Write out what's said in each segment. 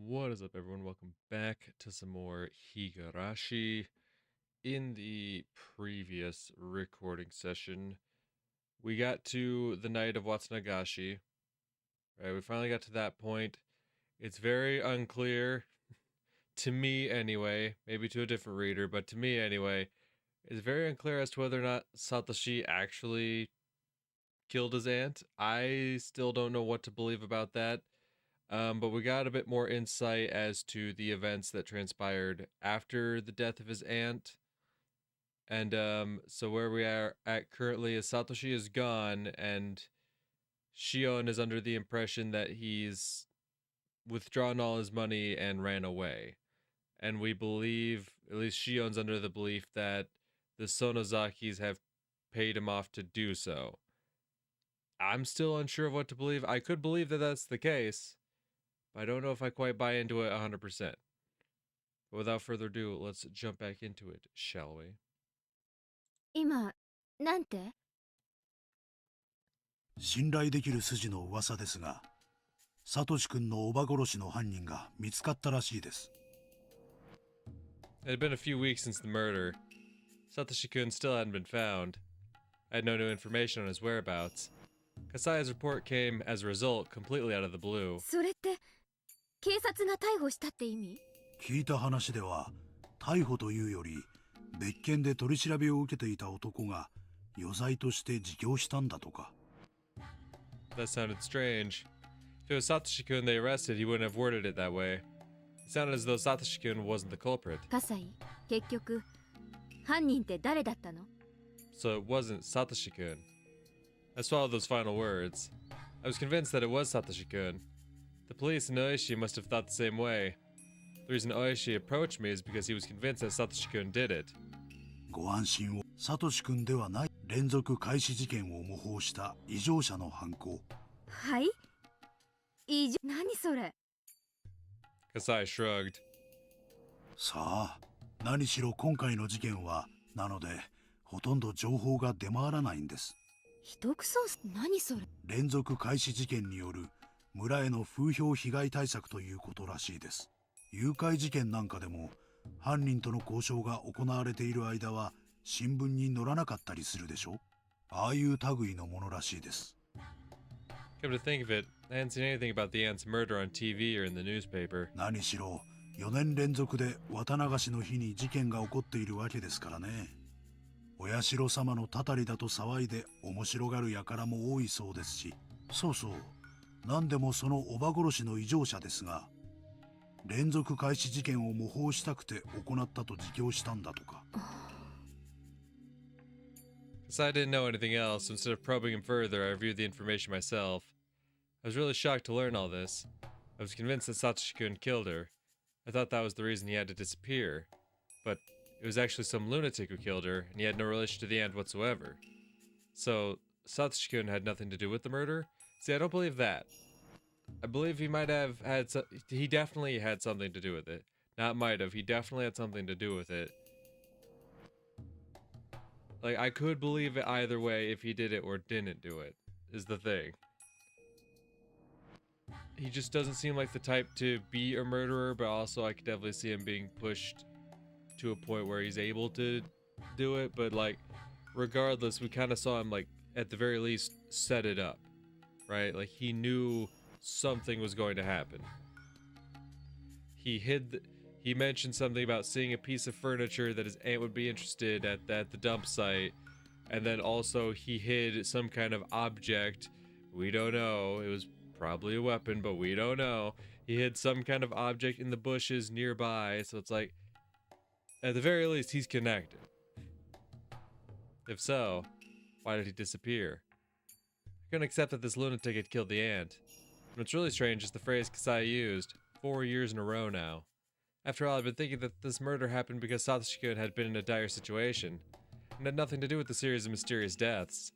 What is up, everyone? Welcome back to some more Higurashi. In the previous recording session, we got to the night of Watsunagashi. Right, we finally got to that point. It's very unclear, to me anyway, maybe to a different reader, but to me anyway, it's very unclear as to whether or not Satoshi actually killed his aunt. I still don't know what to believe about that. But we got a bit more insight as to the events that transpired after the death of his aunt. And so where we are at currently is Satoshi is gone, and Shion is under the impression that he's withdrawn all his money and ran away. And we believe, at least Shion's under the belief, that the Sonozakis have paid him off to do so. I'm still unsure of what to believe. I could believe that that's the case, but I don't know if I quite buy into it 100%. But without further ado, let's jump back into it, shall we? 今、なんて？信頼できる筋の噂ですが、サトシ君の叔母殺しの犯人が見つかったらしいです。It had been a few weeks since the murder. Satoshi-kun still hadn't been found. I had no new information on his whereabouts. Kasaya's report came, as a result, completely out of the blue. それって、警察が逮捕したって意味？聞いた話では、逮捕というより、別件で取り調べを受けていた男が余罪として自供したんだとか。That sounded strange. If it was Satoshi-kun they arrested, he wouldn't have worded it that way. It sounded as though Satoshi-kun wasn't the culprit. 葛西、結局、犯人って誰だったの？ So it wasn't Satoshi-kun. I swallowed those final words. I was convinced that it was Satoshi-kun. The police and Oishi must have thought the same way. The reason Oishi approached me is because he was convinced that Satoshi-kun did it. ご安心を。サトシ君ではない。連続開始事件を模倣した異常者の犯行。はい？何それ？ Kasai shrugged. さあ、何しろ今回の事件は、なので、ほとんど情報が出回らないんです。秘匿捜査？何それ？連続開始事件による村への風評被害対策ということらしいです。誘拐事件なんかでも犯人との交渉が行われている間は新聞に載らなかったりするでしょ。ああいう類のものらしいです。Come to think of it, I hadn't seen anything about the aunt's murder on TV or in the newspaper. 何しろ4年連続で綿流しの日に事件が起こっているわけですからね。お社様のたたりだと騒いで面白がる輩も多いそうですし。そうそう、何でもその叔母殺しの異常者ですが、連続開始事件を模倣したくて行ったと自供したんだとか。Since I didn't know anything else, so instead of probing him further, I reviewed the information myself. I was really shocked to learn all this. I was convinced that Satoshi-kun killed her. I thought that was the reason he had to disappear. But it was actually some lunatic who killed her, and he had no relation to the aunt whatsoever. So, Satoshi-kun had nothing to do with the murder? See, I don't believe that. I believe he might have had he definitely had something to do with it. Not might have, he definitely had something to do with it. Like, I could believe it either way if he did it or didn't do it, is the thing. He just doesn't seem like the type to be a murderer, but also I could definitely see him being pushed to a point where he's able to do it, but like, regardless, we kind of saw him, like, at the very least, set it up, right? Like, he knew something was going to happen. He mentioned something about seeing a piece of furniture that his aunt would be interested at the dump site, and then also he hid some kind of object. We don't know. It was probably a weapon, but we don't know. He hid some kind of object in the bushes nearby, so it's like, at the very least, he's connected. If so, why did he disappear? I couldn't accept that this lunatic had killed the aunt. And what's really strange is the phrase Kasai used, 4 years in a row now. After all, I've been thinking that this murder happened because Satoshi-kun had been in a dire situation, and had nothing to do with the series of mysterious deaths.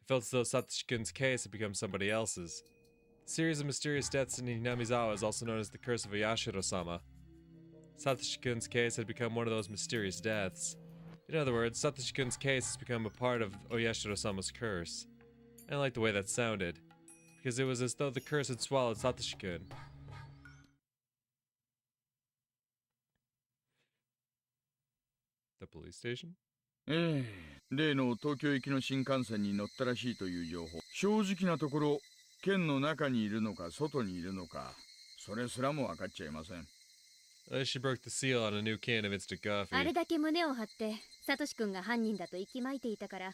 I felt as though Satoshi-kun's case had become somebody else's. The series of mysterious deaths in Hinamizawa is also known as the Curse of Oyashiro-sama. Satoshi-kun's case had become one of those mysterious deaths. In other words, Satoshi-kun's case has become a part of Oyashiro-sama's curse. I didn't like the way that sounded, because it was as though the curse had swallowed Satoshi-kun. the police station? 例の東京行きの新幹線に乗ったらしいという情報。正直なところ、県の中にいるのか外にいるのか、それすらも分かっちゃいません。She broke the seal on a new can of instant あれ coffee. だけ胸を張ってサトシ君が犯人だと息巻いていたから、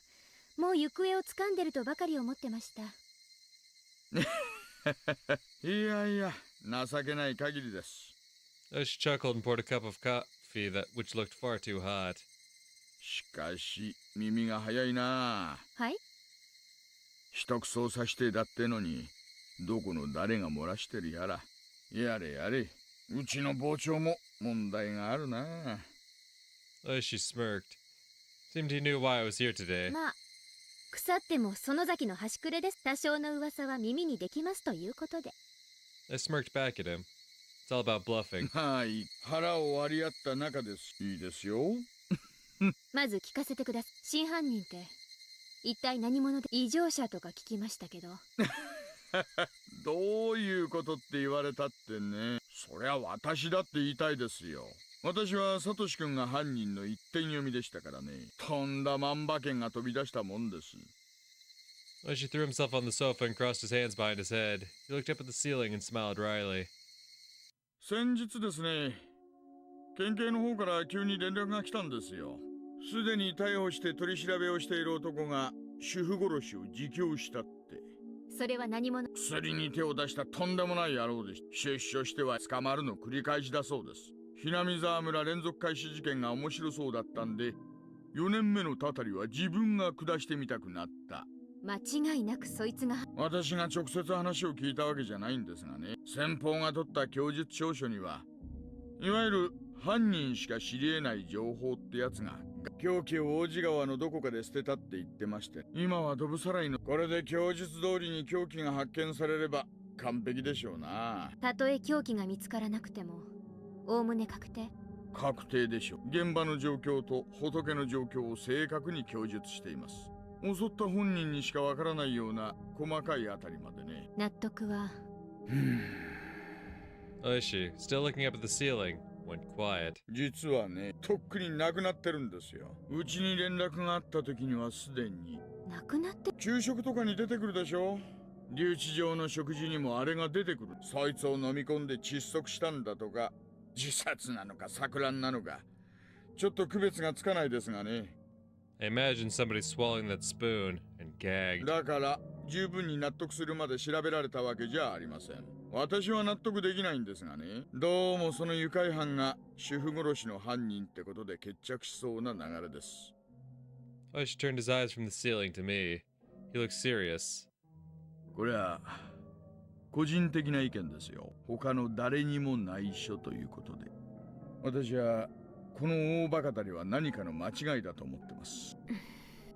もう行方をつかんでるとばかり思ってました。いやいや、情けない限りです。She chuckled and poured a cup of coffee which looked far too hot. しかし、耳が早いな。はい。一口操作してだってのに、どこの誰が漏らしてるやら。やれやれ、うちの傍聴も問題があるな。She smirked. Seemed he knew why I was here today. まあ、腐っても園崎の端くれです。多少の噂は耳にできますということで。I smirked back at him. It's all about bluffing. はい、腹を割り合った仲です。いいですよ。まず聞かせてください。真犯人って一体何者で、異常者とか聞きましたけど。どういうことって言われたってね。そりゃ私だって言いたいですよ。私はサトシ君が犯人の一点読みでしたからね。とんだ万馬券が飛び出したもんです。She threw himself on the sofa and crossed his hands behind his head. He looked up at the ceiling and smiled wryly. 先日ですね、県警の方から急に連絡が来たんですよ。すでに逮捕して取り調べをしている男が主婦殺しを自供したって。それは何者？薬に手を出したとんでもない野郎でし、出所しては捕まるの繰り返しだそうです。ひなみ沢村連続開始事件が面白そうだったんで、4年目のたたりは自分が下してみたくなった。間違いなくそいつが。私が直接話を聞いたわけじゃないんですがね、先方が取った供述調書には、いわゆる犯人しか知り得ない情報ってやつが、凶器を王子川のどこかで捨てたって言ってまして、今はドブさらいの。これで供述通りに凶器が発見されれば完璧でしょうな。たとえ凶器が見つからなくても、おおむね確定？確定でしょう。現場の状況と仏の状況を正確に供述しています。襲った本人にしかわからないような細かいあたりまでね。納得は。She, still looking up at the ceiling, went quiet. 実はね、とっくに亡くなってるんですよ。うちに連絡があった時にはすでに。亡くなって？給食とかに出てくるでしょ。留置場の食事にもあれが出てくる。そいつを飲み込んで窒息したんだとか、自殺なのか錯乱なのか、ちょっと区別がつかないですがね。I imagine somebody swallowing that spoon and gagged. だから十分に納得するまで調べられたわけじゃありません。私は納得できないんですがね。どうもその愉快犯が主婦殺しの犯人ってことで決着しそうな流れです。She turned his eyes from the ceiling to me. He looked serious. これは個人的な意見ですよ。他の誰にも内緒ということで。私はこの大バカたりは何かの間違いだと思ってます。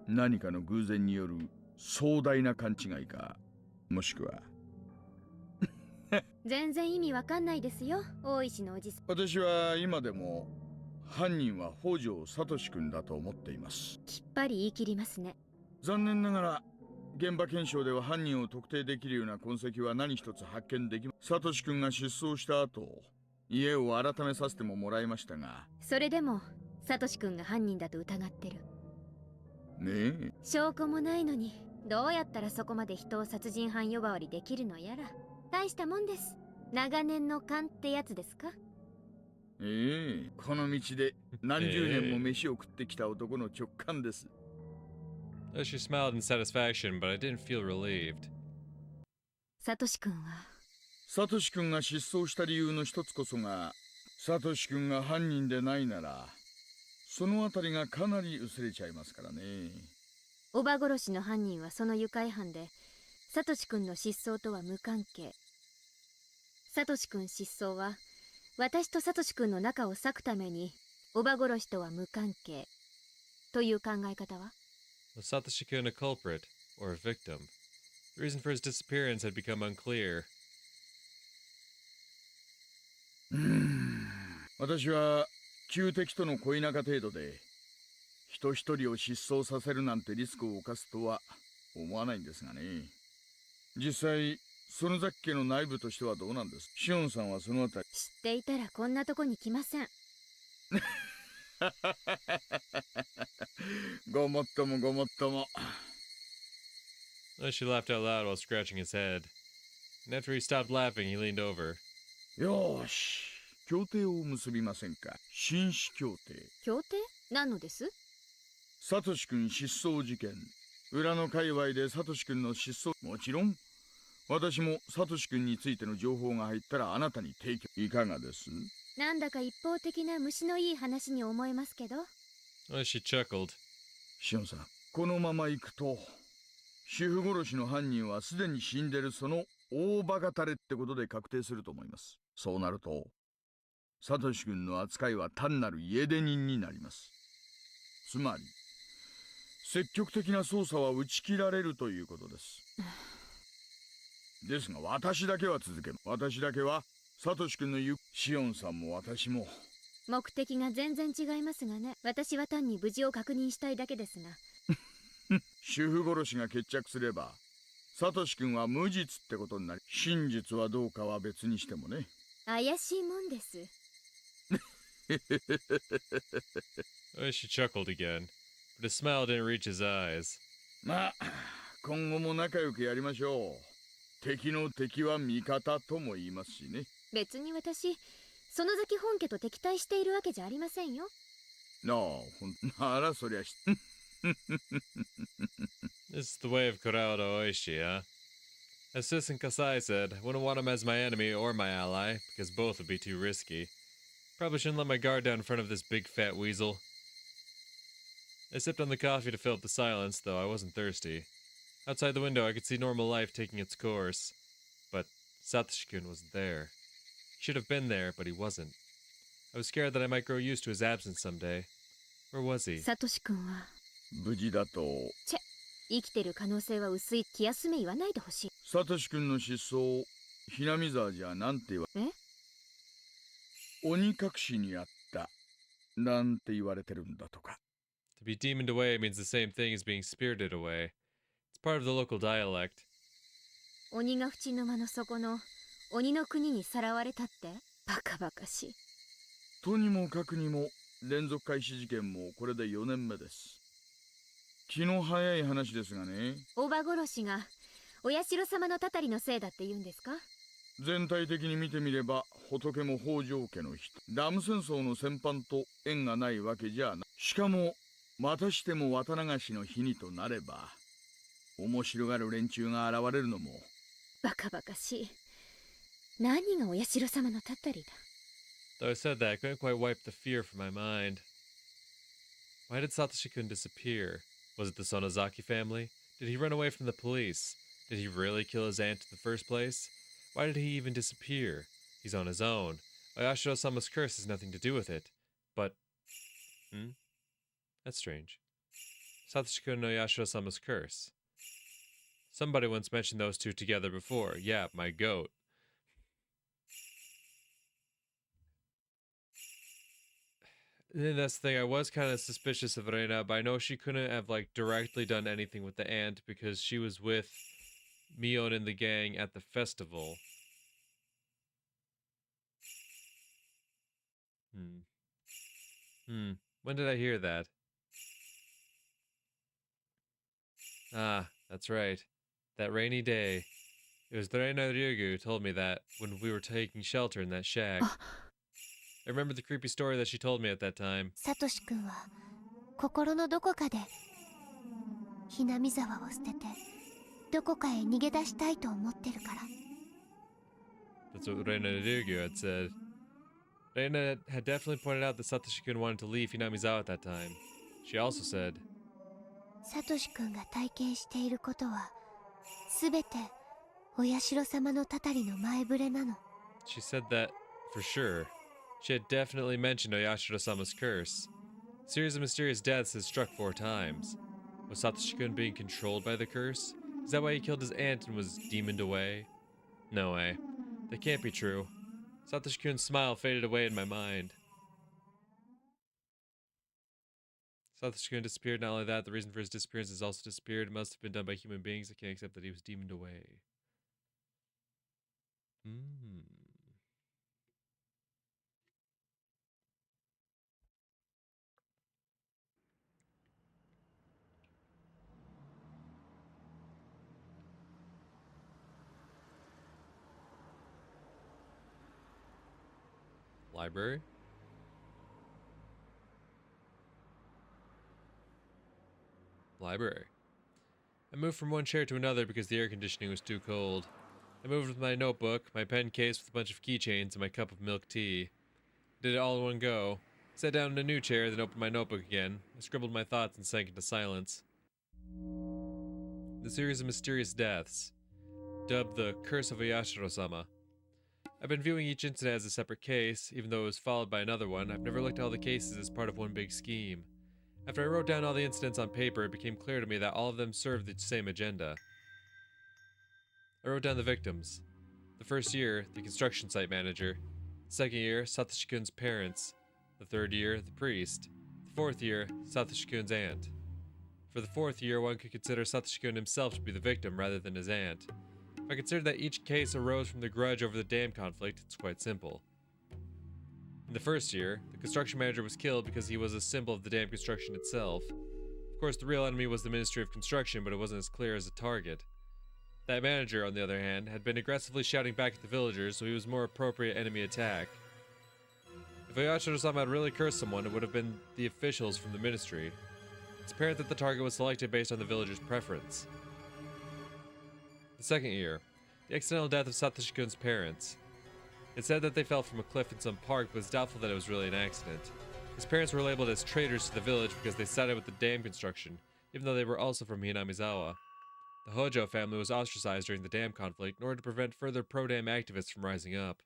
何かの偶然による壮大な勘違いか、もしくは全然意味わかんないですよ、大石のおじさん。私は今でも犯人は北条聡君だと思っています。きっぱり言い切りますね。残念ながら現場検証では犯人を特定できるような痕跡は何一つ発見できません。聡君が失踪した後、家を改めさせてもらいましたが。それでもサトシ君が犯人だと疑ってる。ねえ。証拠もないのにどうやったらそこまで人を殺人犯呼ばわりできるのやら。大したもんです。長年の勘ってやつですか。この道で何十年も飯を食ってきた男の直感です。She smiled in satisfaction, but I didn't feel relieved. サトシ君は。サトシ君が失踪した理由の一つこそが、サトシ君が犯人でないなら、そのあたりがかなり薄れちゃいますからね。おば殺しの犯人はその愉快犯で、サトシ君の失踪とは無関係。サトシ君失踪は私とサトシ君の仲を裂くためにおば殺しとは無関係という考え方は。 Was Satoshi-kun a culprit or a victim? The reason for his disappearance had become unclear. 私は旧敵との恋仲程度で人一人を失踪させるなんてリスクを冒すとは思わないんですがね。実際園崎家の内部としてはどうなんです。シオンさんはそのあたり。知っていたらこんなとこに来ません。ごもっともごもっとも。She laughed out loud while scratching his head. And after he stopped laughing, he leaned over. よーし、協定を結びませんか。紳士協定。協定？何のです？サトシ君失踪事件。裏の界隈でサトシ君の失踪。もちろん私もサトシ君についての情報が入ったらあなたに提供。いかがです？なんだか一方的な虫のいい話に思えますけど。She chuckled. シオンさん、このまま行くと主婦殺しの犯人はすでに死んでるその大バカタレってことで確定すると思います。そうなるとサトシ君の扱いは単なる家出人になります。つまり積極的な捜査は打ち切られるということです。ですが私だけは続けます。私だけはサトシ君の言う。シオンさんも私も目的が全然違いますがね。私は単に無事を確認したいだけですが。主婦殺しが決着すればサトシ君は無実ってことになり、真実はどうかは別にしてもね。怪しいもんです。She chuckled again, but his smile didn't reach his eyes. まあ今後も仲良くやりましょう。敵の敵は味方とも言いますしね。別に私、園崎本家と敵対しているわけじゃありませんよ。なあ、ならそりゃし。This is the way of Kurao Oishi, huh? As Sis and Kasai said, I wouldn't want him as my enemy or my ally, because both would be too risky. Probably shouldn't let my guard down in front of this big fat weasel. I sipped on the coffee to fill up the silence, though I wasn't thirsty. Outside the window, I could see normal life taking its course. But Satoshi-kun wasn't there. He should have been there, but he wasn't. I was scared that I might grow used to his absence someday. Where was he? サトシ君は無事だと。生きてる可能性は薄い。気休め言わないでほしい。サトシ君の失踪、ひなみ沢じゃなんて言わ。鬼隠しにあったなんて言われてるんだとか。To be demoned away means the same thing as being spirited away. It's part of the local dialect. 鬼が淵沼の底の鬼の国にさらわれたって？バカバカしい。とにもかくにも連続開始事件もこれで4年目です。気の早い話ですがね。おば殺しがお社様のたたりのせいだって言うんですか？全体的に見てみれば仏も北条家の人、ダム戦争の戦犯と縁がないわけじゃない。しかもまたしても綿流しの日にとなれば面白がる連中が現れるのも。バカバカしい。何がお社様のたたりだ。Though I said that, I couldn't quite wipe the fear from my mind. Why did Satoshi-kun disappear? Was it the Sonozaki family? Did he run away from the police? Did he really kill his aunt in the first place? Why did he even disappear? He's on his own. Oyashiro-sama's curse has nothing to do with it. But... That's strange. Satoshi-kun and Oyashiro-sama's curse. Somebody once mentioned those two together before. Yeah, my goat. And that's the thing, I was kind of suspicious of Reina, but I know she couldn't have, like, directly done anything with the aunt because she was with Mion and the gang at the festival. When did I hear that? Ah, that's right. That rainy day. It was the Reina Ryugu who told me that when we were taking shelter in that shack. I remember the creepy story that she told me at that time. サトシ君は心のどこかでひなみ沢を捨ててどこかへ逃げ出したいと思ってるから。 That's what Reina Ryugu had said. Reina had definitely pointed out that Satoshi-kun wanted to leave Hinamizawa at that time. She also said, サトシ君が体験していることはすべてお社様のたたりの前触れなの。 she said that, for sure, she had definitely mentioned Oyashiro-sama's curse. A series of mysterious deaths had struck 4 times. Was Satoshi-kun being controlled by the curse? Is that why he killed his aunt and was demoned away? No way. That can't be true. Satoshi-kun's smile faded away in my mind. Satoshi-kun disappeared. Not only that, the reason for his disappearance has also disappeared. It must have been done by human beings. I can't accept that he was demoned away. Library? Library. I moved from one chair to another because the air conditioning was too cold. I moved with my notebook, my pen case with a bunch of keychains, and my cup of milk tea. Did it all in one go. Sat down in a new chair, then opened my notebook again. I scribbled my thoughts and sank into silence. The series of mysterious deaths, dubbed the Curse of Oyashiro-sama. I've been viewing each incident as a separate case, even though it was followed by another one. I've never looked at all the cases as part of one big scheme. After I wrote down all the incidents on paper, it became clear to me that all of them served the same agenda. I wrote down the victims. The first year, the construction site manager. The second year, Satoshi-kun's parents. The third year, the priest. The fourth year, Satoshi-kun's aunt. For the fourth year, one could consider Satoshi-kun himself to be the victim rather than his aunt. If I consider that each case arose from the grudge over the dam conflict, it's quite simple. In the first year, the construction manager was killed because he was a symbol of the dam construction itself. Of course, the real enemy was the Ministry of Construction, but it wasn't as clear as a target. That manager, on the other hand, had been aggressively shouting back at the villagers, so he was more appropriate enemy attack. If Oyashiro-sama had really cursed someone, it would have been the officials from the ministry. It's apparent that the target was selected based on the villagers' preference. The second year, the accidental death of Satoshi-kun's parents. It said that they fell from a cliff in some park, but it's doubtful that it was really an accident. His parents were labeled as traitors to the village because they sided with the dam construction, even though they were also from Hinamizawa. The Hojo family was ostracized during the dam conflict in order to prevent further pro-dam activists from rising up.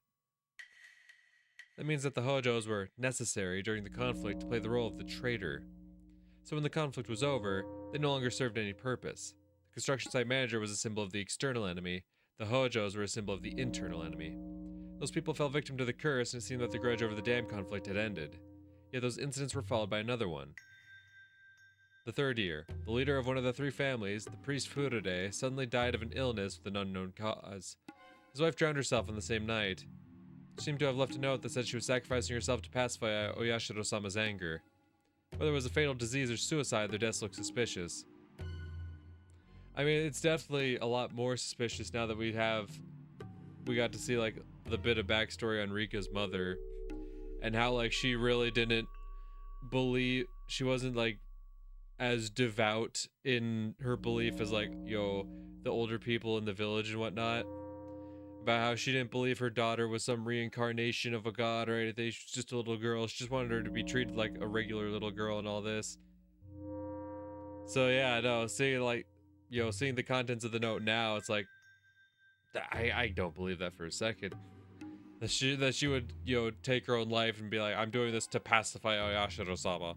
That means that the Hojos were necessary during the conflict to play the role of the traitor. So when the conflict was over, they no longer served any purpose. The construction site manager was a symbol of the external enemy. The Hojos were a symbol of the internal enemy. Those people fell victim to the curse, and it seemed that the grudge over the dam conflict had ended. Yet those incidents were followed by another one. The third year, the leader of one of the three families, the priest Furude, suddenly died of an illness with an unknown cause. His wife drowned herself on the same night. She seemed to have left a note that said she was sacrificing herself to pacify Oyashiro-sama's anger. Whether it was a fatal disease or suicide, their deaths look suspicious. I mean, it's definitely a lot more suspicious now that we got to see, like, the bit of backstory on Rika's mother. And how, like, she really didn't believe, she wasn't, like, as devout in her belief as, like, the older people in the village and whatnot. About how she didn't believe her daughter was some reincarnation of a god or anything. She was just a little girl. She just wanted her to be treated like a regular little girl and all this. So yeah, no, seeing the contents of the note now, it's like, I don't believe that for a second. That she would, take her own life and be like, I'm doing this to pacify Oyashiro-sama.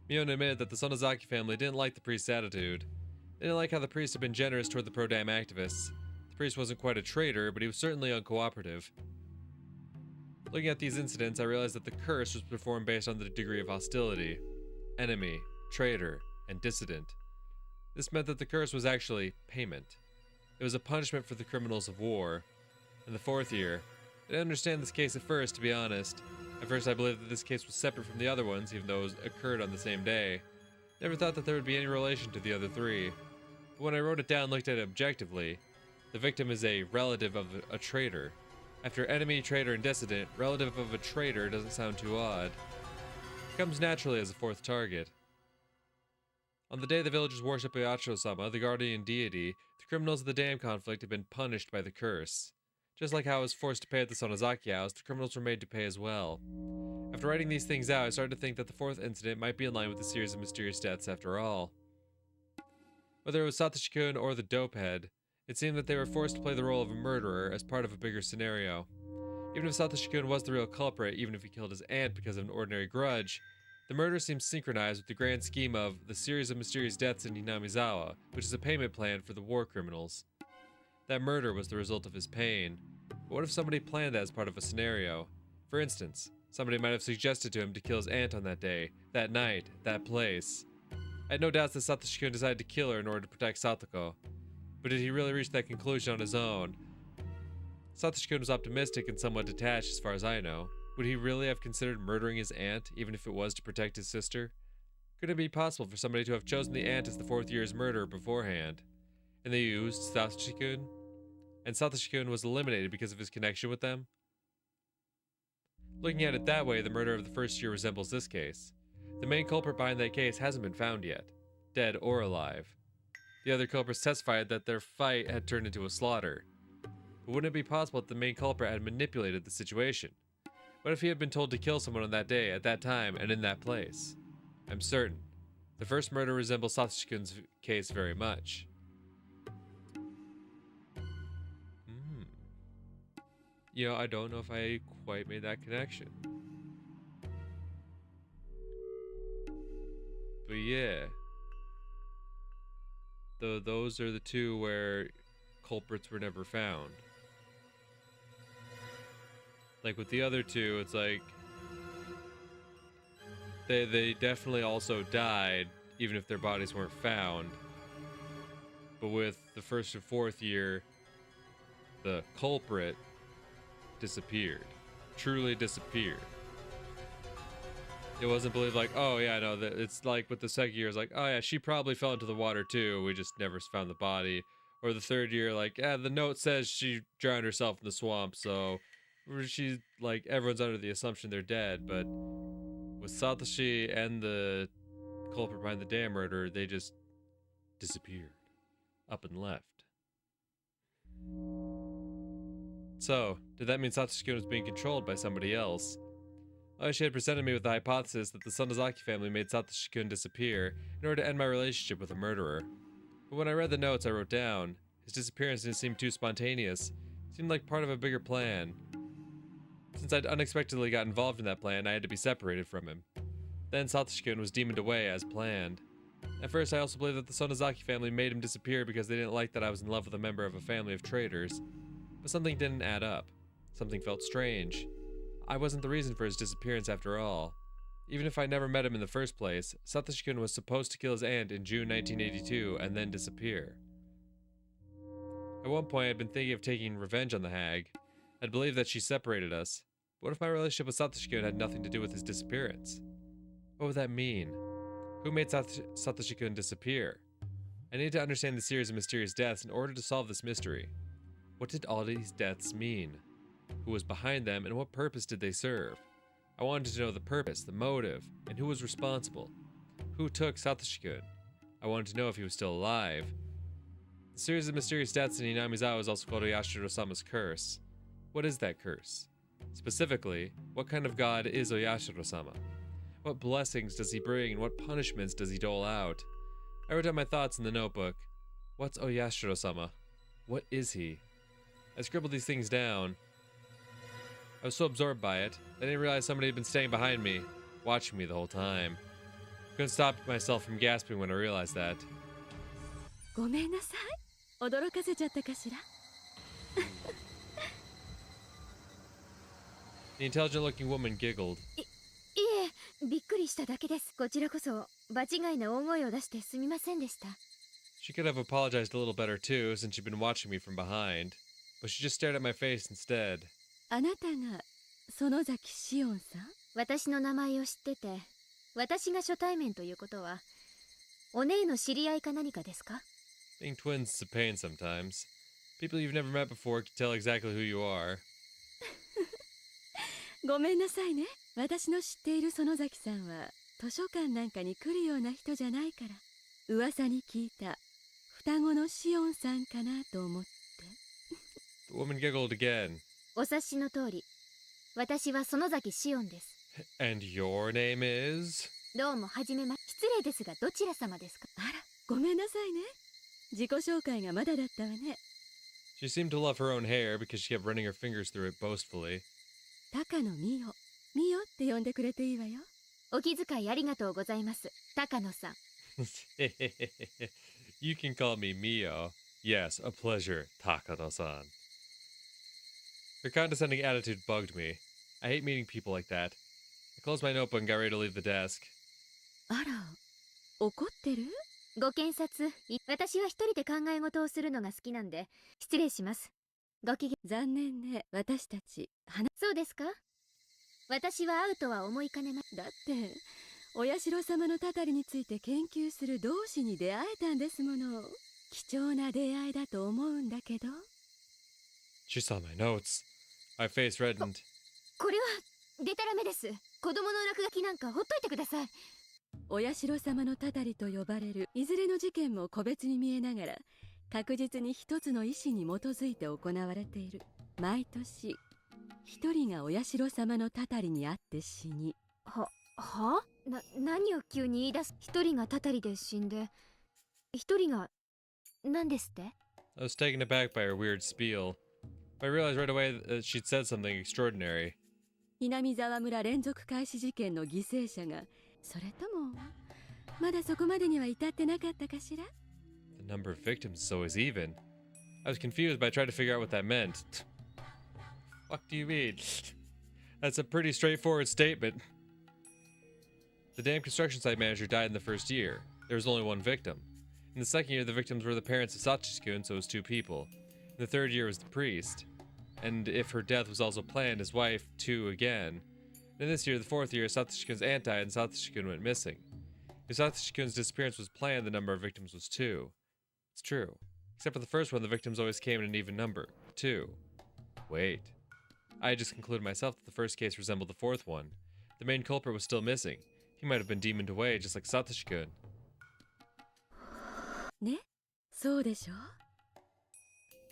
Mion admitted that the Sonozaki family didn't like the priest's attitude. They didn't like how the priest had been generous toward the pro-dam activists. The priest wasn't quite a traitor, but he was certainly uncooperative. Looking at these incidents, I realized that the curse was performed based on the degree of hostility. Enemy, traitor, and dissident. This meant that the curse was actually payment. It was a punishment for the criminals of war. In the fourth year, I didn't understand this case at first, to be honest. At first I believed that this case was separate from the other ones, even though it occurred on the same day. Never thought that there would be any relation to the other three. But when I wrote it down and looked at it objectively, the victim is a relative of a traitor. After enemy, traitor, and dissident, relative of a traitor doesn't sound too odd. It comes naturally as a fourth target. On the day the villagers worship Oyashiro-sama, the guardian deity, the criminals of the dam conflict have been punished by the curse. Just like how I was forced to pay at the Sonozaki house, the criminals were made to pay as well. After writing these things out, I started to think that the fourth incident might be in line with the series of mysterious deaths after all. Whether it was Satoshi-kun or the dope head, it seemed that they were forced to play the role of a murderer as part of a bigger scenario. Even if Satoshi-kun was the real culprit, even if he killed his aunt because of an ordinary grudge, the murder seems synchronized with the grand scheme of the series of mysterious deaths in Hinamizawa, which is a payment plan for the war criminals. That murder was the result of his pain. But what if somebody planned that as part of a scenario? For instance, somebody might have suggested to him to kill his aunt on that day, that night, that place. I had no doubts that Satoshi-kun decided to kill her in order to protect Satoko. But did he really reach that conclusion on his own? Satoshi-kun was optimistic and somewhat detached as far as I know. Would he really have considered murdering his aunt, even if it was to protect his sister? Could it be possible for somebody to have chosen the aunt as the fourth year's murderer beforehand? And they used Satoshi-kun? And Satoshi-kun was eliminated because of his connection with them? Looking at it that way, the murder of the first year resembles this case. The main culprit behind that case hasn't been found yet, dead or alive. The other culprits testified that their fight had turned into a slaughter. But wouldn't it be possible that the main culprit had manipulated the situation? What if he had been told to kill someone on that day, at that time, and in that place? I'm certain. The first murder resembles Satoshi-kun's case very much. You know, I don't know if I quite made that connection. But yeah. Those are the two where culprits were never found. Like with the other two, it's like they definitely also died, even if their bodies weren't found. But with the first and fourth year, the culprit disappeared. Truly disappeared. It wasn't believed like, oh yeah, no, it's like with the second year, it's like, oh yeah, she probably fell into the water too, we just never found the body. Or the third year, like, yeah, the note says she drowned herself in the swamp, so she's like, everyone's under the assumption they're dead. But with Satoshi and the culprit behind the dam murder, they just disappeared. Up and left. So, did that mean Satoshi-kun was being controlled by somebody else? Oishi had presented me with the hypothesis that the Sonozaki family made Satoshi-kun disappear in order to end my relationship with a murderer. But when I read the notes I wrote down, his disappearance didn't seem too spontaneous. It seemed like part of a bigger plan. Since I'd unexpectedly got involved in that plan, I had to be separated from him. Then Satoshi-kun was demoned away as planned. At first, I also believed that the Sonozaki family made him disappear because they didn't like that I was in love with a member of a family of traitors. But something didn't add up. Something felt strange. I wasn't the reason for his disappearance after all. Even if I never met him in the first place, Satoshi-kun was supposed to kill his aunt in June 1982 and then disappear. At one point, I'd been thinking of taking revenge on the hag. I'd believed that she separated us. What if my relationship with Satoshi-kun had nothing to do with his disappearance? What would that mean? Who made Satoshi-kun disappear? I need to understand the series of mysterious deaths in order to solve this mystery. What did all these deaths mean? Who was behind them, and what purpose did they serve? I wanted to know the purpose, the motive, and who was responsible. Who took Satoshi-kun? I wanted to know if he was still alive. The series of mysterious deaths in Inamizawa is also called Oyashiro-sama's curse. What is that curse? Specifically, what kind of god is Oyashiro-sama? What blessings does he bring, and what punishments does he dole out? I wrote down my thoughts in the notebook. What's Oyashiro-sama? What is he? I scribbled these things down. I was so absorbed by it, I didn't realize somebody had been staying behind me, watching me the whole time. I couldn't stop myself from gasping when I realized that. ごめんなさい。驚かせちゃったかしら。The intelligent-looking woman giggled. いえ、びっくりしただけです。こちらこそ場違いな大声を出してすみませんでした。She could have apologized a little better too, since she'd been watching me from behind. But she just stared at my face instead. あなたが園崎シオンさん？私の名前を知ってて、私が初対面ということは、お姉の知り合いか何かですか？ Being twins is a pain sometimes. People you've never met before can tell exactly who you are. ごめんなさいね。私の知っている園崎さんは図書館なんかに来るような人じゃないから。噂に聞いた双子のシオンさんかなと思って。The woman giggled again. お察しの通り、私は園崎シオンです。And your name is? どうもはじめま。失礼ですがどちら様ですか？あら、ごめんなさいね。自己紹介がまだだったわね。She seemed to love her own hair because she kept running her fingers through it boastfully. 高野美代。美代って呼んでくれていいわよ。お気遣いありがとうございます。高野さん。You can call me Mio. Yes, a pleasure, Takano-san. Her condescending attitude bugged me. I hate meeting people like that. I closed my notebook and got ready to leave the desk. あら、怒ってる？ご検察。私は一人で考え事をするのが好きなんで、失礼します。ごきげん。残念ね、私たち。そうですか？私は会うとは思いかねま。だって、お社様のたたりについて研究する同志に出会えたんですもの。貴重な出会いだと思うんだけど。She saw my notes. My face reddened. これは、デタラメです。子供の落書きなんかほっといてください。お社様のたたりと呼ばれるいずれの事件も個別に見えながら確実に一つの意思に基づいて行われている。毎年一人がお社様のたたりにあって死に。何を急に言い出す。一人がたたりで死んで、一人が何ですって？ I was taken aback by her weird spiel. I realized right away that she'd said something extraordinary. 南沢村連続開始事件の犠牲者が、それともまだそこまでには至ってなかったかしら？ The number of victims is always even. I was confused, but I tried to figure out what that meant. Fuck do you mean? That's a pretty straightforward statement. The damn construction site manager died in the first year. There was only one victim. In the second year, the victims were the parents of Satoshi-kun, so it was 2 people. In the third year was the priest. And if her death was also planned, his wife, 2 again. In this year, the 4th year, Satoshi-kun's aunt died and Satoshi-kun went missing. If Satoshi-kun's disappearance was planned, the number of victims was 2. It's true. Except for the first one, the victims always came in an even number, 2. Wait. I had just concluded myself that the first case resembled the 4th one. The main culprit was still missing. He might have been demoned away, just like Satoshi-kun. ね、そうでしょ。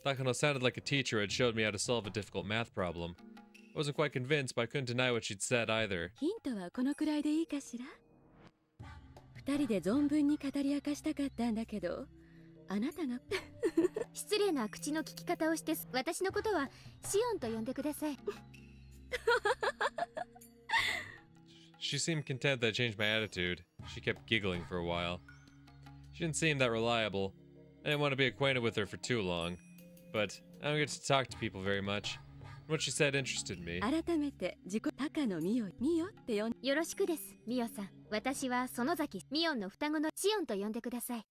Takano sounded like a teacher who had showed me how to solve a difficult math problem. I wasn't quite convinced, but I couldn't deny what she'd said either. ヒントはこのくらいでいいかしら。二人で存分に語り明かしたかったんだけど、あなたが失礼な口の聞き方をして、私のことはシオンと呼んでください。She seemed content that I changed my attitude. She kept giggling for a while. She didn't seem that reliable. I didn't want to be acquainted with her for too long. But I don't get to talk to people very much. And what she said interested me. 改めて自己高野美代って呼ん。よろしくです、ミオさん。私は園崎ミオンの双子のシオンと呼んでください。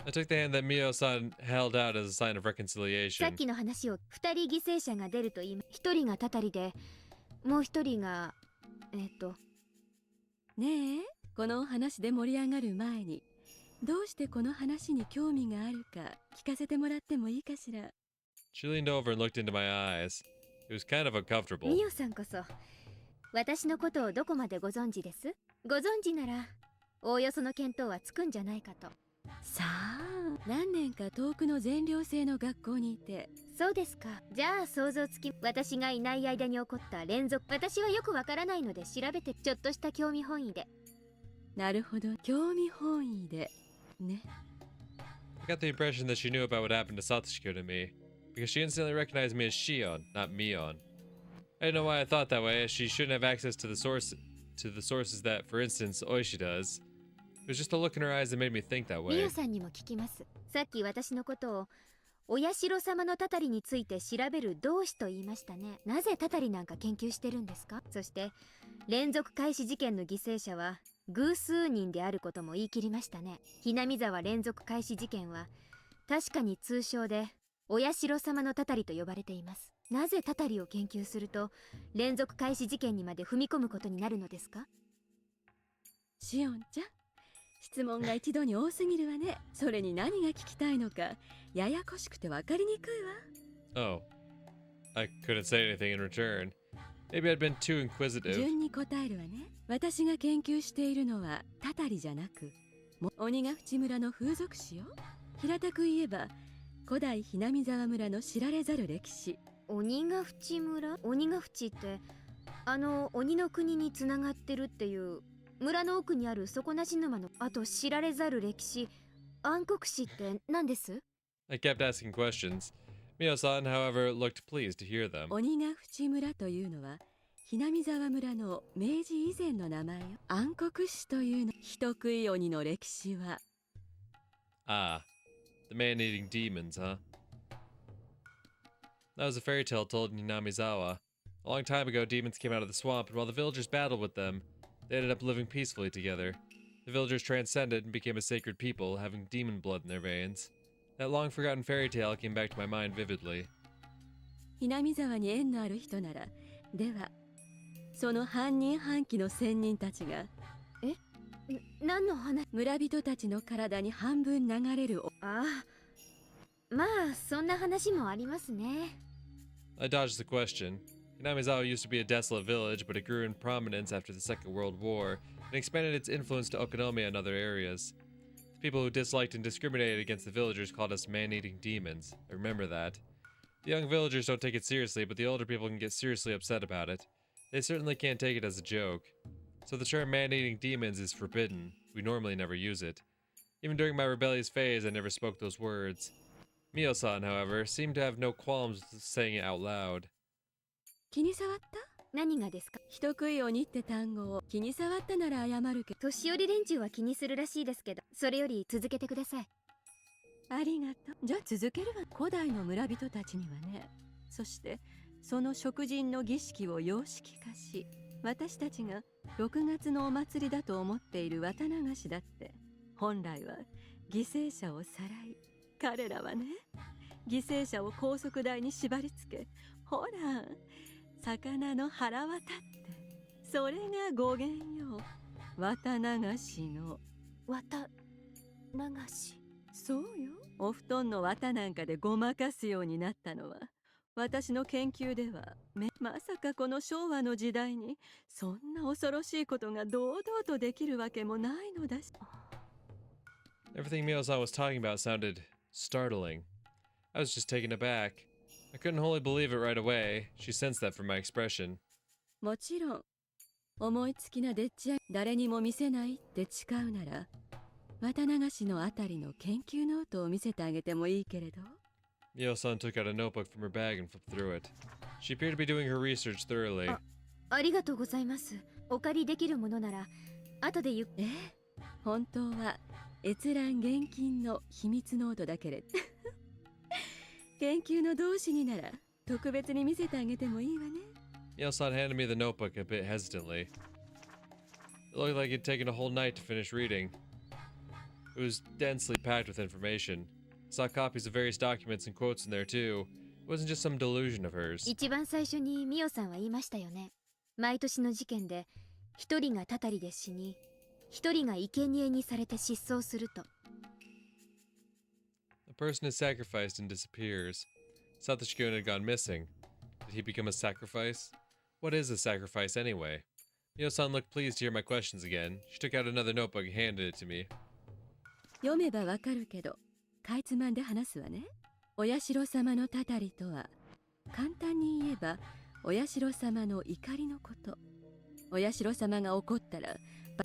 I took the hand that Mio-san held out as a sign of さっ reconciliation. きの話を2人犠牲者が出ると言い、1人がたたりで、もう1人がねえ、このお話で盛り上がる前にどうしてこの話に興味があるか聞かせてもらってもいいかしら。 She leaned over and looked into my eyes. It was kind of uncomfortable. ミオさんこそ私のことをどこまでご存知です？ご存知ならおおよその見当はつくんじゃないかと。さあ、何年か遠くの全寮制の学校にいて。そうですか。じゃあ想像つき。私がいない間に起こった連続。私はよくわからないので調べて、ちょっとした興味本位で。なるほど、興味本位でね。I got the impression that she knew about what happened to Satoshi-kun and me, because she instantly recognized me as Shion, not Mion. I didn't know why I thought that way, as she shouldn't have access to the sources that, for instance, Oishi does. It was just the look in her eyes that made me think that ミ way. オさんにも聞きます。さっき私のことをお社様のたたりについて調べる同志と言いましたね。なぜたたりなんか研究してるんですか？そして連続開始事件の犠牲者は偶数人であることも言い切りましたね。ひなみ沢連続開始事件は確かに通称でお社様のたたりと呼ばれています。なぜたたりを研究すると連続開始事件にまで踏み込むことになるのですか？シオンちゃん、質問が一度に多すぎるわね。それに何が聞きたいのかややこしくて分かりにくいわ。 Oh. I couldn't say anything in return. Maybe I'd been too inquisitive. 順に答えるわね。私が研究しているのはたたりじゃなく、鬼ヶ淵村の風俗史よ。平たく言えば古代ひなみ沢村の知られざる歴史。鬼ヶ淵村？鬼ヶ淵って鬼の国につながってるっていう村の奥にある底なし沼の、あと知られざる歴史暗黒史って何です？ I kept asking questions. Mio-san, however, looked pleased to hear them. 鬼ヶ淵村というのはひなみ沢村の明治以前の名前よ。暗黒史というの、人食い鬼の歴史は。 Ah, the man-eating demons, huh? That was a fairy tale told in Hinamizawa. A long time ago, demons came out of the swamp, and while the villagers battled with them, they ended up living peacefully together. The villagers transcended and became a sacred people, having demon blood in their veins. That long-forgotten fairy tale came back to my mind vividly. ひなみ沢に縁のある人なら、ではその半人半鬼の仙人たちが何の話？村人たちの体に半分流れる。ああ、まあそんな話もありますね。I dodged the question. Hinamizawa used to be a desolate village, but it grew in prominence after the Second World War and expanded its influence to Okonomiya and other areas. The people who disliked and discriminated against the villagers called us man-eating demons. I remember that. The young villagers don't take it seriously, but the older people can get seriously upset about it. They certainly can't take it as a joke. So the term man-eating demons is forbidden. We normally never use it. Even during my rebellious phase, I never spoke those words. Mio-san, however, seemed to have no qualms with saying it out loud. 気に障った？何がですか？人食い鬼って単語を気に障ったなら謝るけど。年寄り連中は気にするらしいですけど、それより続けてください。ありがとう。じゃあ続けるわ。古代の村人たちにはね。そしてその食人の儀式を様式化し、私たちが6月のお祭りだと思っている綿流しだって、本来は犠牲者をさらい、彼らはね、犠牲者を高速台に縛り付け、ほら、魚の腹渡って、それが語源よ。綿流しの。綿流し。そうよ。お布団の綿なんかでごまかすようになったのは、私の研究ではまさかこの昭和の時代にそんな恐ろしいことが堂々とできるわけもないのだし。Everything Mio-san was talking about sounded startling. I was just taken aback. I couldn't wholly believe it right away. She sensed that from my expression. もちろん思いつきなでっちあ誰にも見せないって誓うなら、綿流しのあたりの研究ノートを見せてあげてもいいけれど。Mio-san took out a notebook from her bag and flipped through it. She appeared to be doing her research thoroughly. ありがとうございます。お借りできるものなら後で本当は閲覧厳禁の秘密ノートだけれど研究の同志になら特別に見せてあげてもいいわね。Mio-san handed me the notebook a bit hesitantly. It looked like it'd taken a whole night to finish reading. It was densely packed with information. I saw copies of various documents and quotes in there too. It wasn't just some delusion of hers. 一番最初にミオさんは言いましたよね。毎年の事件で一人がたたりで死に、一人が生贄にされて失踪すると。A person is sacrificed and disappears. Satoshi-kun had gone missing. Did he become a sacrifice? What is a sacrifice anyway? Mio-san looked pleased to hear my questions again. She took out another notebook and handed it to me. 読めばわかるけど、かいつまんで話すわね。お社様のたたりとは、簡単に言えば、お社様の怒りのこと。お社様が怒ったら、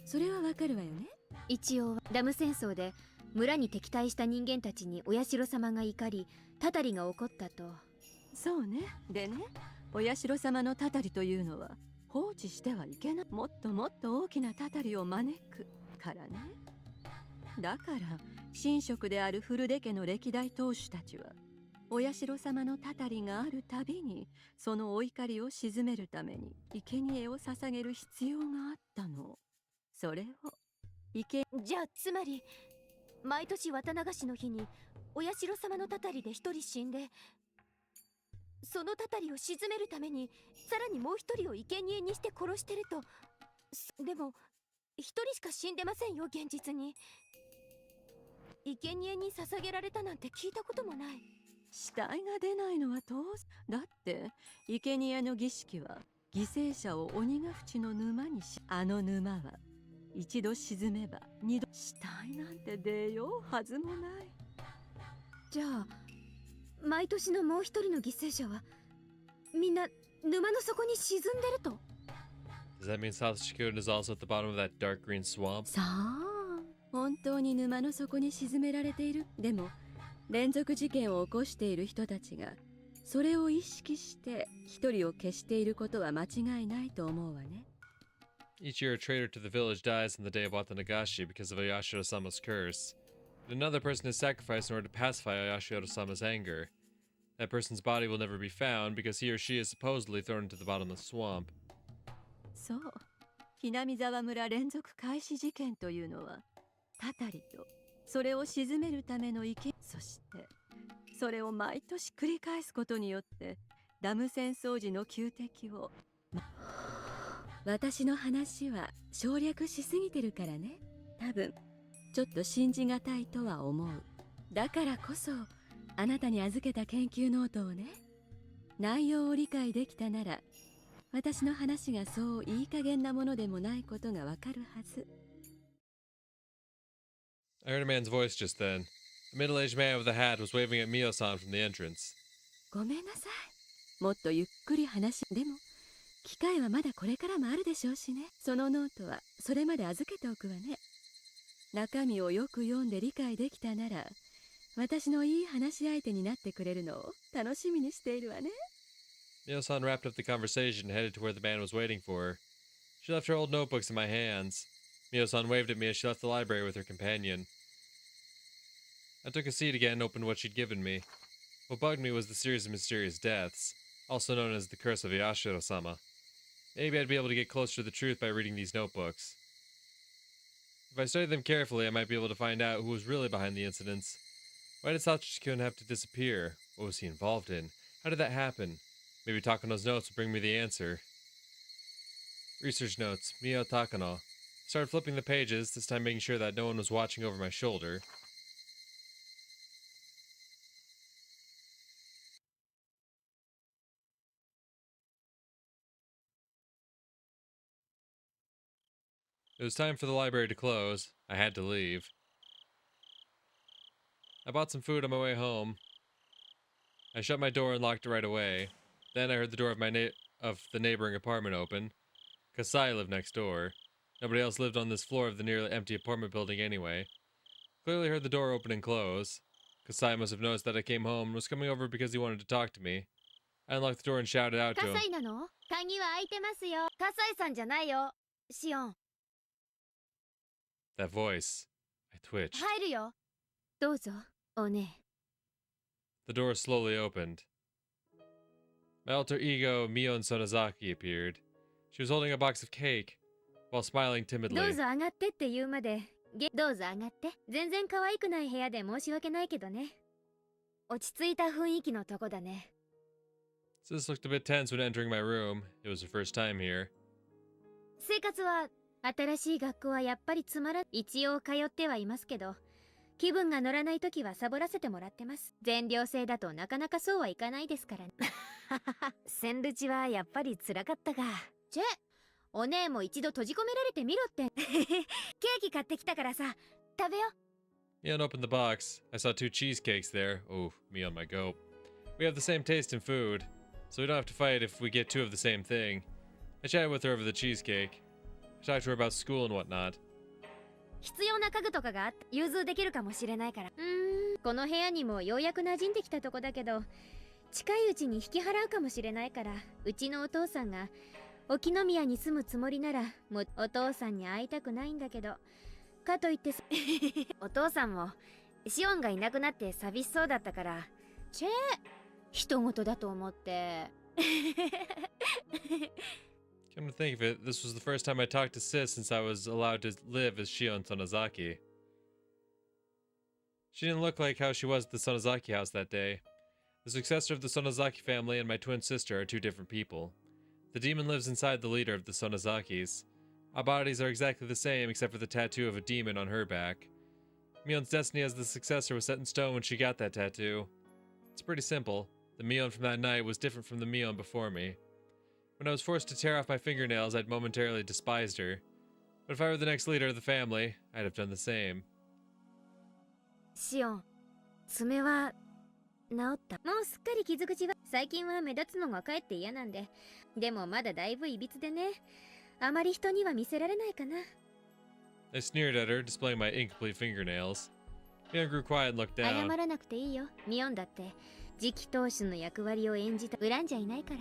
それはわかるわよね。一応ダム戦争で村に敵対した人間たちにお社様が怒り、たたりが起こったと。そうね。でね、お社様のたたりというのは放置してはいけない。もっともっと大きなたたりを招くからね。だから神職である古出家の歴代当主たちは、お社様のたたりがあるたびにそのお怒りを鎮めるために生贄を捧げる必要があったの。それをじゃあつまり毎年綿流しの日にお社様のたたりで一人死んで、そのたたりを鎮めるためにさらにもう一人を生贄にして殺してると。でも一人しか死んでませんよ、現実に。生贄に捧げられたなんて聞いたこともない。死体が出ないのは当然だって。生贄の儀式は犠牲者を鬼ヶ淵の沼にし、あの沼は一度沈めば二度死体なんて出ようはずもない。じゃあ毎年のもう一人の犠牲者はみんな沼の底に沈んでると。 Does that mean Satoshi-kun is also at the bottom of that dark green swamp? さあ、本当に沼の底に沈められている。でも連続事件を起こしている人たちがそれを意識して一人を消していることは間違いないと思うわね。Each year a traitor to the village dies on the day of Watanagashi because of Ayashiro-sama's curse. And another person is sacrificed in order to pacify Ayashiro-sama's anger. That person's body will never be found because he or she is supposedly thrown into the bottom of the swamp. そう、南沢村連続開始事件というのはたたりとそれを鎮めるためのそしてそれを毎年繰り返すことによってダム戦争時の旧敵を、私の話は省略しすぎてるからね。多分ちょっと信じがたいとは思う。だからこそあなたに預けた研究ノートをね。内容を理解できたなら、私の話がそういい加減なものでもないことがわかるはず。I heard a man's voice just then. A middle-aged man with a hat was waving at Mio-san from the entrance. ごめんなさい。もっとゆっくり話でも、機会はまだこれからもあるでしょうしね。そのノートはそれまで預けておくわね。中身をよく読んで理解できたなら、私のいい話し相手になってくれるのを楽しみにしているわね。Mio-san wrapped up the conversation and headed to where the man was waiting for her. She left her old notebooks in my hands. Mio-san waved at me as she left the library with her companion. I took a seat again and opened what she'd given me. What bugged me was the series of mysterious deaths, also known as the Curse of Yashiro-sama. Maybe I'd be able to get closer to the truth by reading these notebooks. If I studied them carefully, I might be able to find out who was really behind the incidents. Why did Satoshi-kun have to disappear? What was he involved in? How did that happen? Maybe Takano's notes will bring me the answer. Research notes, Mio Takano. Started flipping the pages, this time making sure that no one was watching over my shoulder. It was time for the library to close. I had to leave. I bought some food on my way home. I shut my door and locked it right away. Then I heard the door of the neighboring apartment open. Kasai lived next door. Nobody else lived on this floor of the nearly empty apartment building anyway. Clearly heard the door open and close. Kasai must have noticed that I came home and was coming over because he wanted to talk to me. I unlocked the door and shouted out to him. 葛西なの？鍵は開いてますよ。葛西さんじゃないよ。シオン。That voice. I twitched. 入るよ。どうぞ、おね。The door slowly opened. My alter ego, Mion Sonozaki, appeared. She was holding a box of cake, while smiling どう timidly. ぞ上がってって言うまで。どうぞ上がって。全然可愛くない部屋で申し訳ないけどね。落ち着いた雰囲気のとこだね。Sis looked a bit tense when entering my room. It was her first time here. 生活は、新しい学校はやっぱりつまら一応通ってはいますけど、気分が乗らないときはサボらせてもらってます。全寮制だとなかなかそうはいかないですからね。センルチはやっぱり辛かったか。チェ、お姉も一度閉じ込められてみろって。ケーキ買ってきたからさ、食べよ。Mion opened the box. I saw 2 cheesecakes there. Oh, me on my goat. We have the same taste in food, so we don't have to fight if we get 2 of the same thing. I chatted with her over the cheesecake. I talked to her about school and whatnot. 必要な家具とかがあって融通できるかもしれないから。この部屋にもようやく馴染んできたとこだけど、近いうちに引き払うかもしれないから、うちのお父さんが沖宮に住むつもりなら、もうお父さんに会いたくないんだけど、かといってお父さんもシオンがいなくなって寂しそうだったから、チェー、人事だと思って。Come to think of it, this was the first time I talked to Sis since I was allowed to live as Shion Sonozaki. She didn't look like how she was at the Sonozaki house that day. The successor of the Sonozaki family and my twin sister are 2 different people. The demon lives inside the leader of the Sonozakis. Our bodies are exactly the same except for the tattoo of a demon on her back. Mion's destiny as the successor was set in stone when she got that tattoo. It's pretty simple. The Mion from that night was different from the Mion before me. When I was forced to tear off my fingernails, I'd momentarily despised her. But if I were the next leader of the family, I'd have done the same. シオン、爪は治った。もうすっかり傷口は。最近は目立つのがかえって嫌なんで。でもまだだいぶいびつでね。あまり人には見せられないかな。I sneered at her, displaying my incomplete fingernails. Mion grew quiet and looked 謝 down. らなくていいよ。ミオンだって次期当主の役割を演じた。恨んじゃいないから。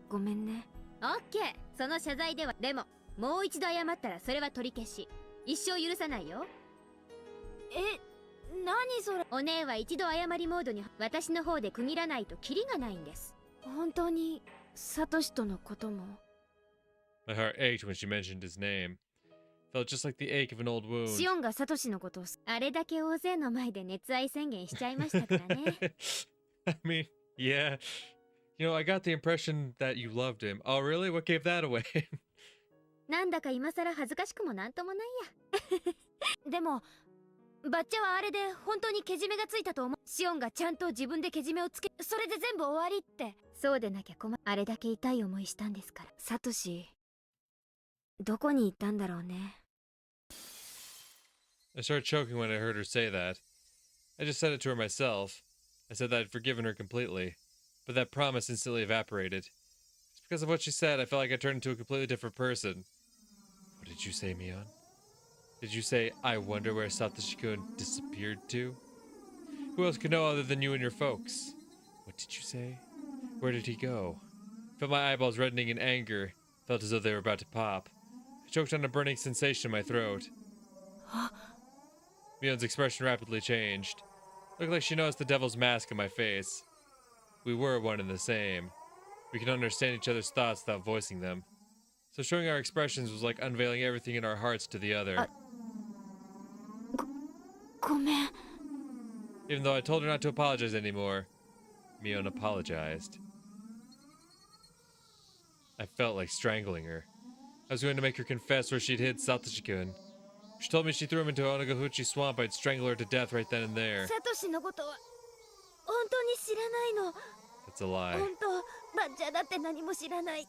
ごめんね。オッケー、その謝罪では。でももう一度謝ったらそれは取り消し。一生許さないよ。何それ。お姉は一度謝りモードに。私の方で区切らないとキリがないんです。本当にサトシとのことも。 My heart ached when she mentioned his name. Felt just like the ache of an old wound. シオンがサトシのことをあれだけ大勢の前で熱愛宣言しちゃいましたからね。I mean, yeah. You know, I got the impression that you loved him. Oh, really? What gave that away? なんだか今更恥ずかしくもなんともないや。でもバッチャはあれで本当にけじめがついたと思う。シオンがちゃんと自分でけじめをつけ、それで全部終わりって。そうでなきゃあれだけ痛い思いしたんですから。サトシ、どこに行ったんだろうね。I started choking when I heard her say that. I just said it to her myself. I said that I'd forgiven her completely, but that promise instantly evaporated. It's because of what she said, I felt like I turned into a completely different person. What did you say, Mion? Did you say, I wonder where Satoshi-kun disappeared to? Who else could know other than you and your folks? What did you say? Where did he go? I felt my eyeballs reddening in anger. Felt as though they were about to pop. I choked on a burning sensation in my throat. Mion's expression rapidly changed. Looked like she noticed the devil's mask on my face. We were one and the same. We could understand each other's thoughts without voicing them. So showing our expressions was like unveiling everything in our hearts to the other. ごめん。 Even though I told her not to apologize anymore, Mion apologized. I felt like strangling her. I was going to make her confess where she'd hid Satoshi-kun. She told me she threw him into Onagahuchi Swamp, I'd strangle her to death right then and there. サトシのことは本当に知らないの。 That's a lie. 本当、バッチャーだって何も知らない。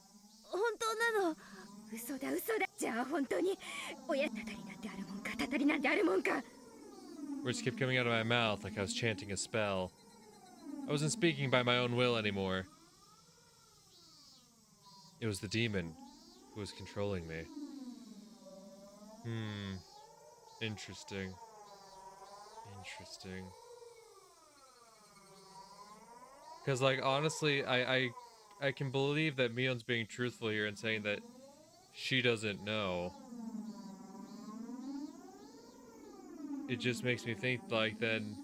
本当なの。嘘だ嘘だ。じゃあ本当に親たたりなんてあるもんか。たたりなんてあるもんか。 Words kept coming out of my mouth like I was chanting a spell. I wasn't speaking by my own will anymore. It was the demon who was controlling me. Interesting. Interesting. Because, like, honestly, I can believe that Mion's being truthful here and saying that she doesn't know. It just makes me think, like, then...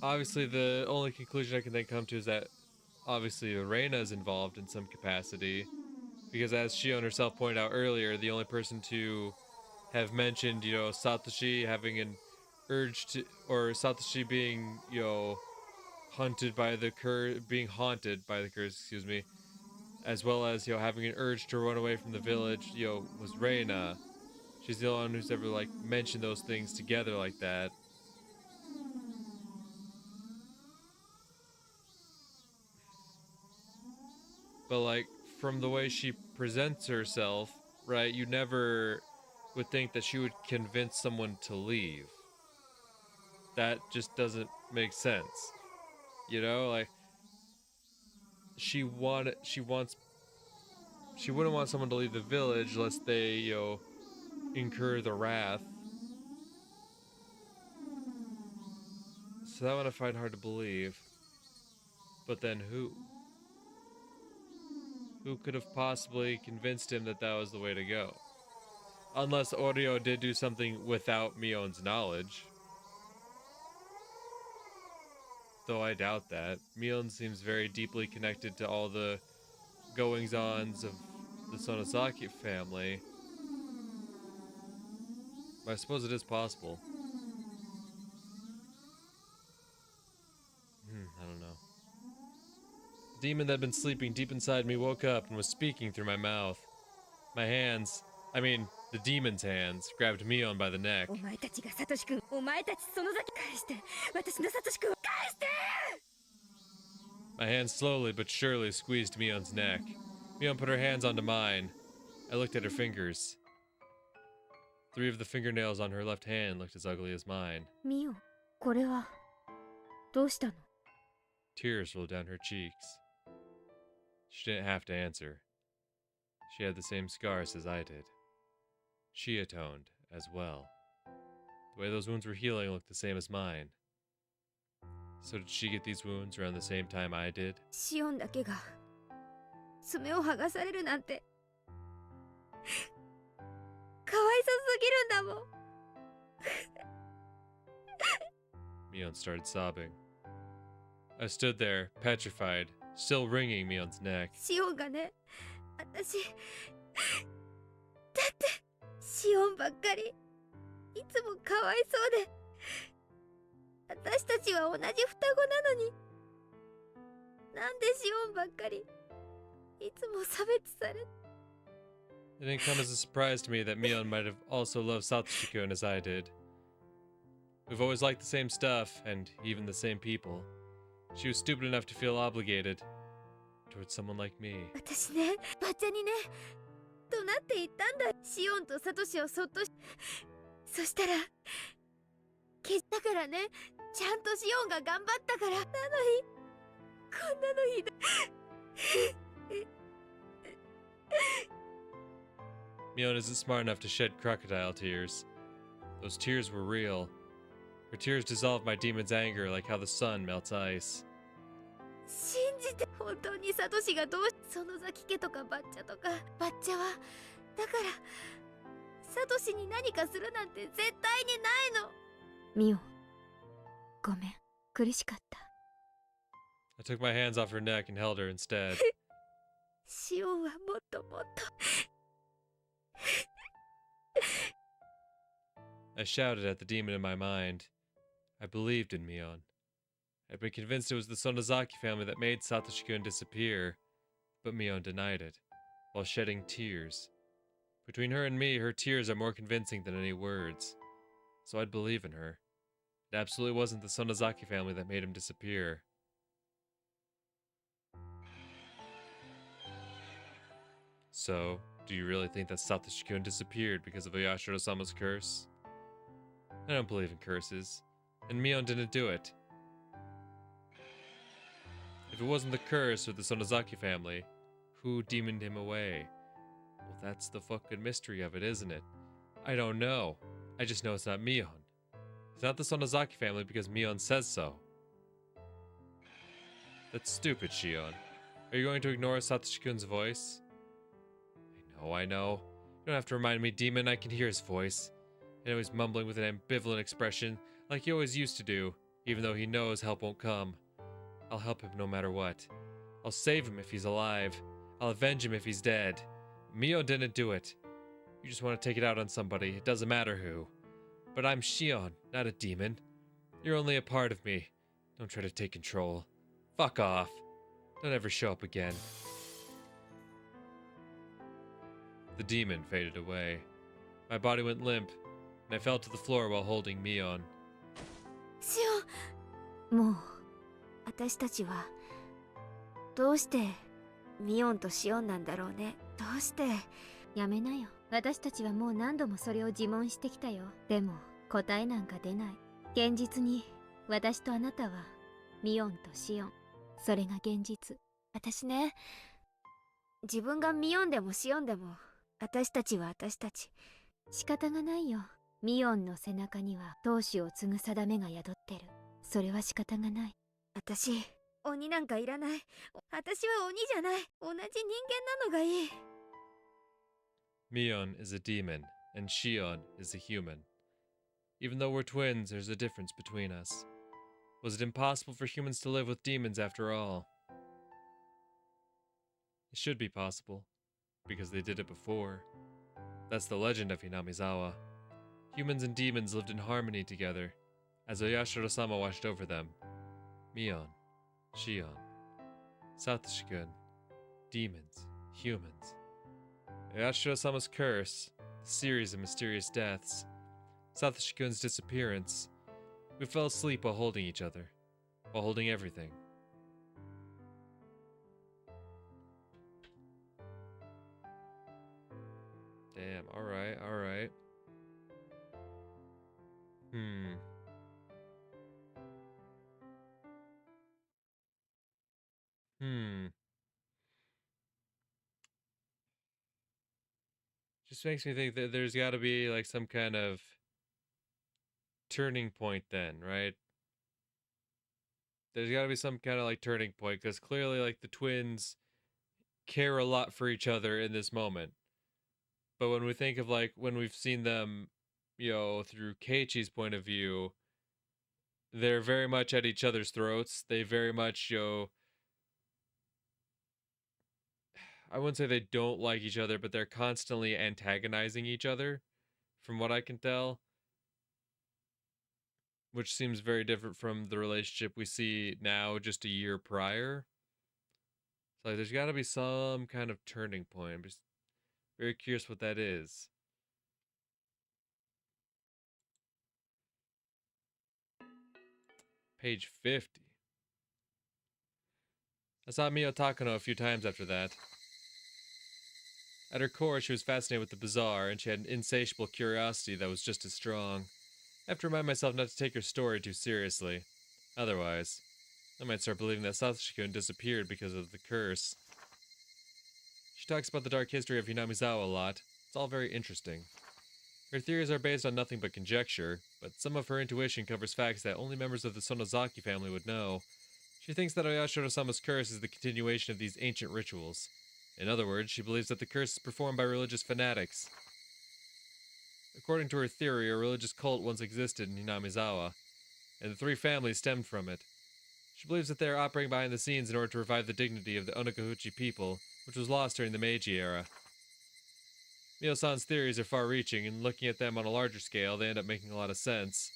Obviously, the only conclusion I can then come to is that, obviously, Reina is involved in some capacity. Because as Shion herself pointed out earlier, the only person to have mentioned, you know, Satoshi having an urge to... Or Satoshi being, you know... haunted by the curse, excuse me, as well as, you know, having an urge to run away from the village, you know, was Reina. She's the only one who's ever, like, mentioned those things together like that. But, like, from the way she presents herself, right, you never would think that she would convince someone to leave. That just doesn't make sense. You know, like, she wouldn't want someone to leave the village lest they, you know, incur the wrath. So that one I find hard to believe. But then who? Who could have possibly convinced him that that was the way to go? Unless Oreo did do something without Mion's knowledge. Though I doubt that. Mion seems very deeply connected to all the goings-ons of the Sonosaki family. But I suppose it is possible. I don't know. The demon that had been sleeping deep inside me woke up and was speaking through my mouth. My hands, the demon's hands, grabbed Mion by the neck. お前たちがサトシ君、お前たちその先返して、私のサトシ君を返して。 My hands slowly but surely squeezed Mion's neck. Mion put her hands onto mine. I looked at her fingers. 3 of the fingernails on her left hand looked as ugly as mine. ミオ、これはどうしたの？ Tears rolled down her cheeks. She didn't have to answer. She had the same scars as I did. She atoned as well. The way those wounds were healing looked the same as mine. So did she get these wounds around the same time I did? シオンだけが爪を剥がされるなんてかわいそすぎるんだもん。 Mion started sobbing. I stood there, petrified, still wringing Mion's neck. シオンがね、私だってシオンばっかりいつもかわいそうで、私たちは同じ双子なのに、なんでシオンばっかりいつも差別され。 It didn't come as a surprise to me that Mion might have also loved Satoshi-kun as I did. We've always liked the same stuff, and even the same people. She was stupid enough to feel obligated towards someone like me. 私ね、バチャにね、怒鳴って言ったんだ。シオンとサトシをそっとそしたらだからね、ちゃんとシオンが頑張ったから。なのにこんなのひどい。Mion isn't smart enough to shed crocodile tears. Those tears were real. Her tears dissolved my demon's anger like how the sun melts ice. 信じて。本当にサトシがどう園崎家とかバッチャとか。バッチャはだからサトシに何かするなんて絶対にないの。ミオ、ごめん、苦しかった。I took my hands off her neck and held her instead. シオンはもっともっと。I shouted at the demon in my mind. I believed in Mion. I'd been convinced it was the Sonozaki family that made Satoshi-kun disappear, but Mion denied it, while shedding tears. Between her and me, her tears are more convincing than any words. So I'd believe in her. It absolutely wasn't the Sonozaki family that made him disappear. So, do you really think that Satoshi-kun disappeared because of Oyashiro-sama's curse? I don't believe in curses, and Mion didn't do it. If it wasn't the curse or the Sonozaki family, who demoned him away? Well, that's the fucking mystery of it, isn't it? I don't know. I just know it's not Mion. It's not the Sonozaki family because Mion says so. That's stupid, Shion. Are you going to ignore Satoshi-kun's voice? I know. You don't have to remind me, demon. I can hear his voice. I know he's mumbling with an ambivalent expression, like he always used to do, even though he knows help won't come. I'll help him no matter what. I'll save him if he's alive. I'll avenge him if he's dead. Mio didn't do it. You just want to take it out on somebody, it doesn't matter who. But I'm Shion, not a demon. You're only a part of me. Don't try to take control. Fuck off. Don't ever show up again. The demon faded away. My body went limp, and I fell to the floor while holding Mion. シオン、もう私たちはどうしてミオンとシオンなんだろうね。どうして。やめなよ。私たちはもう何度もそれを自問してきたよ。でも答えなんか出ない。現実に私とあなたはミオンとシオン。それが現実。私ね、自分がミオンでもシオンでも私たちは私たち。仕方がないよ。ミオンの背中には闘志を継ぐ定めが宿ってる。それは仕方がない。私、鬼なんかいらない。私は鬼じゃない。同じ人間なのがいい。Mion is a demon, and Shion is a human. Even though we're twins, there's a difference between us. Was it impossible for humans to live with demons after all? It should be possible, because they did it before. That's the legend of Hinamizawa. Humans and demons lived in harmony together, as Oyashiro-sama watched over them. Mion, Shion, Satoshi-kun, demons, humans. Oyashiro-sama's curse, the series of mysterious deaths, Satoshi-kun's disappearance. We fell asleep while holding each other, while holding everything. Damn, alright, alright. Just makes me think that there's gotta be like some kind of turning point then, right? There's gotta be some kind of like turning point, because clearly like the twins care a lot for each other in this moment. But when we think of like when we've seen them, through Keiichi's point of view, they're very much at each other's throats. They very much, I wouldn't say they don't like each other, but they're constantly antagonizing each other, from what I can tell. Which seems very different from the relationship we see now just a year prior. So like, there's got to be some kind of turning point. I'm just very curious what that is. Page 50. I saw Mio Takano a few times after that. At her core, she was fascinated with the bizarre, and she had an insatiable curiosity that was just as strong. I have to remind myself not to take her story too seriously. Otherwise, I might start believing that Satoshi-kun disappeared because of the curse. She talks about the dark history of Hinamizawa a lot. It's all very interesting. Her theories are based on nothing but conjecture, but some of her intuition covers facts that only members of the Sonozaki family would know. She thinks that Oyashiro-sama's curse is the continuation of these ancient rituals. In other words, she believes that the curse is performed by religious fanatics. According to her theory, a religious cult once existed in Hinamizawa, and the three families stemmed from it. She believes that they are operating behind the scenes in order to revive the dignity of the Onagahuchi people, which was lost during the Meiji era. Mio-san's theories are far-reaching, and looking at them on a larger scale, they end up making a lot of sense.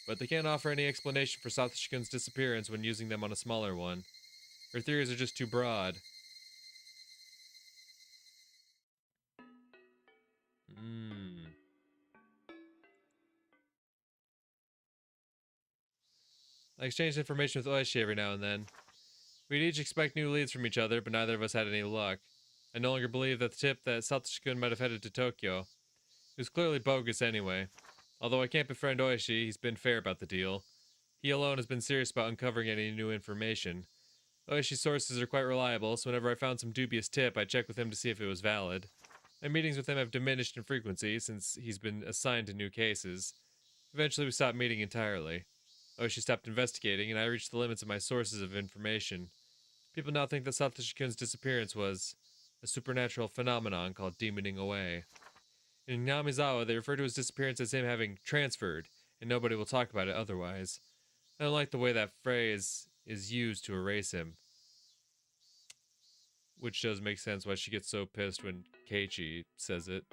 But they can't offer any explanation for Satoshi-kun's disappearance when using them on a smaller one. Her theories are just too broad. I exchanged information with Oishi every now and then. We'd each expect new leads from each other, but neither of us had any luck. I no longer believe that the tip that Satoshi-kun might have headed to Tokyo. It was clearly bogus anyway. Although I can't befriend Oishi, he's been fair about the deal. He alone has been serious about uncovering any new information. Oishi's sources are quite reliable, so whenever I found some dubious tip, I checked with him to see if it was valid. My meetings with him have diminished in frequency since he's been assigned to new cases. Eventually we stopped meeting entirely. Oishi stopped investigating, and I reached the limits of my sources of information. People now think that Satoshi-kun's disappearance was a supernatural phenomenon called demoning away. In Hinamizawa, they refer to his disappearance as him having transferred, and nobody will talk about it otherwise. I don't like the way that phrase is used to erase him. Which does make sense why she gets so pissed when Keiichi says it.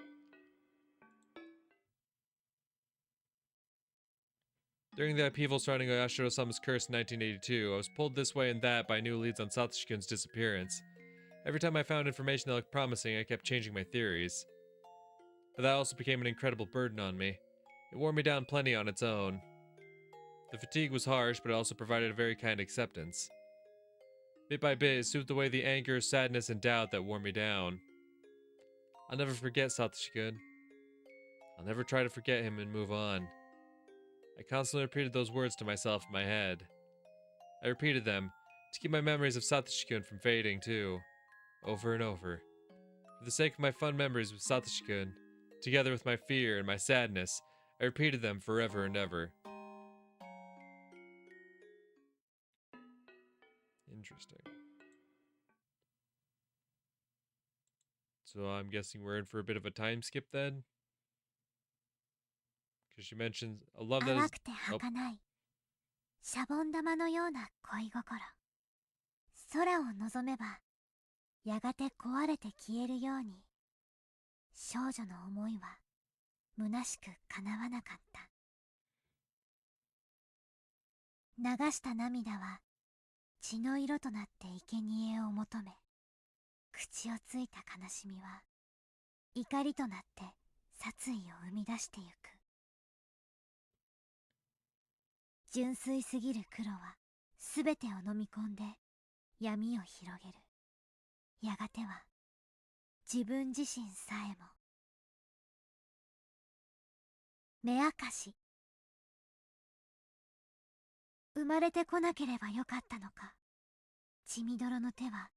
During the upheaval surrounding Oyashiro-sama's curse in 1982, I was pulled this way and that by new leads on Satoshi-kun's disappearance. Every time I found information that looked promising, I kept changing my theories. But that also became an incredible burden on me. It wore me down plenty on its own. The fatigue was harsh, but it also provided a very kind acceptance. Bit by bit, it soothed away the anger, sadness, and doubt that wore me down. I'll never forget Satoshi-kun. I'll never try to forget him and move on. I constantly repeated those words to myself in my head. I repeated them to keep my memories of Satoshi-kun from fading, too. Over and over. For the sake of my fun memories with Satoshi-kun, together with my fear and my sadness, I repeated them forever and ever. Interesting. So I'm guessing we're in for a bit of a time skip then? Because she mentions a love that is... 淡くて儚いシャボン玉のような恋心。空を望めばやがて壊れて消えるように少女の思いは虚しく叶わなかった。流した涙は血の色となって生贄を求め、口をついた悲しみは怒りとなって殺意を生み出してゆく。純粋すぎる黒はすべてを飲み込んで闇を広げる。やがては自分自身さえも。目明かし。生まれてこなければよかったのか。血みどろの手は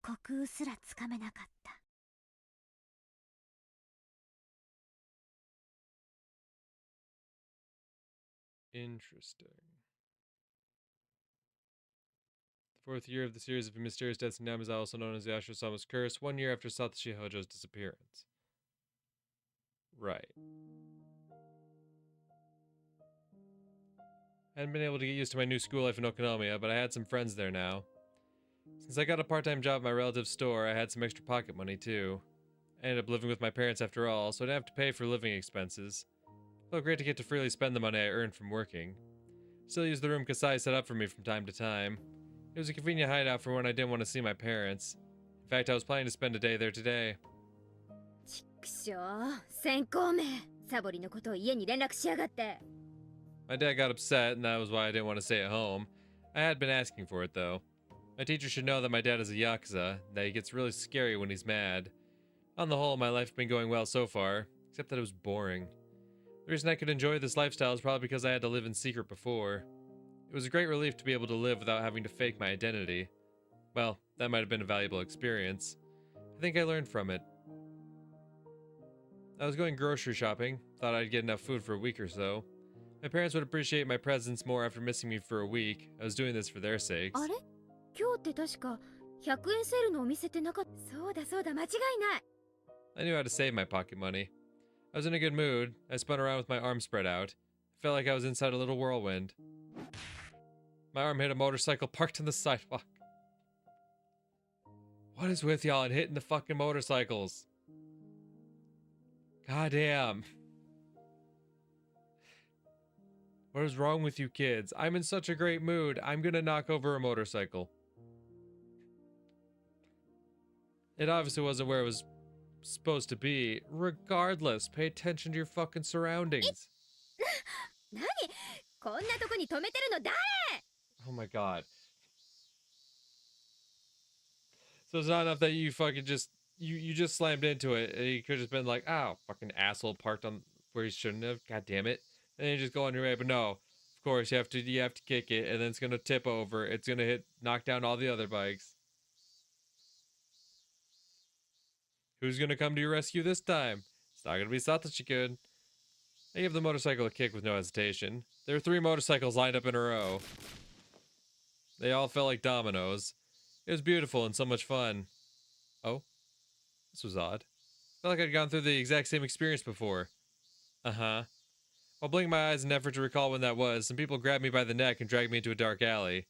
虚空すらつかめなかった。Interesting. The fourth year of the series of mysterious deaths in Namizawa, also known as the Ashura-sama's curse, 1 year after Satoshi Hojo's disappearance. Right. I hadn't been able to get used to my new school life in Okonomiya, but I had some friends there now. Since I got a part-time job at my relative's store, I had some extra pocket money too. I ended up living with my parents after all, so I didn't have to pay for living expenses. It felt great to get to freely spend the money I earned from working. Still use the room Kasai set up for me from time to time. It was a convenient hideout for when I didn't want to see my parents. In fact, I was planning to spend a day there today. ちくしょう、先行め。サボリのことを家に連絡しやがって。My dad got upset, and that was why I didn't want to stay at home. I had been asking for it, though. My teacher should know that my dad is a yakuza, that he gets really scary when he's mad. On the whole, my life has been going well so far, except that it was boring. The reason I could enjoy this lifestyle is probably because I had to live in secret before. It was a great relief to be able to live without having to fake my identity. Well, that might have been a valuable experience. I think I learned from it. I was going grocery shopping, thought I'd get enough food for a week or so. My parents would appreciate my presence more after missing me for a week. I was doing this for their sakes. あれ今日って確か100円セールのお店ってなかった。そうだそうだ、間違いない。 I knew how to save my pocket money. I was in a good mood. I spun around with my arms spread out. I felt like I was inside a little whirlwind. My arm hit a motorcycle parked on the sidewalk. What is with y'all and hitting the fucking motorcycles? Goddamn. What is wrong with you kids? I'm in such a great mood. I'm gonna knock over a motorcycle. It obviously wasn't where it was supposed to be. Regardless, pay attention to your fucking surroundings. 何こんなとこに止めてるの誰 Oh my god. So it's not enough that you fucking just you just slammed into it. You could have just been like, "Oh, fucking asshole parked on where he shouldn't have. God damn it!" And then you just go on your way. But no, of course you have to kick it, and then it's gonna tip over. It's gonna knock down all the other bikes. Who's gonna come to your rescue this time? It's not gonna be Satoshi-kun. I gave the motorcycle a kick with no hesitation. There were 3 motorcycles lined up in a row. They all felt like dominoes. It was beautiful and so much fun. Oh, this was odd. I felt like I'd gone through the exact same experience before. Uh-huh. While blinking my eyes in an effort to recall when that was, some people grabbed me by the neck and dragged me into a dark alley.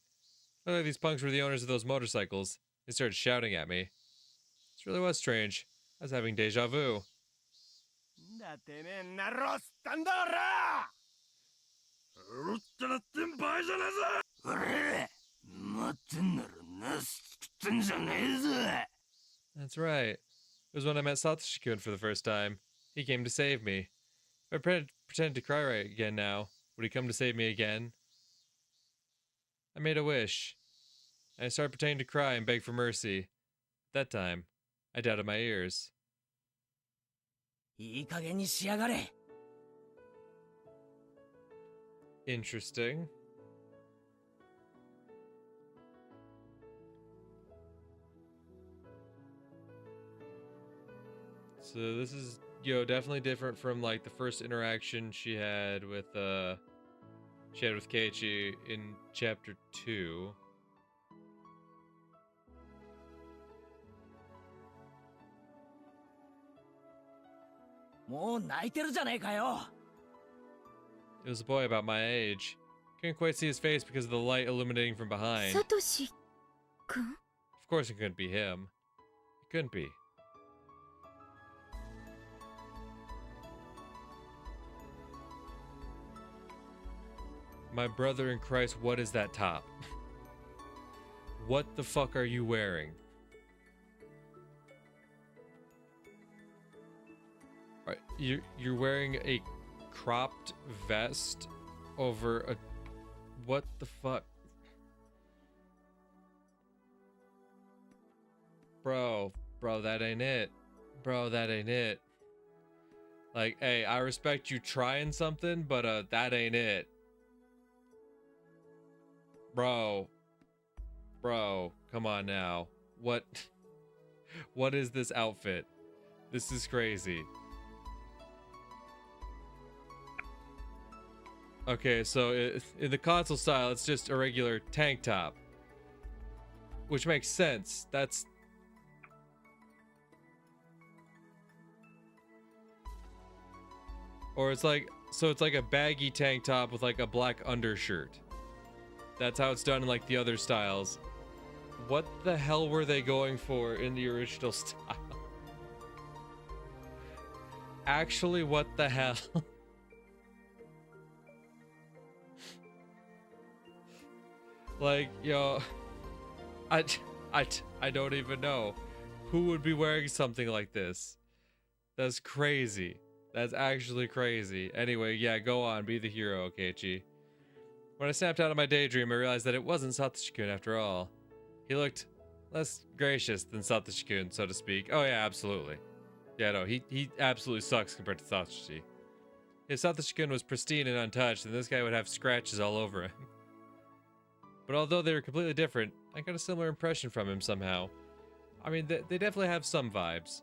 Looked like these punks were the owners of those motorcycles. They started shouting at me. This really was strange. I was having deja vu. That's right. It was when I met Satoshi-kun for the first time. He came to save me. If I pretended to cry right again now, would he come to save me again? I made a wish. I started pretending to cry and beg for mercy. That time, I doubted my ears. いい加減にしやがれ。 Interesting. So this is, definitely different from like the first interaction she had with Keiichi in chapter 2. It was a boy about my age. Couldn't quite see his face because of the light illuminating from behind. サトシ君 Of course it couldn't be him. It couldn't be. My brother in Christ, what is that top? What the fuck are you wearing? You're wearing a cropped vest over a... What the fuck? Bro, that ain't it. Bro, that ain't it. Like, hey, I respect you trying something, but that ain't it. Bro, come on now. What is this outfit? This is crazy. Okay, so in the console style, it's just a regular tank top. Which makes sense. That's... Or it's like... So it's like a baggy tank top with like a black undershirt. That's how it's done in like the other styles. What the hell were they going for in the original style? Actually, what the hell? Like, I don't even know. Who would be wearing something like this? That's crazy. That's actually crazy. Anyway, yeah, go on. Be the hero, Keiichi. When I snapped out of my daydream, I realized that it wasn't Satoshi-kun after all. He looked less gracious than Satoshi-kun, so to speak. Oh yeah, absolutely. Yeah, no, he absolutely sucks compared to Satoshi. If Satoshi-kun was pristine and untouched, then this guy would have scratches all over him. But although they were completely different, I got a similar impression from him somehow. I mean, they definitely have some vibes.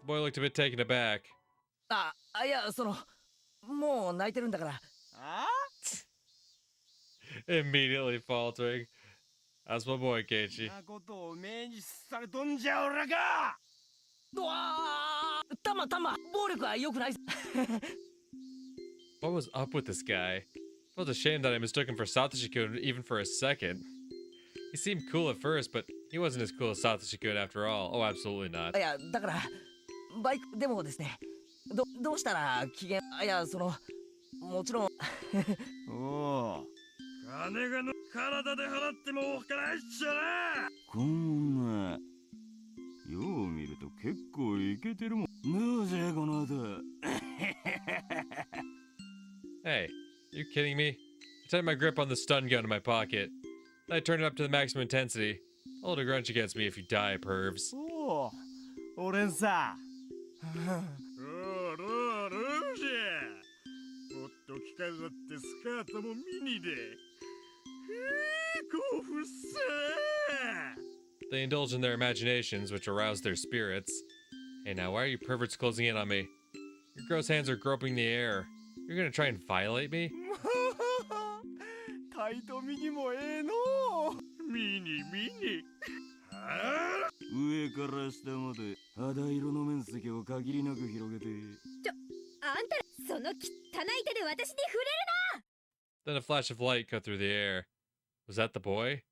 The boy looked a bit taken aback. いや、もう泣いてるんだから。Immediately faltering. That's my boy, Keiichi. たま、暴力は良くない。What was up with this guy? I felt ashamed that I mistook him for Satoshi-kun even for a second. He seemed cool at first, but he wasn't as cool as Satoshi-kun after all. Oh, absolutely not. いや、だから、バイクでもですね、どうしたら機嫌、いや、もちろん。おお。金がの体で払ってもおっかないっしょな。こんな。よう見ると結構イケてるもん。どうじゃこの後。Hey, you kidding me? I tightened my grip on the stun gun in my pocket. Then I turned it up to the maximum intensity. Hold a grudge against me if you die, pervs. おお、俺さ。もっと着飾ってスカートもミニで。興奮さ。They indulge in their imaginations, which arouse their spirits. Hey, now why are you perverts closing in on me? Your gross hands are groping the air. You're gonna try and violate me? タイトミニもええの。ミニ。上から下まで肌色の面積を限りなく広げて。あんたらその汚い手で私に触れるな。 Then a flash of light cut through the air. Was that the boy?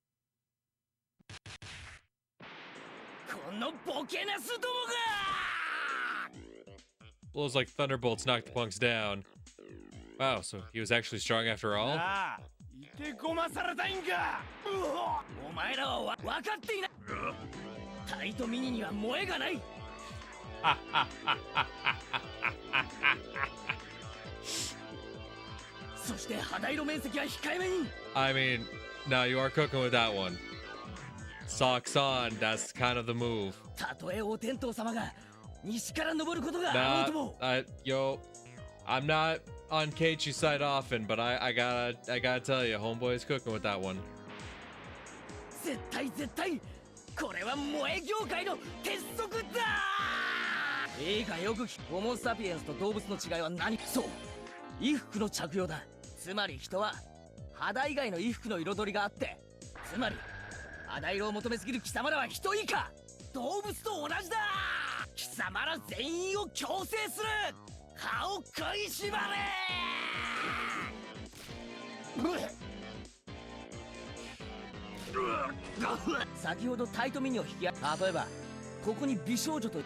このボケなすどもが。 Blows like thunderbolts knocked the punks down. Wow, so he was actually strong after all? いてこまされたいんか。お前らは分かっていない。タイトミニには萌えがない。そして肌色面積は控えめに。I mean, no, you are cooking with that one. Socks on, that's kind of the move. たとえお天道様が西から登ることがあろうとも。Yo, I'm not on Keiichi's side often, but I gotta tell you, homeboy's cooking with that one. 絶対これは萌え業界の鉄則だ。いいかよく聞く。ホモ・サピエンスと動物の違いは何？そう、衣服の着用だ。つまり人は肌以外の衣服の彩りがあって、つまり肌色を求めすぎる貴様らは人以下、動物と同じだ。貴様ら全員を強制する。顔食いしばれ。先ほどタイトミニを引き例えばここに美少女と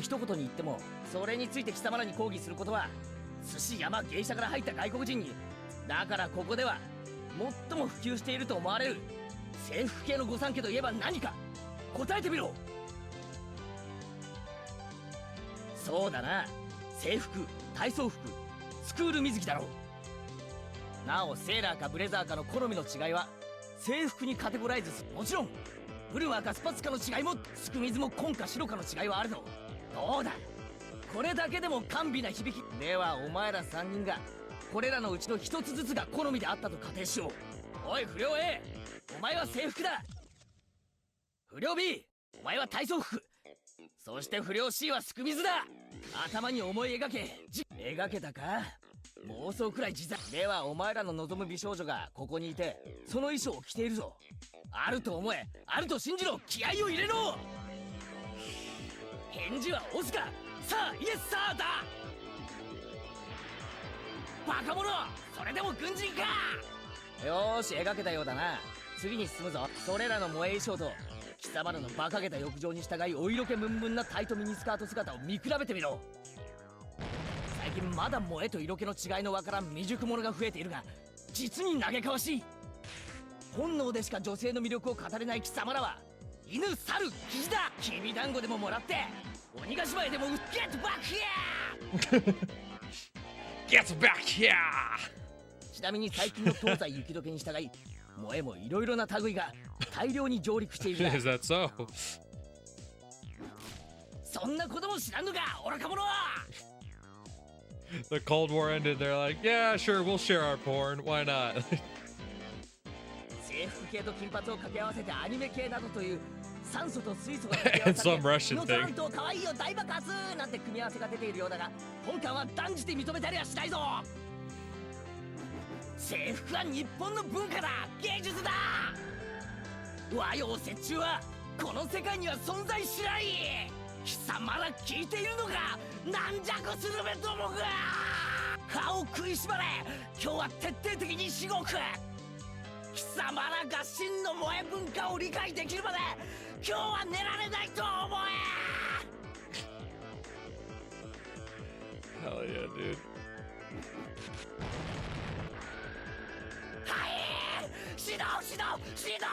一言に言っても、それについて貴様らに抗議することは寿司山芸者から入った外国人に。だからここでは最も普及していると思われる制服系の御三家といえば何か答えてみろ。そうだな、制服、体操服、スクール水着だろう。なおセーラーかブレザーかの好みの違いは制服にカテゴライズする。もちろんブルワーかスパッツかの違いも、スクミズも紺か白かの違いはあるぞ。どうだ、これだけでも甘美な響き。ではお前ら3人がこれらのうちの一つずつが好みであったと仮定しよう。おい不良 A、 お前は制服だ。不良 B、 お前は体操服。そして不良 C はスクミズだ。頭に思い描け。描けたか。妄想くらい自在。ではお前らの望む美少女がここにいて、その衣装を着ているぞ。あると思え、あると信じろ。気合を入れろ。返事はオスか。さあイエスサーだ。バカ者、それでも軍人か。よーし、描けたようだな。次に進むぞ。それらの萌え衣装と貴様らの馬鹿げた欲情に従いお色気ムンムンなタイトミニスカート姿を見比べてみろ。最近まだ萌えと色気の違いのわからん未熟者が増えているが、実に嘆かわしい。本能でしか女性の魅力を語れない貴様らは犬、猿、キジだ。きびだんごでももらって鬼ヶ島へでも Get back here! Get back here! ちなみに最近の東西雪解けに従い萌えもいろいろな類が大量に上陸しているが Is that so? そんなことも知らんのか愚か者は The Cold War ended, they're like, yeah, sure, we'll share our porn. Why not? 制服系と金髪を掛け合わせてアニメ系などという酸素と水素が掛け合 And わ some され Russian ノザラン thing. と可愛いよ大爆発なんて組み合わせが出ているようだが本館は断じて認めたりはしないぞ制服は日本の文化だ芸術だ和洋折衷はこの世界には存在しない貴様ら聞いているのか軟弱するべどもが歯を食いしばれ今日は徹底的にしごく貴様らが真の萌え文化を理解できるまで今日は寝られないと思え Hell yeah, dude. はい指導指導指導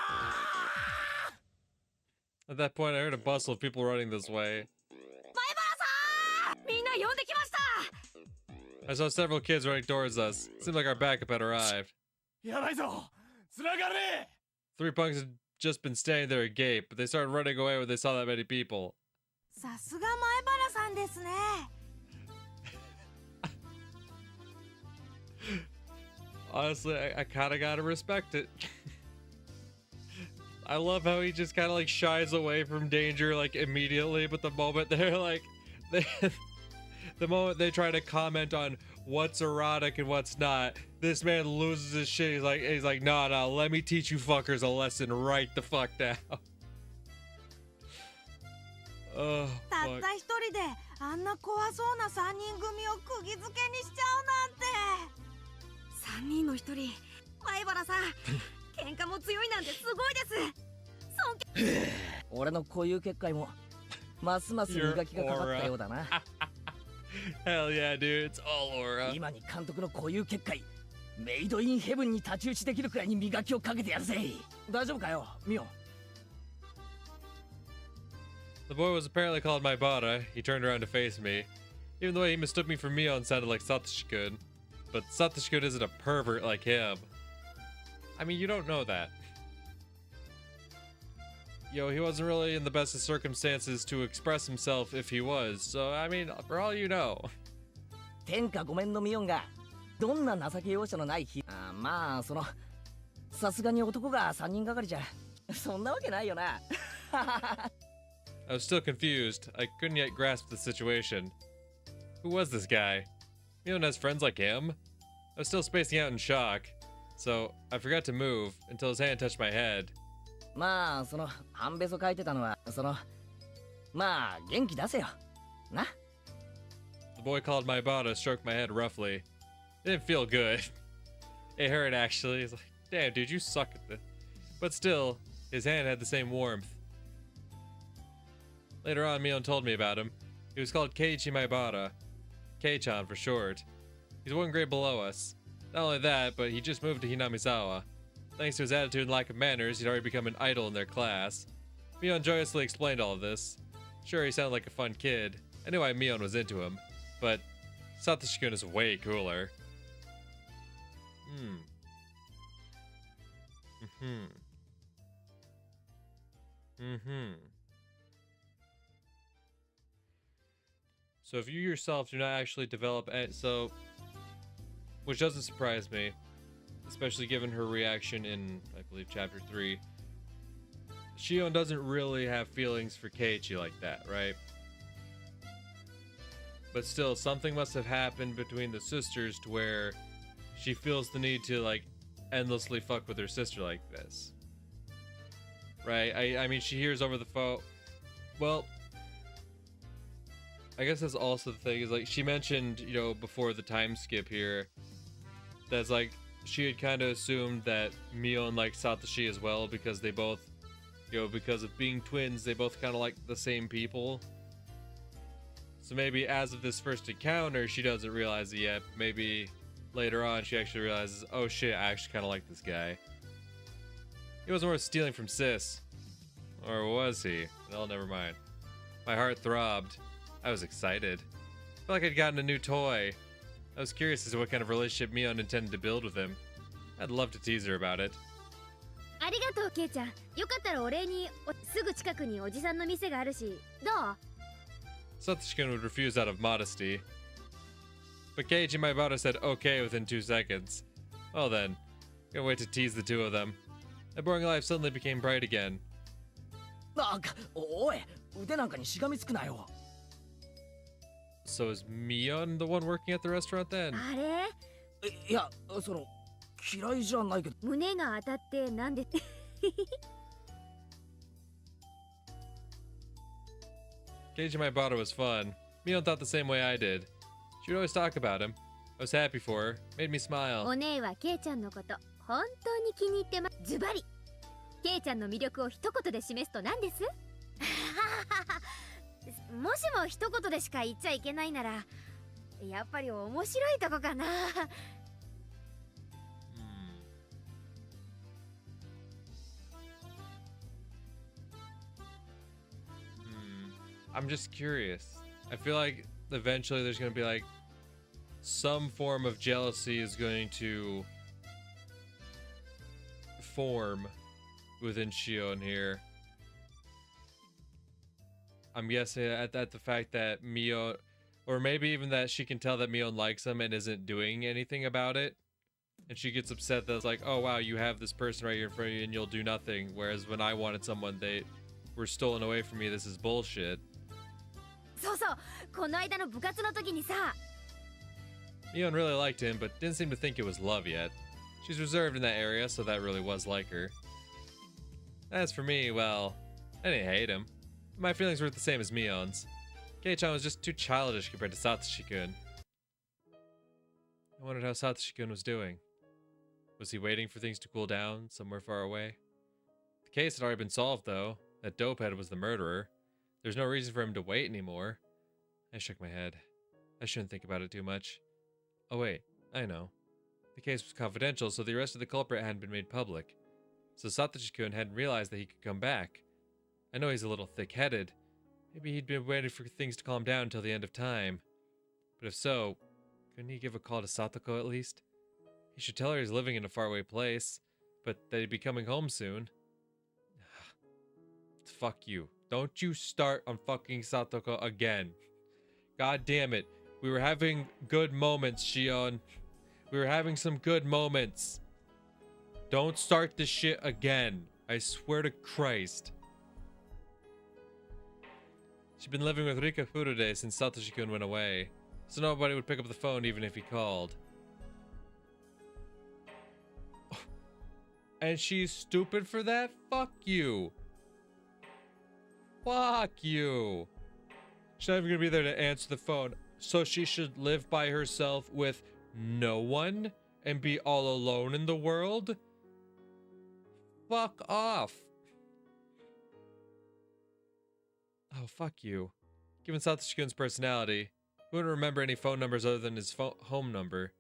At that point, I heard a bustle of people running this way. みんな呼んできました。 I saw several kids running towards us. Seemed like our backup had arrived. やばいぞ繋がれ Three punks had just been standing there agape, but they started running away when they saw that many people. さすが前原さんですね。 Honestly, I kind of gotta respect it. I love how he just kind of like shies away from danger like immediately, but the moment they're like, the moment they try to comment on what's erotic and what's not, this man loses his shit. He's like, no, let me teach you fuckers a lesson right the fuck now. Oh, たっ fuck. た一人であんな怖そうな3人組を釘付けにしちゃうなんて。3人の一人、前原さん、喧嘩も強いなんてすごいです。尊敬。俺の固有結界もますます磨きがかかったようだな Hell yeah, dude. It's all aura. 今に監督の固有結界メイドインヘブンに太刀打ちできるくらいに磨きをかけてやるぜ大丈夫かよミオン The boy was apparently called Maibara. He turned around to face me. Even the way he mistook me for Mion sounded like Satoshi-kun. But Satoshi-kun isn't a pervert like him. I mean, you don't know that. Yo, he wasn't really in the best of circumstances to express himself if he was. So, I mean, for all you know. 天下ごめんのミオンがどんな情け容赦のない日まあそのさすがに男が3人がかりじゃそんなわけないよな I was still confused. I couldn't yet grasp the situation. Who was this guy? Mion has friends like him? I was still spacing out in shock. So, I forgot to move until his hand touched my head. まあその半べそ書いてたのはそのまあ元気出せよな The boy called my bada stroked my head roughly. It didn't feel good. It hurt actually. He's like, damn dude, you suck at this. But still, his hand had the same warmth. Later on, Mion told me about him. He was called Keiichi Maibara. Kei-chan for short. He's one grade below us. Not only that, but he just moved to Hinamizawa. Thanks to his attitude and lack of manners, he'd already become an idol in their class. Mion joyously explained all of this. Sure, he sounded like a fun kid. I knew why Mion was into him. But Satoshi-kun is way cooler. So if you yourself do not actually develop which doesn't surprise me, especially given her reaction in, I believe, chapter 3. Shion doesn't really have feelings for Keiichi like that, right? But still, something must have happened between the sisters to where she feels the need to, like, endlessly fuck with her sister like this. Right? I mean, she hears over the phone. Well, I guess that's also the thing, is, like, she mentioned, you know, before the time skip here, that's, like, she had kind of assumed that Mion liked Satoshi as well, because they both, you know, because of being twins, they both kind of like the same people. So maybe as of this first encounter, she doesn't realize it yet. Maybe later on, she actually realizes, oh shit, I actually kind of like this guy. He wasn't worth stealing from Sis. Or was he? Well, never mind. My heart throbbed. I was excited. I felt like I'd gotten a new toy. I was curious as to what kind of relationship Mion intended to build with him. I'd love to tease her about it. ありがとうケイちゃん。よかったらお礼にすぐ近くにおじさんの店があるし、どう？ Satoshi-kun would refuse out of modesty. But Keiichi Maibara said okay within 2 seconds. Well then, can't wait to tease the two of them. My boring life suddenly became bright again. おい、腕なんかにしがみつくなよ。 So is Mion the one working at the restaurant then? あれ？いや、その嫌いじゃないけど。胸が当たってなんで？ Keiichi Maibara was fun. Mion thought the same way I did. She would always talk about him. I was happy for her. Made me smile. お姉はケイちゃんのこと本当に気に入ってます。ズバリ。ケイちゃんの魅力を一言で示すと何です？もしも一言でしか言っちゃいけないなら、やっぱり面白いとこかな。I'm just curious. I feel like eventually there's going to be like some form of jealousy is going to form within Shion here. I'm guessing at the fact that Mion, or maybe even that she can tell that Mion likes him and isn't doing anything about it. And she gets upset that it's like, oh wow, you have this person right here in front of you and you'll do nothing. Whereas when I wanted someone, they were stolen away from me. This is bullshit. そうそう、この間の部活の時にさ。 Mion really liked him, but didn't seem to think it was love yet. She's reserved in that area, so that really was like her. As for me, well, I didn't hate him. My feelings were the same as Mion's. Kei-chan was just too childish compared to Satoshi-kun. I wondered how Satoshi-kun was doing. Was he waiting for things to cool down somewhere far away? The case had already been solved, though. That dopehead was the murderer. There's no reason for him to wait anymore. I shook my head. I shouldn't think about it too much. Oh wait, I know. The case was confidential, so the arrest of the culprit hadn't been made public. So Satoshi-kun hadn't realized that he could come back. I know he's a little thick-headed. Maybe he'd been waiting for things to calm down until the end of time. But if so, couldn't he give a call to Satoko at least? He should tell her he's living in a faraway place, but that he'd be coming home soon. Fuck you. Don't you start on fucking Satoko again. God damn it. We were having good moments, Shion. We were having some good moments. Don't start this shit again. I swear to Christ. She'd been living with Rika Furude since Satoshi-kun went away, so nobody would pick up the phone even if he called. And she's stupid for that? Fuck you. Fuck you. She's not even gonna be there to answer the phone, so she should live by herself with no one and be all alone in the world? Fuck off. Oh, fuck you. Given Satoshi-kun's personality, he wouldn't remember any phone numbers other than his home number,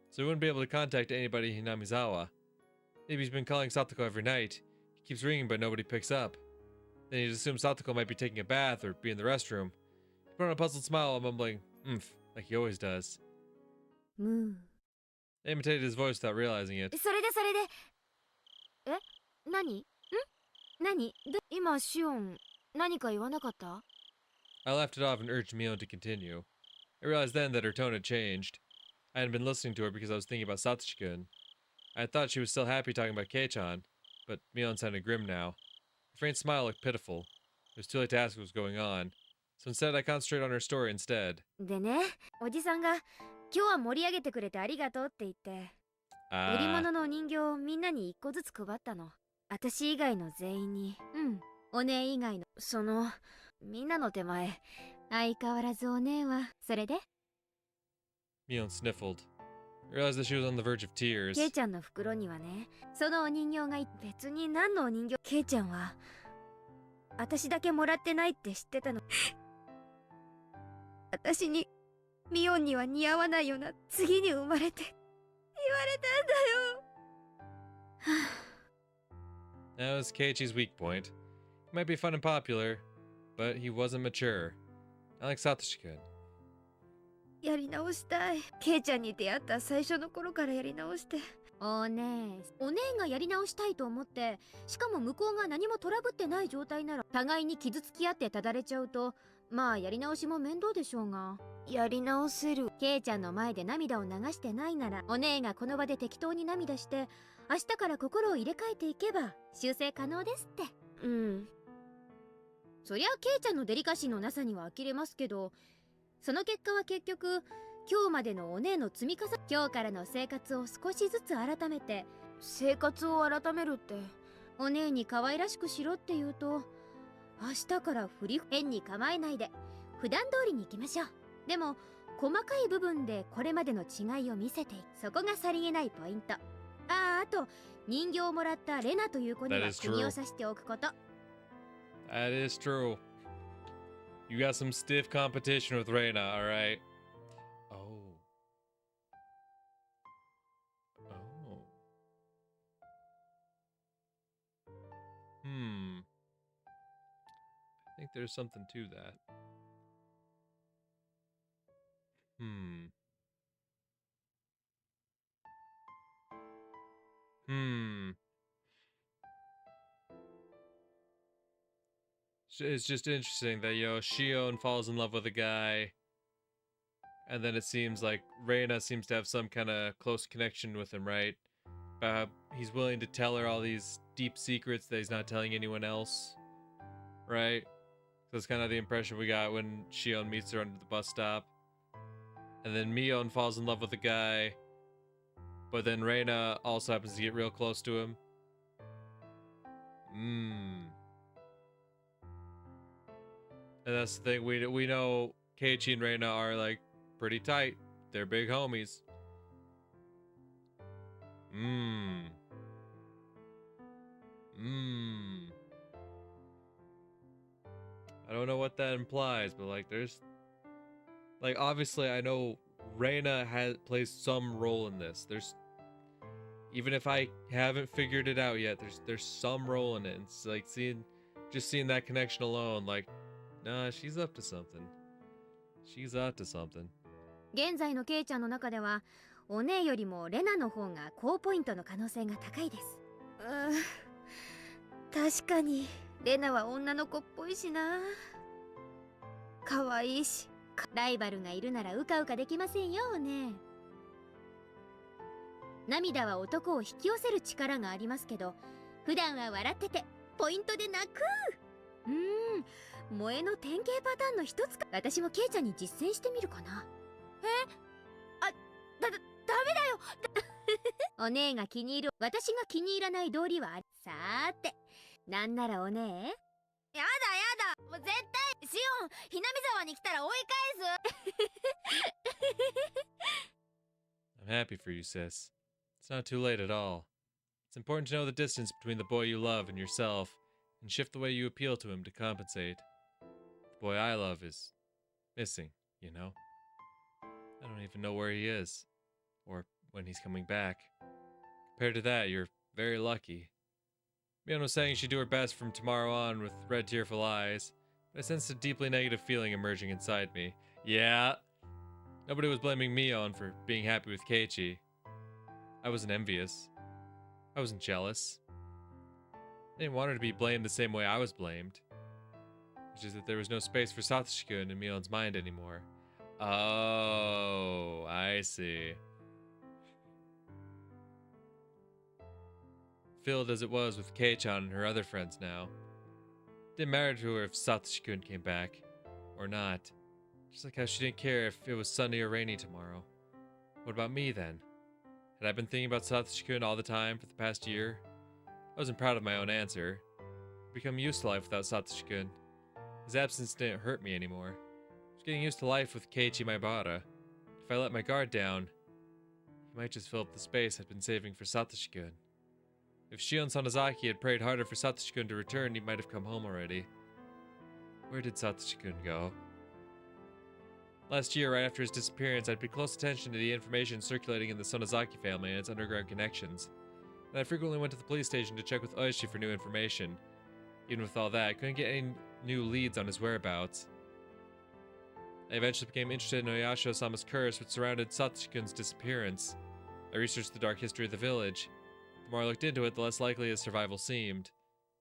so he wouldn't be able to contact anybody in Hinamizawa. Maybe he's been calling Satoko every night. He keeps ringing but nobody picks up. Then he'd assume Satoko might be taking a bath or be in the restroom. He put on a puzzled smile while mumbling, like he always does. ムー。 I imitated his voice without realizing it. それで。何？何？今シオン何か言わなかった？ I laughed it off and urged Mion to continue. I realized then that her tone had changed. I hadn't been listening to her because I was thinking about Satoshi-kun. I had thought she was still happy talking about Kei-chan, but Mion sounded grim now. Her faint smile looked pitiful. It was too late to ask what was going on, so instead I concentrated on her story instead. でね、おじさんが今日は盛り上げてくれてありがとうって言って、売り物のお人形をみんなに一個ずつ配ったの。私以外の全員に。お姉以外の、みんなの手前。相変わらずお姉は、それで？ Mion sniffled. I realized that she was on the verge of tears. ケイちゃんの袋にはね、そのお人形が別に何のお人形？ケイちゃんは、私だけもらってないって知ってたの。私に、ミオンには似合わないような次に生まれて、言われたんだよ。That was Keiichi's weak point. He might be fun and popular, but he wasn't mature. I like Satoshi-kun. やり直したい。ケイちゃんに出会った最初の頃からやり直して。お姉がやり直したいと思って、しかも向こうが何もトラブってない状態なら互いに傷つき合ってただれちゃうと、まあやり直しも面倒でしょうが。やり直せる。ケイちゃんの前で涙を流してないなら、お姉がこの場で適当に涙して明日から心を入れ替えていけば修正可能ですって。うん。そりゃケイちゃんのデリカシーのなさには呆れますけど、その結果は結局今日までのお姉の積み重ね、今日からの生活を少しずつ改めて。生活を改めるって、お姉に可愛らしくしろって言うと、明日から変に構えないで普段通りに行きましょう。でも細かい部分でこれまでの違いを見せていく、そこがさりげないポイント。あと人形をもらったレナという子には釘を刺しておくこと。 That is true. You got some stiff competition with Reina, alright? Oh. Oh. I think there's something to that. Hmm. It's just interesting that, Shion falls in love with a guy, and then it seems like Reina seems to have some kind of close connection with him, right? He's willing to tell her all these deep secrets that he's not telling anyone else, right? That's kind of the impression we got when Shion meets her under the bus stop. And then Mion falls in love with a guy, but then Reina also happens to get real close to him. And that's the thing, we know Keiichi and Reina are like pretty tight. They're big homies. I don't know what that implies, but like there's like obviously I know Reina plays some role in this. There's, even if I haven't figured it out yet, there's some role in it. It's like seeing that connection alone, like, nah, she's up to something. She's up to something. 現在のケイちゃんの中ではお姉よりもレナの方が高ポイントの可能性が高いです。確かにレナは女の子っぽいしな。可愛いし、ライバルがいるならうかうかできませんよ、お姉。涙は男を引き寄せる力がありますけど、普段は笑っててポイントで泣く。萌えの典型パターンの一つか。私もケイちゃんに実践してみるかな。ダメだよ。お姉が気に入る、私が気に入らない道理はある。さーて、なんならお姉、やだもう絶対シオン、ひなみ沢に来たら追い返す。 I'm happy for you, sis. It's not too late at all. It's important to know the distance between the boy you love and yourself, and shift the way you appeal to him to compensate. The boy I love is missing, you know? I don't even know where he is, or when he's coming back. Compared to that, you're very lucky. Mion was saying she'd do her best from tomorrow on with red tearful eyes, but I sensed a deeply negative feeling emerging inside me. Yeah, nobody was blaming Mion for being happy with Keiichi. I wasn't envious. I wasn't jealous. I didn't want her to be blamed the same way I was blamed. It's just that there was no space for Satoshi-kun in Mion's mind anymore. Oh, I see. Filled as it was with Kei-chan and her other friends now. Didn't matter to her if Satoshi-kun came back, or not. Just like how she didn't care if it was sunny or rainy tomorrow. What about me then? Had I been thinking about Satoshi-kun all the time for the past year? I wasn't proud of my own answer. I'd become used to life without Satoshi-kun. His absence didn't hurt me anymore. I was getting used to life with Keiichi Maibara. If I let my guard down, he might just fill up the space I'd been saving for Satoshi-kun. If Shion Sonozaki had prayed harder for Satoshi-kun to return, he might have come home already. Where did Satoshi-kun go? Last year, right after his disappearance, I'd paid close attention to the information circulating in the Sonozaki family and its underground connections. And I frequently went to the police station to check with Oishi for new information. Even with all that, I couldn't get any new leads on his whereabouts. I eventually became interested in Oyashiro-sama's curse, which surrounded Satoshi-kun's disappearance. I researched the dark history of the village. The more I looked into it, the less likely his survival seemed.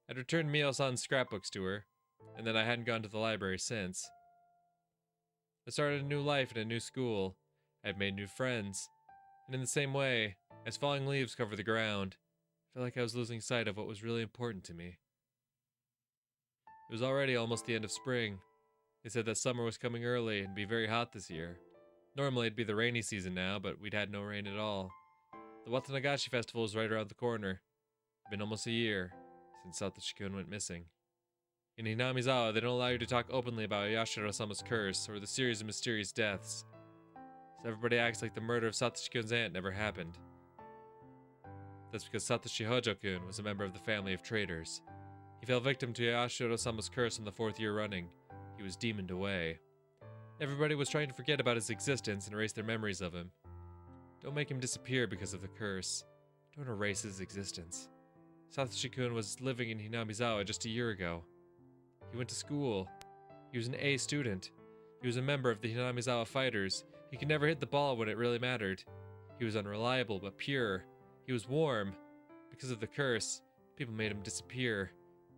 I'd returned Mio-san's scrapbooks to her, and then I hadn't gone to the library since. I started a new life in a new school. I had made new friends. And in the same way, as falling leaves cover the ground, I felt like I was losing sight of what was really important to me. It was already almost the end of spring. They said that summer was coming early and be very hot this year. Normally it'd be the rainy season now, but we'd had no rain at all. The Watanagashi festival was right around the corner. It'd been almost a year since Satoshi-kun went missing. In Hinamizawa, they don't allow you to talk openly about Yashiro-sama's curse or the series of mysterious deaths. So everybody acts like the murder of Satoshi-kun's aunt never happened. That's because Satoshi Hojo-kun was a member of the family of traitors. He fell victim to Yashiro-sama's curse in the 4th year running. He was demoned away. Everybody was trying to forget about his existence and erase their memories of him. Don't make him disappear because of the curse. Don't erase his existence. Satoshi-kun was living in Hinamizawa just a year ago. He went to school. He was an A student. He was a member of the Hinamizawa Fighters. He could never hit the ball when it really mattered. He was unreliable but pure. He was warm. Because of the curse, people made him disappear.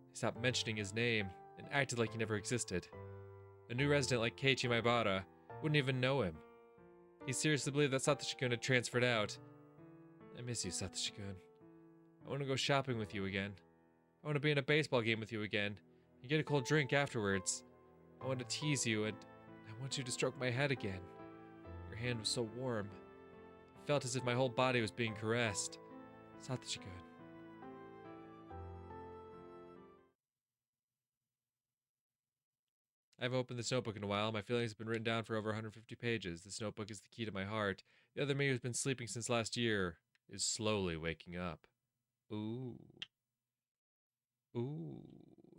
They stopped mentioning his name and acted like he never existed. A new resident like Keiichi Maibara wouldn't even know him. He seriously believed that Satoshi-kun had transferred out. I miss you, Satoshi-kun. I want to go shopping with you again. I want to be in a baseball game with you again and get a cold drink afterwards. I want to tease you and I want you to stroke my head again. Your hand was so warm. I felt as if my whole body was being caressed. Satoshi-kun. I haven't opened this notebook in a while. My feelings have been written down for over 150 pages. This notebook is the key to my heart. The other me who's been sleeping since last year is slowly waking up. Ooh. Ooh,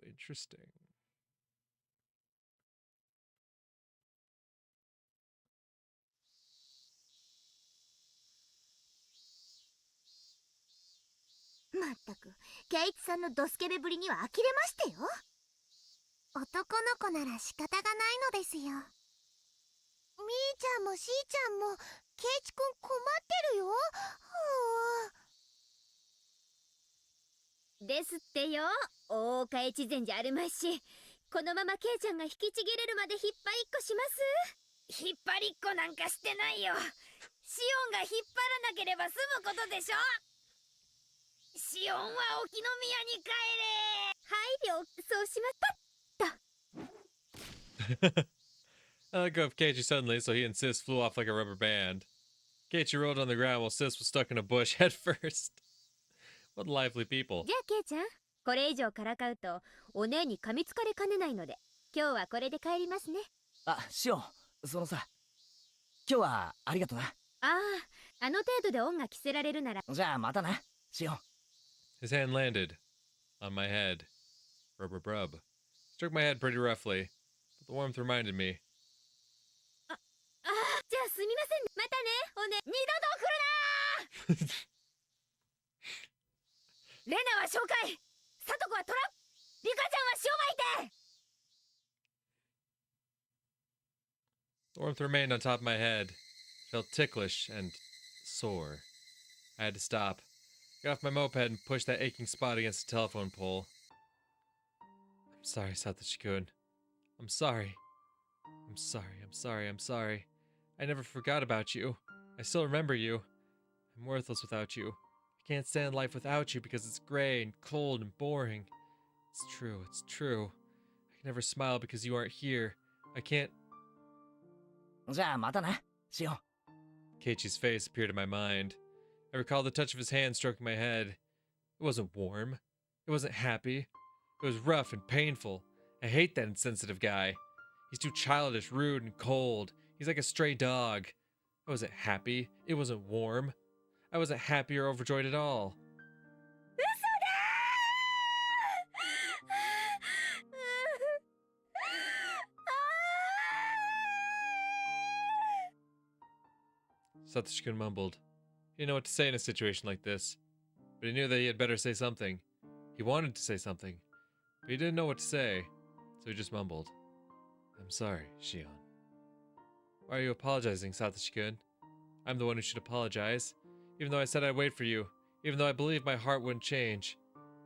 interesting.まったくケイチさんのドスケベぶりには呆れましてよ。男の子なら仕方がないのですよ。みーちゃんもしーちゃんもケイチくん困ってるよ。ですってよ。大岡越前じゃあるまいし、このままケイちゃんが引きちぎれるまで引っ張りっこします。引っ張りっこなんかしてないよ。シオンが引っ張らなければ済むことでしょ。シオンは沖宮に帰れ。はい、そうしまった。I let go of Keiichi suddenly, so he and Sis flew off like a rubber band. Keiichi rolled on the ground while Sis was stuck in a bush head first. What lively people. じゃあケイちゃん、これ以上からかうとお姉に噛みつかれかねないので、今日はこれで帰りますね。あ、シオン、そのさ、今日はありがとな。ああ、あの程度で恩が着せられるなら。じゃあまたな、シオン。His hand landed on my head. Rub, rub, rub. Struck my head pretty roughly, but the warmth reminded me. ああ、じゃあすみません。またね、おね。二度と来るなレナは紹介、サトコはトラップ、リカちゃんは塩巻いて。 The warmth remained on top of my head. It felt ticklish and sore. I had to stop. Got off my moped and pushed that aching spot against the telephone pole. I'm sorry, Satoshi-kun. I'm sorry. I'm sorry, I'm sorry, I'm sorry. I never forgot about you. I still remember you. I'm worthless without you. I can't stand life without you because it's gray and cold and boring. It's true, it's true. I can never smile because you aren't here. I can't... じゃあまたな、シオン。 Keiichi's face appeared in my mind. I recalled the touch of his hand stroking my head. It wasn't warm. It wasn't happy. It was rough and painful. I hate that insensitive guy. He's too childish, rude, and cold. He's like a stray dog. I wasn't happy. It wasn't warm. I wasn't happy or overjoyed at all. 嘘だー Satoshi-kun mumbled. He didn't know what to say in a situation like this, but he knew that he had better say something. He wanted to say something, but he didn't know what to say, so he just mumbled. I'm sorry, Shion. Why are you apologizing, Satoshi-kun? I'm the one who should apologize. Even though I said I'd wait for you. Even though I believed my heart wouldn't change.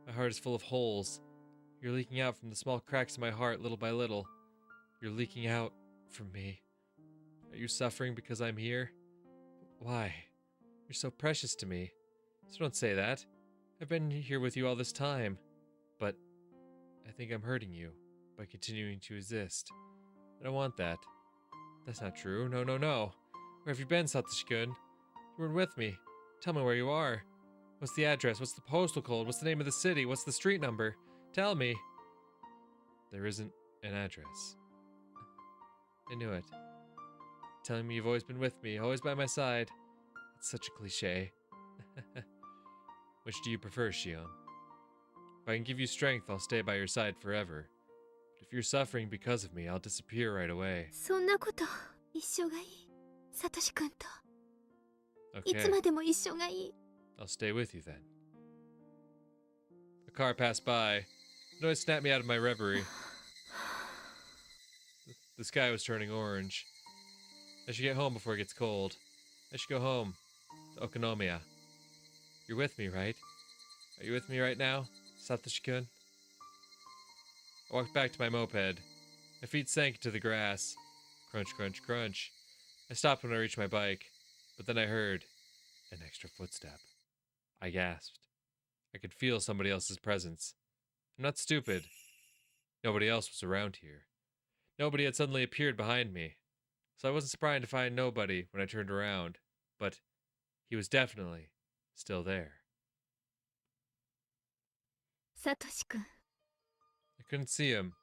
My heart is full of holes. You're leaking out from the small cracks in my heart little by little. You're leaking out from me. Are you suffering because I'm here? Why? You're so precious to me. So don't say that. I've been here with you all this time. But I think I'm hurting you by continuing to exist. I don't want that. That's not true. No, no, no. Where have you been, Satoshi-kun? You weren't with me. Tell me where you are. What's the address? What's the postal code? What's the name of the city? What's the street number? Tell me. There isn't an address. I knew it. Telling me you've always been with me, always by my side. It's such a cliche. Which do you prefer, Shion? If I can give you strength, I'll stay by your side forever. But if you're suffering because of me, I'll disappear right away. そんなこと一緒がいい。サトシ君とい Okay, つまでも一緒がいい。 I'll stay with you then. A car passed by. The noise snapped me out of my reverie. The sky was turning orange. I should get home before it gets cold. I should go home to Okonomiya. You're with me, right? Are you with me right now, Satoshi-kun? I walked back to my moped. My feet sank into the grass. Crunch, crunch, crunch. I stopped when I reached my bike, but then I heard an extra footstep. I gasped. I could feel somebody else's presence. I'm not stupid. Nobody else was around here. Nobody had suddenly appeared behind me. So I wasn't surprised to find nobody when I turned around. But he was definitely still there. サトシ君。 I couldn't see him,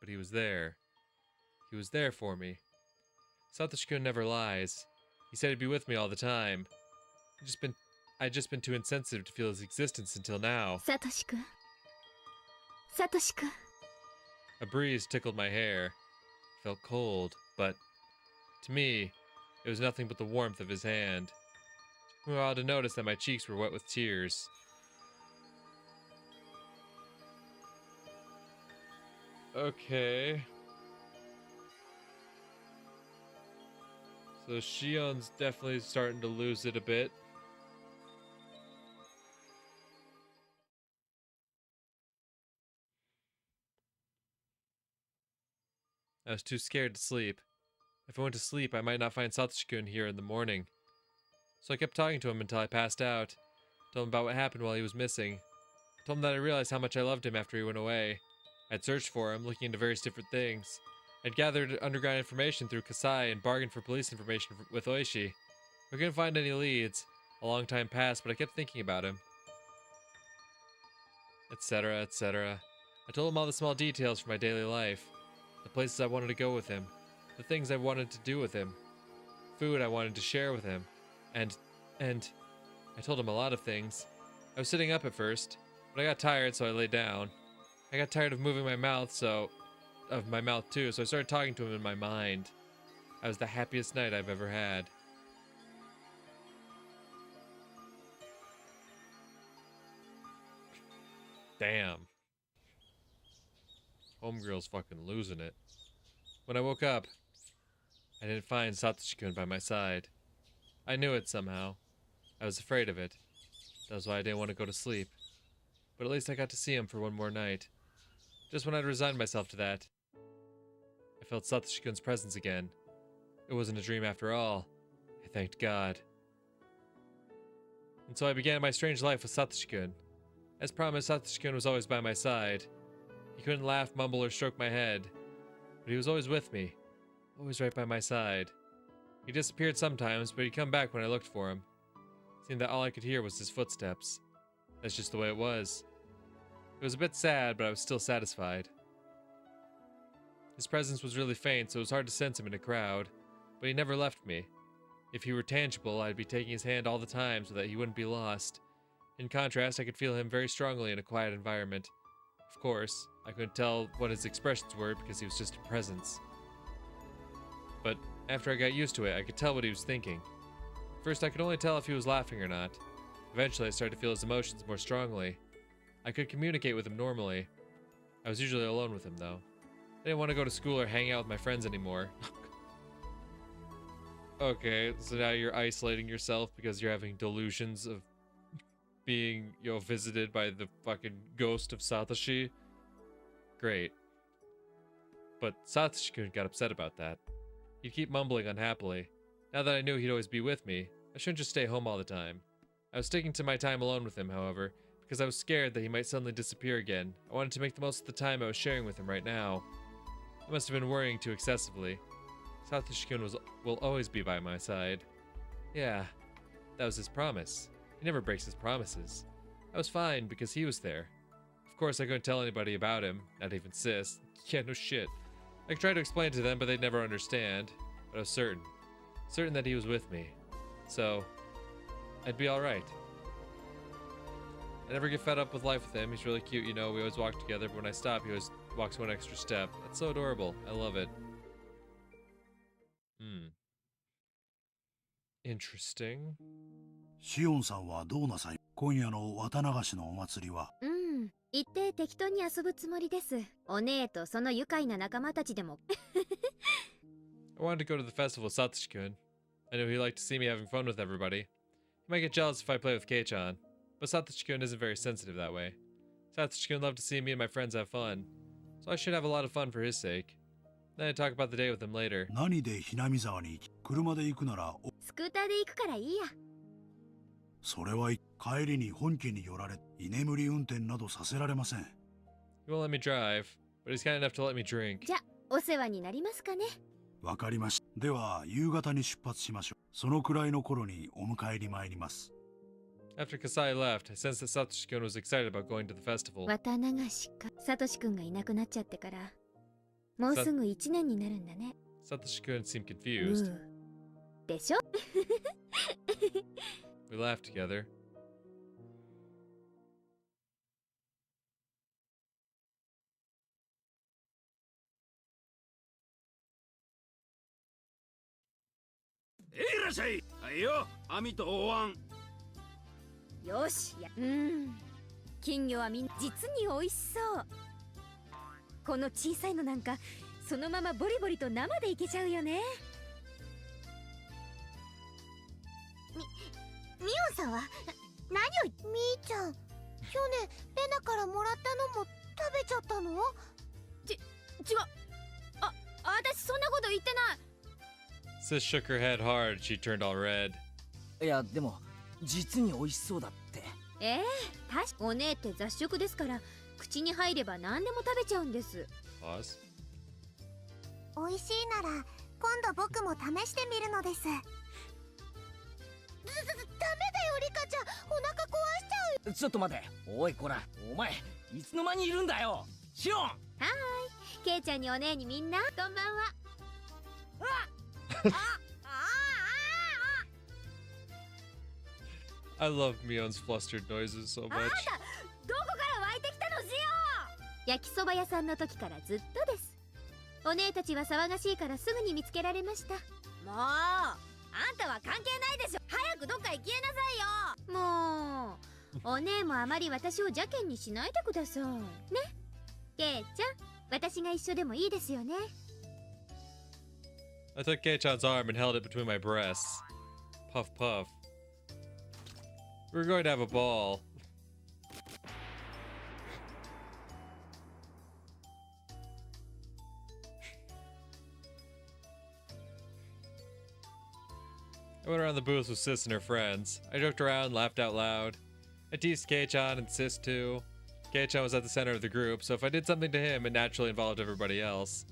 but he was there. He was there for me. Satoshi-kun never lies. He said he'd be with me all the time. I'd just been too insensitive to feel his existence until now. サトシ君。サトシ君。 A breeze tickled my hair. It felt cold, but to me, it was nothing but the warmth of his hand. It took me a while to notice that my cheeks were wet with tears. Okay. So Shion's definitely starting to lose it a bit. I was too scared to sleep. If I went to sleep, I might not find Satoshi-kun here in the morning. So I kept talking to him until I passed out. Told him about what happened while he was missing. Told him that I realized how much I loved him after he went away. I'd searched for him, looking into various different things. I'd gathered underground information through Kasai and bargained for police information with Oishi. We couldn't find any leads. A long time passed, but I kept thinking about him. Etc., etc. I told him all the small details from my daily life. The places I wanted to go with him. The things I wanted to do with him. Food I wanted to share with him. And I told him a lot of things. I was sitting up at first, but I got tired, so I lay down. I got tired of moving my mouth, so I started talking to him in my mind. It was the happiest night I've ever had. Damn. Homegirl's fucking losing it. When I woke up, I didn't find Satoshi-kun by my side. I knew it somehow. I was afraid of it. That was why I didn't want to go to sleep. But at least I got to see him for one more night. Just when I'd resigned myself to that, I felt Satoshi-kun's presence again. It wasn't a dream after all. I thanked God. And so I began my strange life with Satoshi-kun. As promised, Satoshi-kun was always by my side. He couldn't laugh, mumble, or stroke my head. But he was always with me. Always right by my side. He disappeared sometimes, but he'd come back when I looked for him. It seemed that all I could hear was his footsteps. That's just the way it was. It was a bit sad, but I was still satisfied. His presence was really faint, so it was hard to sense him in a crowd. But he never left me. If he were tangible, I'd be taking his hand all the time so that he wouldn't be lost. In contrast, I could feel him very strongly in a quiet environment. Of course, I couldn't tell what his expressions were because he was just a presence. But after I got used to it, I could tell what he was thinking. First, I could only tell if he was laughing or not. Eventually, I started to feel his emotions more strongly. I could communicate with him normally. I was usually alone with him, though. I didn't want to go to school or hang out with my friends anymore. Okay, so now you're isolating yourself because you're having delusions of being, visited by the fucking ghost of Satoshi? Great. But Satoshi-kun got upset about that. He'd keep mumbling unhappily. Now that I knew he'd always be with me, I shouldn't just stay home all the time. I was sticking to my time alone with him, however, because I was scared that he might suddenly disappear again. I wanted to make the most of the time I was sharing with him right now. I must have been worrying too excessively. Satoshi-kun will always be by my side. Yeah, that was his promise. He never breaks his promises. I was fine because he was there. Of course, I couldn't tell anybody about him, not even Sis. Yeah, no shit. I tried to explain to them, but they'd never understand. But I was certain that he was with me. So, I'd be alright. I never get fed up with life with him. He's really cute, we always walk together, but when I stop, he always walks one extra step. That's so adorable. I love it. Interesting. シオンさんはどうなさい？今夜の綿流しのお祭りは。行って適当に遊ぶつもりです。お姉とその愉快な仲間たちでも。I wanted to go to the festival with Satoshi-kun. I knew he liked to see me having fun with everybody. He might get jealous if I play with Kei-chan, but Satoshi-kun isn't very sensitive that way. Satoshi-kun loved to see me and my friends have fun, so I should have a lot of fun for his sake. Then I'd talk about the day with him later. 何でひなみ沢に行き、車で行くなら、スクーターで行くからいいや。それは帰りに本家に寄られ、居眠り運転などさせられません。He won't let me drive, but he's kind enough to let me drink. じゃ、お世話になりますかね。わかりました。では、夕方に出発しましょう。そのくらいの頃にお迎えに参ります。After Kasai left, I sensed that Satoshi-kun was excited about going to the festival. 綿流しか。サトシ君がいなくなっちゃってから、もうすぐ1年になるんだね。Satoshi-kun seemed confused. でしょWe laughed together.よしや、金魚はみんな実に美味しそう。この小さいのなんかそのままボリボリと生でいけちゃうよね。ミオさんは何を？みーちゃん、去年レナからもらったのも食べちゃったの？違う。私そんなこと言ってない。Sis shook her head hard. She turned all red. いやでも実に美味しそうだって。確かお姉って雑食ですから口に入れば何でも食べちゃうんです。Pause. 美味しいなら今度僕も試してみるのです。ダメだよリカちゃん、お腹壊しちゃう。ちょっと待て。おいこら、お前いつの間にいるんだよ。シオン。ケイちゃんにお姉にみんなこんばんは。I love Mion's flustered noises so much. どこから湧いてきたのシオン？焼きそば屋さんの時からずっとです。お姉たちは騒がしいからすぐに見つけられました。もうあんたは関係ないでしょ。早くどっかへ消えなさいよ。もうお姉もあまり私を邪険にしないでくださいね。ケイちゃん、私が一緒でもいいですよね。I took Kei-chan's arm and held it between my breasts. Puff puff. We were going to have a ball. I went around the booth with Sis and her friends. I joked around, laughed out loud. I teased Kei-chan and Sis too. Kei-chan was at the center of the group, so if I did something to him, it naturally involved everybody else.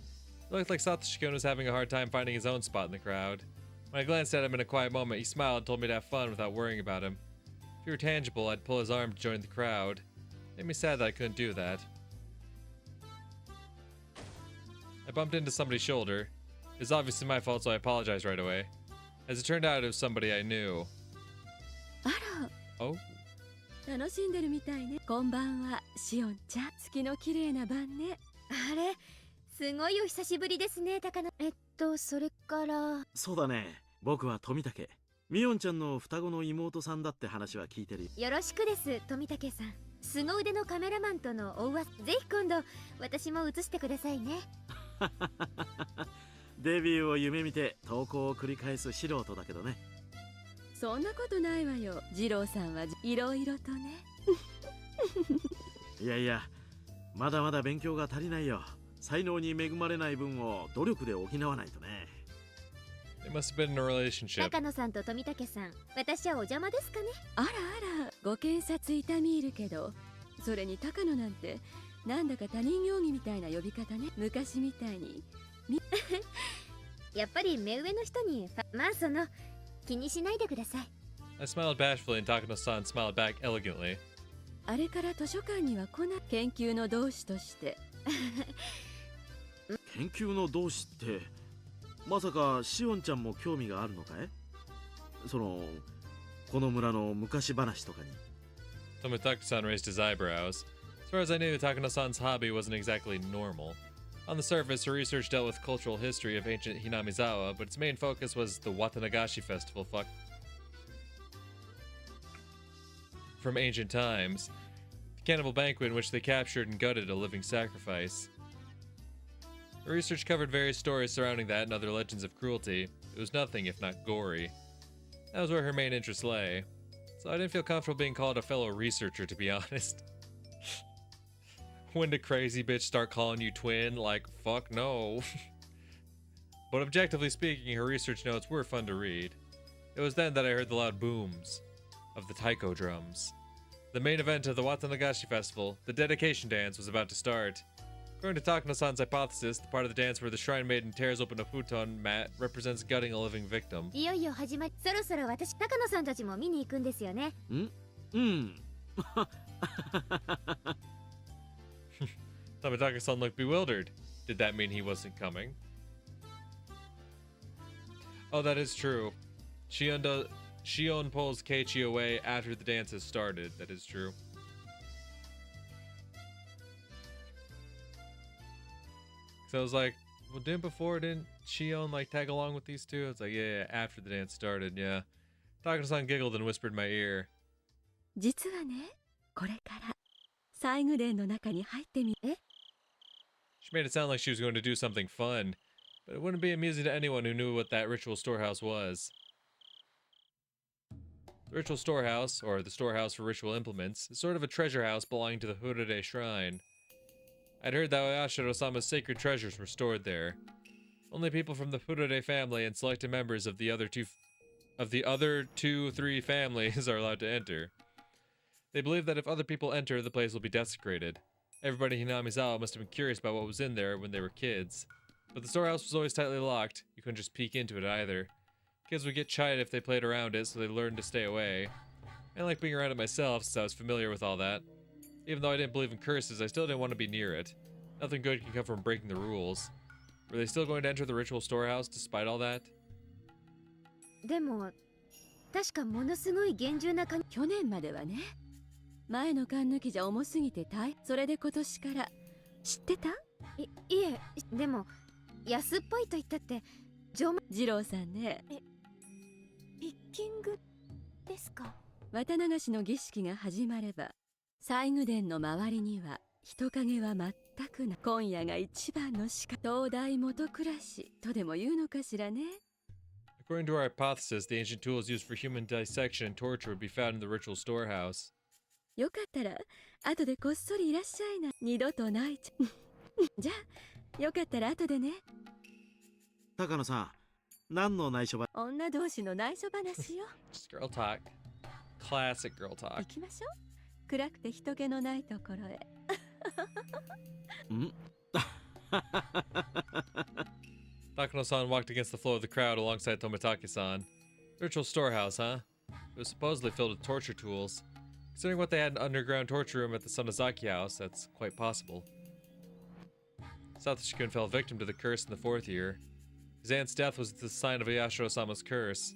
It looked like Satoshi-kun was having a hard time finding his own spot in the crowd. When I glanced at him in a quiet moment, he smiled and told me to have fun without worrying about him. If he were tangible, I'd pull his arm to join the crowd. It made me sad that I couldn't do that. I bumped into somebody's shoulder. It was obviously my fault, so I apologized right away. As it turned out, it was somebody I knew. あら、 Oh? 楽しんでるみたいね。こんばんは、シオンちゃん。月の綺麗な晩ね。あれ、すごいお久しぶりですね、高野。それから。そうだね。僕は富武。ミオンちゃんの双子の妹さんだって話は聞いてる。よろしくです、富武さん。凄腕のカメラマンとのお噂、ぜひ今度私も映してくださいね。デビューを夢見て投稿を繰り返す素人だけどね。そんなことないわよ。二郎さんはいろいろとね。いやいや、まだまだ勉強が足りないよ。才能に恵まれない分を努力で補わないとね。They must have been in a relationship. 高野さんと富武さん、私はお邪魔ですかね。あらあら、ご検察痛み入るけど、それに高野なんてなんだか他人行儀みたいな呼び方ね。昔みたいに。やっぱり目上の人にまあ気にしないでください。 I smiled bashfully and Takano-san smiled back elegantly. あれから図書館には来ない。研究の同志として。研究の同志ってまさかシオンちゃんも興味があるのかい？この村の昔話とかに。Tomitaka-san raised his eyebrows. As far as I knew, Takano-san's hobby wasn't exactly normal. On the surface, her research dealt with cultural history of ancient Hinamizawa, but its main focus was the Watanagashi festival from ancient times, the cannibal banquet in which they captured and gutted a living sacrifice. Her research covered various stories surrounding that and other legends of cruelty. It was nothing if not gory. That was where her main interest lay. So I didn't feel comfortable being called a fellow researcher, to be honest. When did crazy bitch start calling you twin? Like, fuck no. But objectively speaking, her research notes were fun to read. It was then that I heard the loud booms of the taiko drums. The main event of the Watanagashi festival, the dedication dance, was about to start. According to Takano-san's hypothesis, the part of the dance where the shrine maiden tears open a futon mat represents gutting a living victim. いよいよ始まり、そろそろ私、高野さんたちも見に行くんですよね。Tomitaka-san looked bewildered. Did that mean he wasn't coming? Oh, that is true. Shion pulls Keiichi away after the dance has started. That is true. So I was like, well, didn't Shion like tag along with these two? It's like, yeah, after the dance started, yeah. Takano-san giggled and whispered in my ear. 実はね、これから西宮殿の中に入ってみ。She made it sound like she was going to do something fun, but it wouldn't be amusing to anyone who knew what that ritual storehouse was. The ritual storehouse, or the storehouse for ritual implements, is sort of a treasure house belonging to the Hurade shrine. I'd heard that Oyashiro-sama's sacred treasures were stored there. Only people from the Hurade family and selected members of the other three families are allowed to enter. They believe that if other people enter, the place will be desecrated. Everybody in Hinamizawa must have been curious about what was in there when they were kids. But the storehouse was always tightly locked. You couldn't just peek into it either. Kids would get chided if they played around it, so they learned to stay away. I didn't like being around it myself, since I was familiar with all that. Even though I didn't believe in curses, I still didn't want to be near it. Nothing good can come from breaking the rules. Were they still going to enter the ritual storehouse despite all that? でも、確かものすごい厳重な去年まではね。前の缶抜きじゃ重すぎてそれで今年から。知ってた？いえ、でも安っぽいと言ったって二郎さんね。ピッキングですか？綿流しの儀式が始まれば西宮殿の周りには人影は全くない。今夜が一番の東大元暮らしとでも言うのかしらね。According to our hypothesis, the ancient tools used for human dissection and torture would be found in the ritual storehouse. よかったら後でこっそりいらっしゃいな。二度とないじゃあよかったら後でね。高野さん、何の内緒話？女同士の内緒話よ。Just girl talk. Classic girl talk. 行きましょう。暗くて人気のないところへ。Takano-san walked against the flow of the crowd alongside Tomitaki-san. Ritual storehouse, huh? It was supposedly filled with torture tools. Considering what they had in an underground torture room at the Sonozaki house, that's quite possible. Satoshi-kun fell victim to the curse in the 4th year. His aunt's death was the sign of Oyashiro-sama's curse.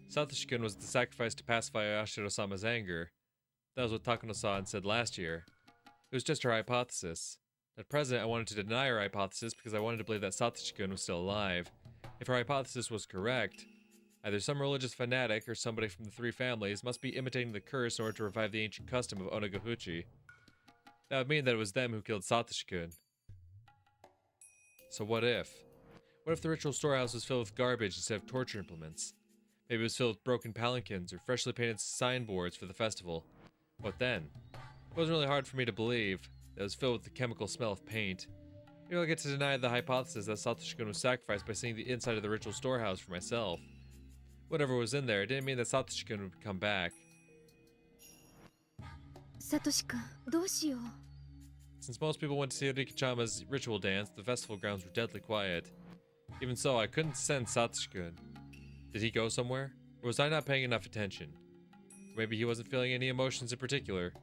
Satoshi-kun was the sacrifice to pacify Oyashiro-sama's anger. That was what Takano-san said last year. It was just her hypothesis. At present, I wanted to deny her hypothesis because I wanted to believe that Satoshi-kun was still alive. If her hypothesis was correct, either some religious fanatic or somebody from the three families must be imitating the curse in order to revive the ancient custom of Onagahuchi. That would mean that it was them who killed Satoshi-kun. So what if? What if the ritual storehouse was filled with garbage instead of torture implements? Maybe it was filled with broken palanquins or freshly painted signboards for the festival. What then? It wasn't really hard for me to believe that it was filled with the chemical smell of paint. Maybe I'll get to deny the hypothesis that Satoshi-kun was sacrificed by seeing the inside of the ritual storehouse for myself. Whatever was in there, it didn't mean that Satoshi-kun would come back. サトシ君どうしよう Since most people went to see Rikachama's ritual dance, the festival grounds were deadly quiet. Even so, I couldn't sense Satoshi-kun. Did he go somewhere? Or was I not paying enough attention? Or maybe he wasn't feeling any emotions in particular.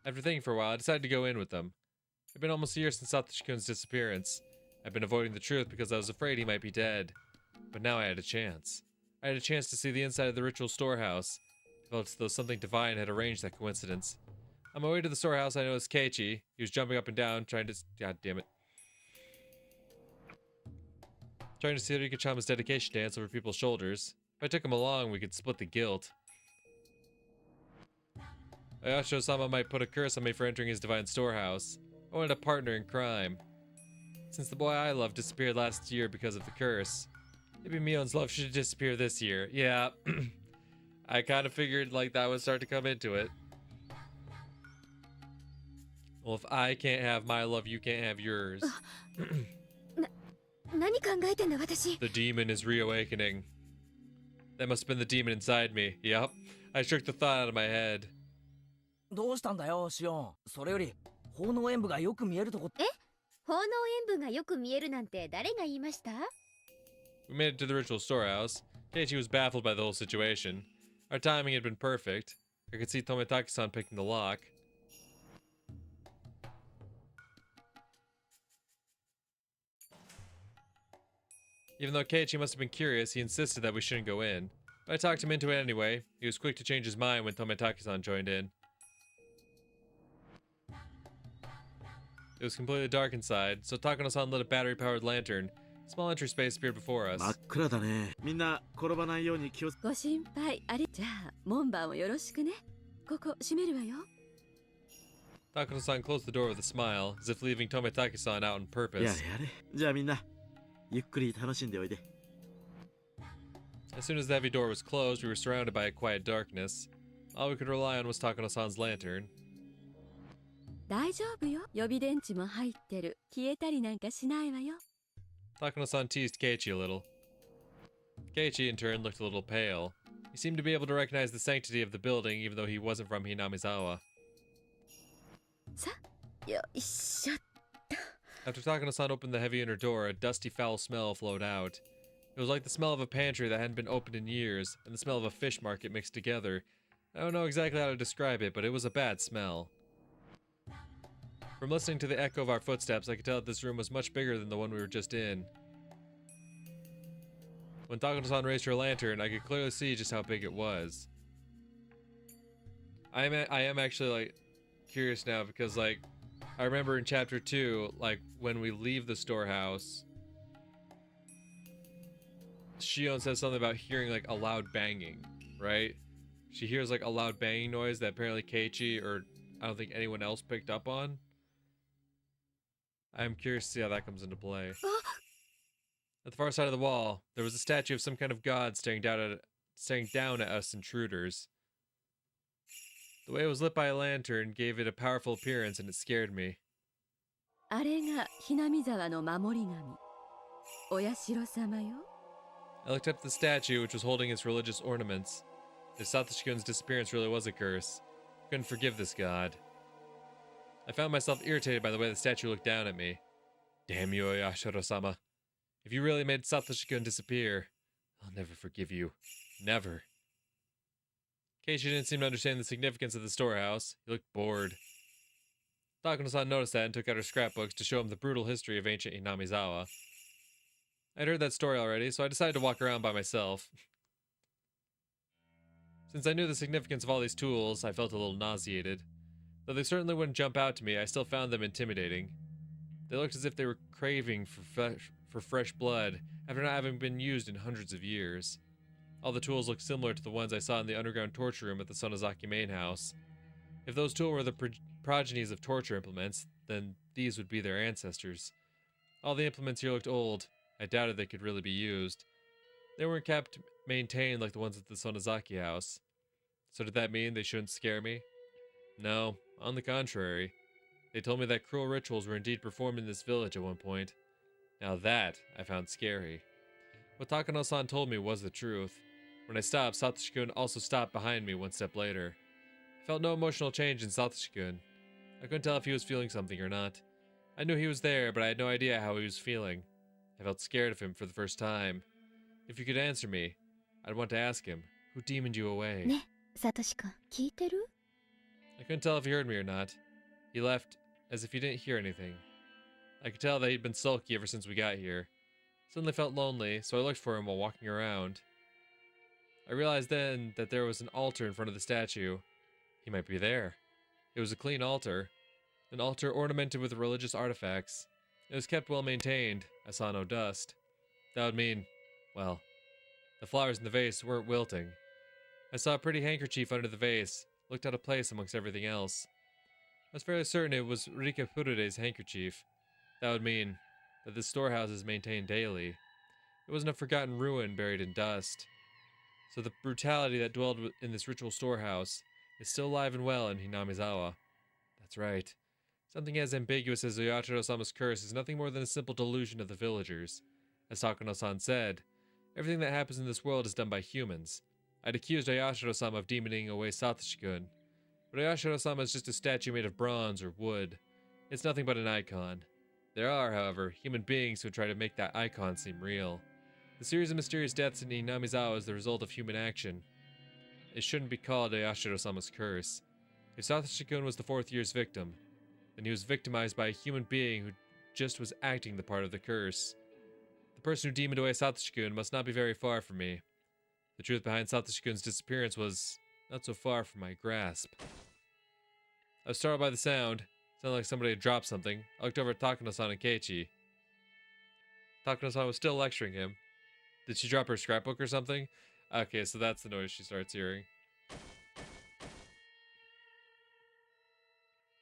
After thinking for a while, I decided to go in with them. It had been almost a year since Satoshi-kun's disappearance. I'd been avoiding the truth because I was afraid he might be dead. But now I had a chance. I had a chance to see the inside of the ritual storehouse. It felt as though something divine had arranged that coincidence. On my way to the storehouse, I noticed Keiichi. He was jumping up and down, trying to... God damn it. Trying to see Rikachama's dedication dance over people's shoulders. If I took him along, we could split the guilt. Ayasho-sama might put a curse on me for entering his divine storehouse. I wanted a partner in crime. Since the boy I loved disappeared last year because of the curse, maybe Mion's love should disappear this year. Yeah, I kind of figured like that would start to come into it. Well, if I can't have my love, you can't have yours. 何考えてんだ私 The demon is reawakening. That must have been the demon inside me. Yep. I shook the thought out of my head. どうしたんだよシオン。それより奉納演舞がよく見えるとこ。奉納演舞がよく見えるなんて誰が言いました We made it to the ritual storehouse. Keiichi was baffled by the whole situation. Our timing had been perfect. I could see Tomitaki-san picking the lock. Even though Keiichi must have been curious, he insisted that we shouldn't go in. But I talked him into it anyway. He was quick to change his mind when Tomitaki-san joined in. It was completely dark inside, so Takano-san lit a battery-powered lantern. A small entry space appeared before us. 真っ暗だね。みんな転ばないように気をつけ。ご心配あり。じゃあ門番をよろしくね。ここ閉めるわよ。 Takano-san closed the door with a smile, as if leaving Tomitaki-san out on や purpose. れやれ。じゃあみんなゆっくり楽しんでおいで。 As soon as the heavy door was closed, we were surrounded by a quiet darkness. All we could rely on was Takano-san's lantern. 大丈夫よ。予備電池も入ってる。消えたりなんかしないわよ。 Takano-san teased Keiichi a little. Keiichi, in turn, looked a little pale. He seemed to be able to recognize the sanctity of the building, even though he wasn't from Hinamizawa. さよいしょ。 After Takano-san opened the heavy inner door, a dusty, foul smell flowed out. It was like the smell of a pantry that hadn't been opened in years, and the smell of a fish market mixed together. I don't know exactly how to describe it, but it was a bad smell. From listening to the echo of our footsteps, I could tell that this room was much bigger than the one we were just in. When Takano-san raised her lantern, I could clearly see just how big it was. I am actually, like, curious now because, like, I remember in chapter 2, like, when we leave the storehouse, Shion says something about hearing, like, a loud banging, right? She hears, like, a loud banging noise that apparently Keiichi, or I don't think anyone else picked up on. I'm curious to see how that comes into play. At the far side of the wall, there was a statue of some kind of god staring down at us intruders. The way it was lit by a lantern gave it a powerful appearance, and it scared me. あれがひなみ沢の守り神。お社様よ。 I looked up at the statue, which was holding its religious ornaments. If Satoshi-kun's disappearance really was a curse, I couldn't forgive this god. I found myself irritated by the way the statue looked down at me. Damn you, Oyashiro-sama. If you really made Satoshi-kun disappear, I'll never forgive you. Never. Keiichi didn't seem to understand the significance of the storehouse. He looked bored. Takano-san noticed that and took out her scrapbooks to show him the brutal history of ancient Hinamizawa. I'd heard that story already, so I decided to walk around by myself. Since I knew the significance of all these tools, I felt a little nauseated. Though they certainly wouldn't jump out to me, I still found them intimidating. They looked as if they were craving for fresh blood after not having been used in hundreds of years. All the tools looked similar to the ones I saw in the underground torture room at the Sonozaki main house. If those tools were the progenies of torture implements, then these would be their ancestors. All the implements here looked old. I doubted they could really be used. They weren't kept maintained like the ones at the Sonozaki house. So did that mean they shouldn't scare me? No, on the contrary. They told me that cruel rituals were indeed performed in this village at one point. Now that I found scary. What Takano-san told me was the truth. When I stopped, Satoshi-kun also stopped behind me one step later. I felt no emotional change in Satoshi-kun. I couldn't tell if he was feeling something or not. I knew he was there, but I had no idea how he was feeling. I felt scared of him for the first time. If you could answer me, I'd want to ask him, who demoned you away? ね、サトシ君、聞いてる？ I couldn't tell if he heard me or not. He left as if he didn't hear anything. I could tell that he'd been sulky ever since we got here. Suddenly felt lonely, so I looked for him while walking around. I realized then that there was an altar in front of the statue. He might be there. It was a clean altar. An altar ornamented with religious artifacts. It was kept well maintained. I saw no dust. That would mean, well, the flowers in the vase weren't wilting. I saw a pretty handkerchief under the vase, looked out of place amongst everything else. I was fairly certain it was Rika Furude's handkerchief. That would mean that the storehouse is maintained daily. It wasn't a forgotten ruin buried in dust. So the brutality that dwelled in this ritual storehouse is still alive and well in Hinamizawa. That's right. Something as ambiguous as Oyashiro-sama's curse is nothing more than a simple delusion of the villagers. As Takano-san said, everything that happens in this world is done by humans. I'd accused Oyashiro-sama of demoning away Satoshi-kun, but Oyashiro-sama is just a statue made of bronze or wood. It's nothing but an icon. There are, however, human beings who try to make that icon seem real. The series of mysterious deaths in Inamizawa is the result of human action. It shouldn't be called Oyashiro-sama's curse. If Satoshi-kun was the fourth year's victim, then he was victimized by a human being who just was acting the part of the curse. The person who demoned away Satoshi-kun must not be very far from me. The truth behind Satoshi-kun's disappearance was not so far from my grasp. I was startled by the sound. It sounded like somebody had dropped something. I looked over at Takano-san and Keiichi. Takano-san was still lecturing him. Did she drop her scrapbook or something? Okay, so that's the noise she starts hearing.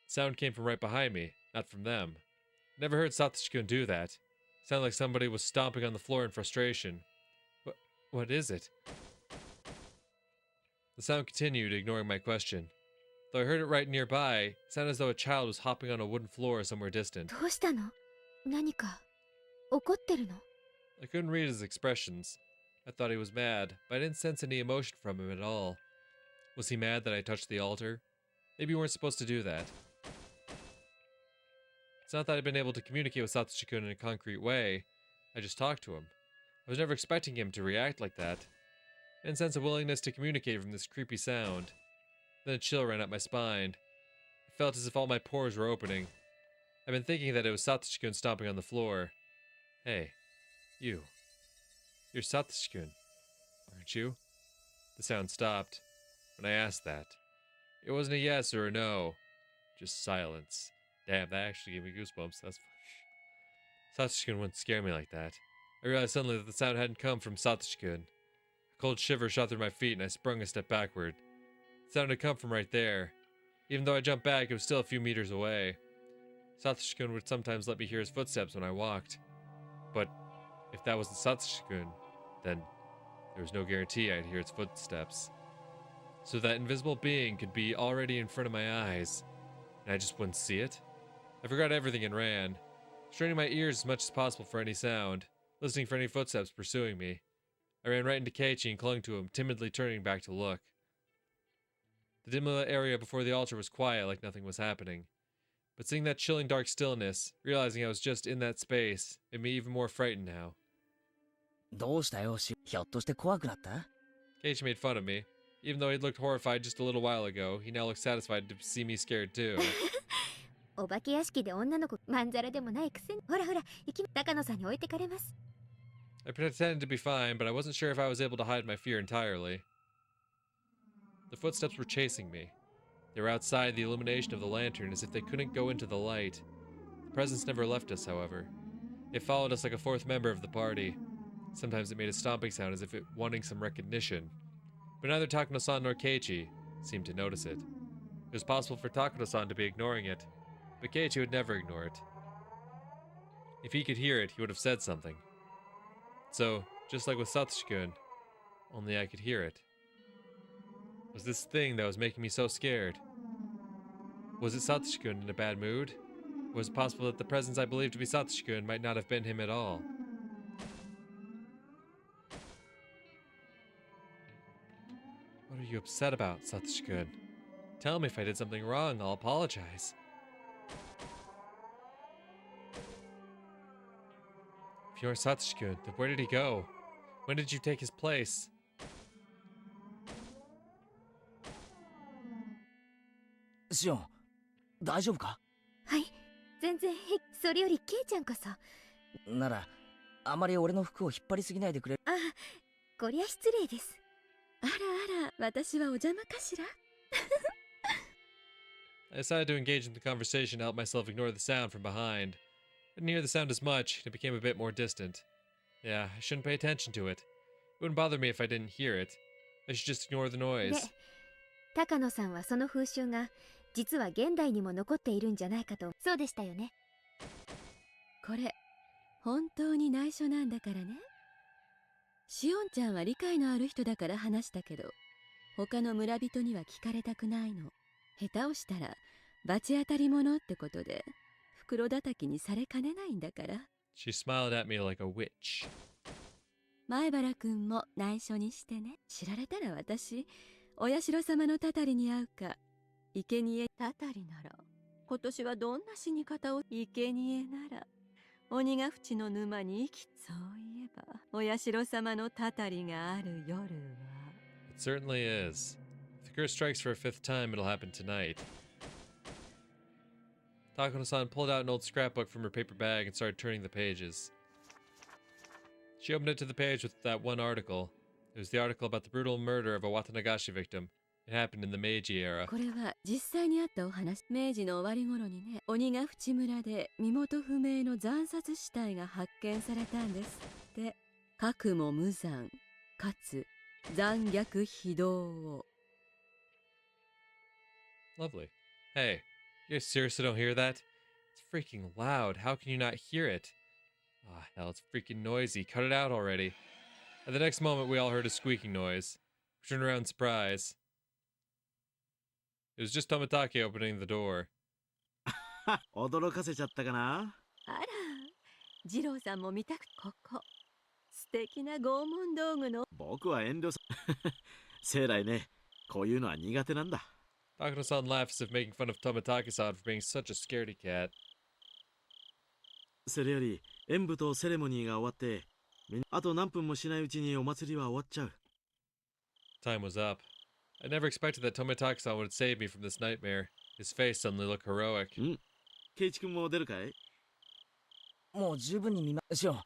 Sound came from right behind me, not from them. Never heard Satoshi-kun do that. Sounded like somebody was stomping on the floor in frustration. What is it? The sound continued, ignoring my question. Though I heard it right nearby, it sounded as though a child was hopping on a wooden floor somewhere distant. どうしたの？何か怒ってるの？ I couldn't read his expressions. I thought he was mad, but I didn't sense any emotion from him at all. Was he mad that I touched the altar? Maybe you weren't supposed to do that. It's not that I'd been able to communicate with Satoshi-kun in a concrete way. I just talked to him. I was never expecting him to react like that. I didn't sense a willingness to communicate from this creepy sound. Then a chill ran up my spine. It felt as if all my pores were opening. I've been thinking that it was Satoshi-kun stomping on the floor. Hey, you. You're Satoshi-kun, aren't you? The sound stopped when I asked that. It wasn't a yes or a no, just silence. Damn, that actually gave me goosebumps. That's Satoshi-kun wouldn't scare me like that. I realized suddenly that the sound hadn't come from Satoshi-kun. A cold shiver shot through my feet and I sprung a step backward. The sound had come from right there. Even though I jumped back, it was still a few meters away. Satoshi-kun would sometimes let me hear his footsteps when I walked. But if that wasn't Satoshi-kun, then there was no guarantee I'd hear its footsteps. So that invisible being could be already in front of my eyes, and I just wouldn't see it? I forgot everything and ran, straining my ears as much as possible for any sound, listening for any footsteps pursuing me. I ran right into Keiichi and clung to him, timidly turning back to look. The dim lit area before the altar was quiet, like nothing was happening. But seeing that chilling dark stillness, realizing I was just in that space, made me even more frightened now. どうしたよ、ひょっとして怖くなった？ Keiichi made fun of me. Even though he'd looked horrified just a little while ago, he now looked satisfied to see me scared too. お化け屋敷で女の子まんざらでもないくせに。ほらほら、高野さんに置いてかれます。 I pretended to be fine, but I wasn't sure if I was able to hide my fear entirely. The footsteps were chasing me. They were outside the illumination of the lantern as if they couldn't go into the light. The presence never left us, however. It followed us like a fourth member of the party. Sometimes it made a stomping sound as if it wanting some recognition. But neither Takano-san nor Keiichi seemed to notice it. It was possible for Takano-san to be ignoring it, but Keiichi would never ignore it. If he could hear it, he would have said something. So, just like with Satoshi-kun, only I could hear it. Was this thing that was making me so scared? Was it Satoshi-kun in a bad mood? Or was it possible that the presence I believed to be Satoshi-kun might not have been him at all? What are you upset about, Satoshi-kun? Tell me if I did something wrong, I'll apologize. If you're Satoshi-kun, then where did he go? When did you take his place? シオン、大丈夫か？はい、全然平気。それよりケイちゃんこそ。なら、あまり俺の服を引っ張りすぎないでくれ。あ、こりゃ失礼です。あらあら、私はお邪魔かしら。 I decided to engage in the conversation to help myself ignore the sound from behind. I didn't hear the sound as much, and it became a bit more distant. Yeah, I shouldn't pay attention to it. It wouldn't bother me if I didn't hear it. I should just ignore the で noise. 高野さんはその風習が実は現代にも残っているんじゃないかと。そうでしたよね。これ本当に内緒なんだからね。シオンちゃんは理解のある人だから話したけど、他の村人には聞かれたくないの。下手をしたら罰当たり者ってことで袋叩きにされかねないんだから。 She smiled at me like a witch. 前原くんも内緒にしてね。知られたら私お社様のたたりに会うか。生贄たたりなら今年はどんな死に方を。生贄なら鬼ヶ淵の沼に生き。そういえばお社様のたたりがある夜は。 It certainly is. If the curse strikes for a fifth time, it'll happen tonight. Takano-san pulled out an old scrapbook from her paper bag and started turning the pages. She opened it to the page with that one article. It was the article about the brutal murder of a Watanagashi victim. It happened in the Meiji era. これは実際にあったお話。明治の終わり頃にね、鬼ヶ淵村で身元不明の惨殺死体が発見されたんですって。核も無残かつ残虐非道を。 Lovely. Hey, you seriously don't hear that? It's freaking loud. How can you not hear it? Ah, hell, it's freaking noisy. Cut it out already. At the next moment, we all heard a squeaking noise. We turned around in surprise. It was just Tomitake opening the door. 驚かせちゃったかな。あら、二郎さんも見たく。ここ素敵な拷問道具の。僕は遠慮さ。生来ね、こういうのは苦手なんだ。Takano-san laughed as if making fun of Tomitake-san for being such a scaredy cat. それより演舞とセレモニーが終わって、あと何分もしないうちにお祭りは終わっちゃう。Time was up. I never expected that Tomitake-san would save me from this nightmare. His face suddenly looked heroic. ケイチ君も出るかい？もう十分に見ま。シオン、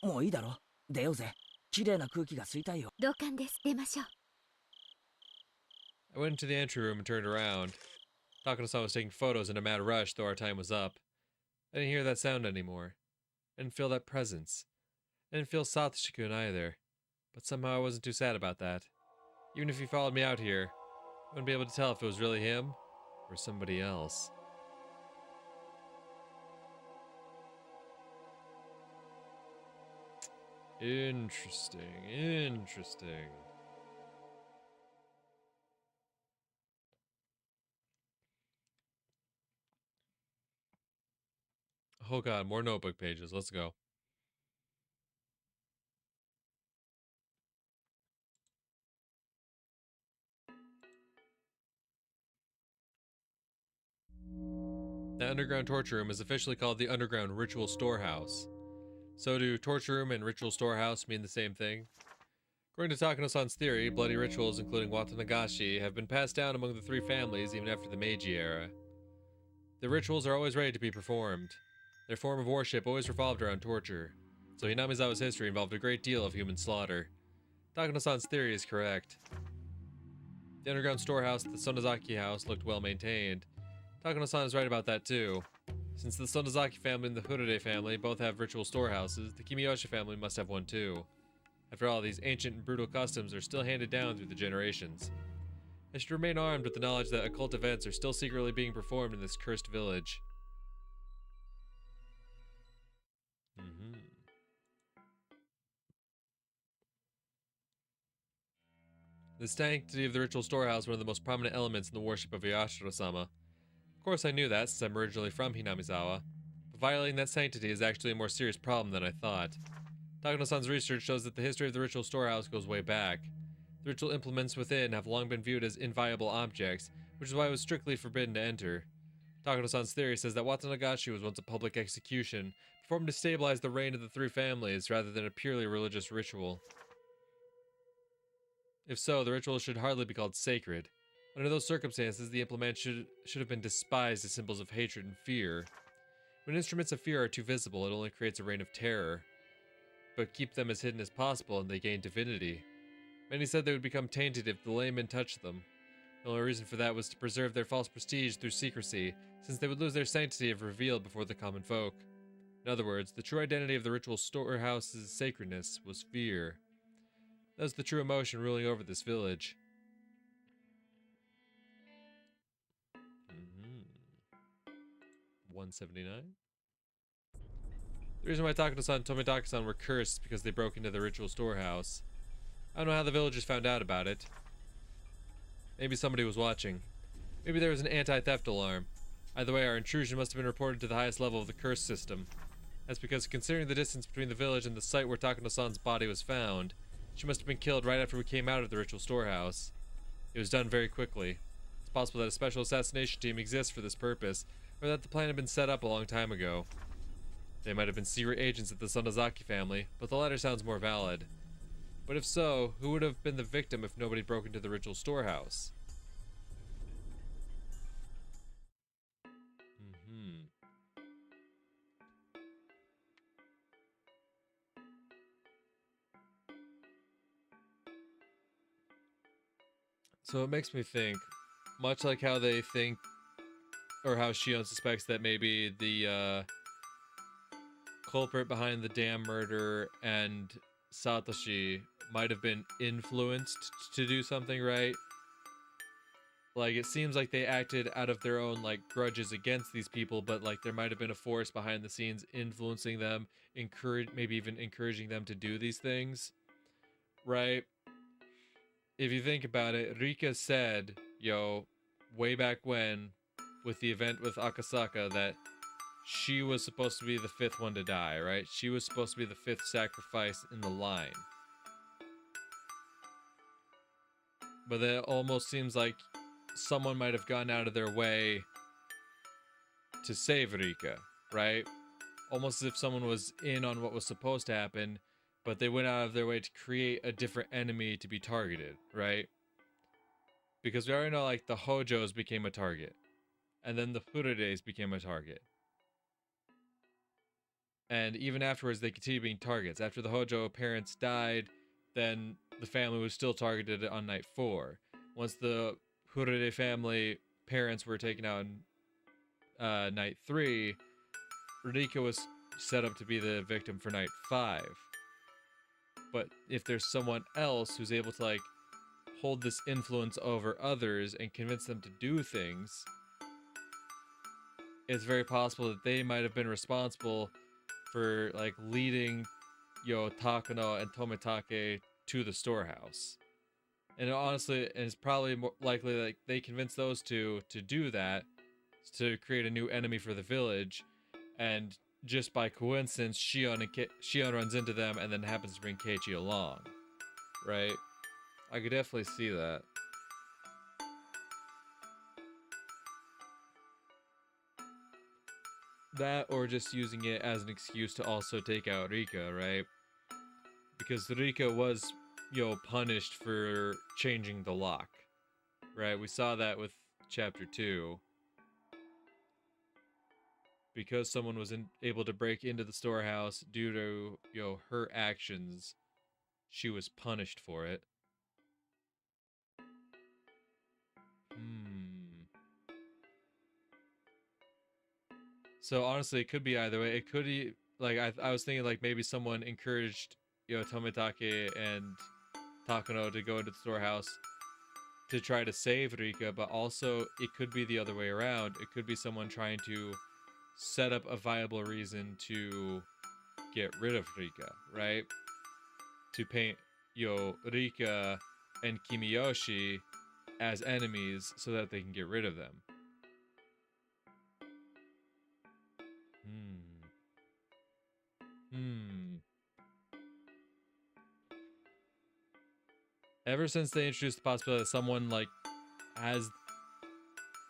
もういいだろ。出ようぜ。綺麗な空気が吸いたいよ。同感です。出ましょう。 I went into the entry room and turned around. Takano-san was taking photos in a mad rush, though our time was up. I didn't hear that sound anymore. I didn't feel that presence. I didn't feel Satoshi-kun either. But somehow I wasn't too sad about that. Even if he followed me out here, I wouldn't be able to tell if it was really him or somebody else. Interesting. Oh god, more notebook pages. Let's go. The underground torture room is officially called the Underground Ritual Storehouse. So do torture room and ritual storehouse mean the same thing? According to Takano-san's theory, bloody rituals including Watanagashi have been passed down among the three families even after the Meiji era. The rituals are always ready to be performed. Their form of worship always revolved around torture, so Hinamizawa's history involved a great deal of human slaughter. Takano-san's theory is correct. The underground storehouse at the Sonozaki house looked well maintained. Takano-san is right about that too. Since the Sonozaki family and the Hurure family both have ritual storehouses, the Kimiyoshi family must have one too. After all, these ancient and brutal customs are still handed down through the generations. I should remain armed with the knowledge that occult events are still secretly being performed in this cursed village. The sanctity of the ritual storehouse is one of the most prominent elements in the worship of Yashiro-sama. Of course I knew that since I'm originally from Hinamizawa, but violating that sanctity is actually a more serious problem than I thought. Takano-san's research shows that the history of the ritual storehouse goes way back. The ritual implements within have long been viewed as inviolable objects, which is why it was strictly forbidden to enter. Takano-san's theory says that Watanagashi was once a public execution, performed to stabilize the reign of the three families rather than a purely religious ritual. If so, the ritual should hardly be called sacred. Under those circumstances, the implement should have been despised as symbols of hatred and fear. When instruments of fear are too visible, it only creates a reign of terror. But keep them as hidden as possible and they gain divinity. Many said they would become tainted if the laymen touched them. The only reason for that was to preserve their false prestige through secrecy, since they would lose their sanctity if revealed before the common folk. In other words, the true identity of the ritual storehouse's sacredness was fear. That was the true emotion ruling over this village. 179? The reason why Takano-san and Tomitaka-san were cursed is because they broke into the ritual storehouse. I don't know how the villagers found out about it. Maybe somebody was watching. Maybe there was an anti-theft alarm. Either way, our intrusion must have been reported to the highest level of the curse system. That's because, considering the distance between the village and the site where Takano-san's body was found, she must have been killed right after we came out of the ritual storehouse. It was done very quickly. It's possible that a special assassination team exists for this purpose, or that the plan had been set up a long time ago. They might have been secret agents of the Sonozaki family, but the latter sounds more valid. But if so, who would have been the victim if nobody broke into the ritual storehouse? So it makes me think, much like how they think, or how Shion suspects that maybe the culprit behind the dam murder and Satoshi might have been influenced to do something, right? Like, it seems like they acted out of their own, like, grudges against these people, but, like, there might have been a force behind the scenes influencing them, maybe even encouraging them to do these things, right? If you think about it, Rika said, way back when, with the event with Akasaka, that she was supposed to be the fifth one to die, right? She was supposed to be the fifth sacrifice in the line. But it almost seems like someone might have gone out of their way to save Rika, right? Almost as if someone was in on what was supposed to happen, but they went out of their way to create a different enemy to be targeted, right? Because we already know, like, the Hojos became a target. And then the Furudes became a target. And even afterwards, they continued being targets. After the Hojo parents died, then the family was still targeted on night 4. Once the Furude family parents were taken out on night 3, Rika was set up to be the victim for night 5. But if there's someone else who's able to, like, hold this influence over others and convince them to do things, it's very possible that they might have been responsible for, like, leading Takano and Tomitake to the storehouse. And honestly, and it's probably more likely like they convinced those two to do that, to create a new enemy for the village, and just by coincidence, Shion runs into them and then happens to bring Keiichi along, right? I could definitely see that. That, or just using it as an excuse to also take out Rika, right? Because Rika was, punished for changing the lock, right? We saw that with Chapter 2. Because someone was able to break into the storehouse due to, her actions, she was punished for it. So honestly, it could be either way. It could be, like, I was thinking, like, maybe someone encouraged, Tomitake and Takano to go into the storehouse to try to save Rika, but also it could be the other way around. It could be someone trying to set up a viable reason to get rid of Rika, right? To paint, Rika and Kimiyoshi as enemies so that they can get rid of them. Ever since they introduced the possibility that someone like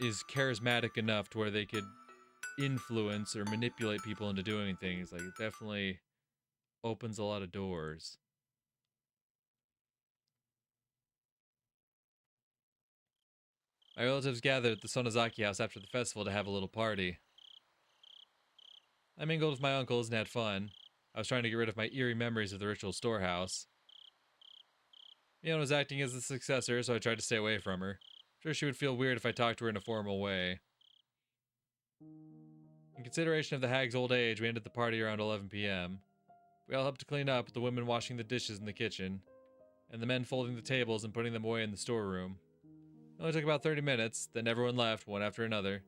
is charismatic enough to where they could influence or manipulate people into doing things, like, it definitely opens a lot of doors. My relatives gathered at the Sonozaki house after the festival to have a little party. I mingled with my uncles and had fun. I was trying to get rid of my eerie memories of the ritual storehouse. Mion was acting as the successor, so I tried to stay away from her. I'm sure she would feel weird if I talked to her in a formal way. In consideration of the hag's old age, we ended the party around 11 p.m. We all helped to clean up, the women washing the dishes in the kitchen, and the men folding the tables and putting them away in the storeroom. It only took about 30 minutes, then everyone left, one after another.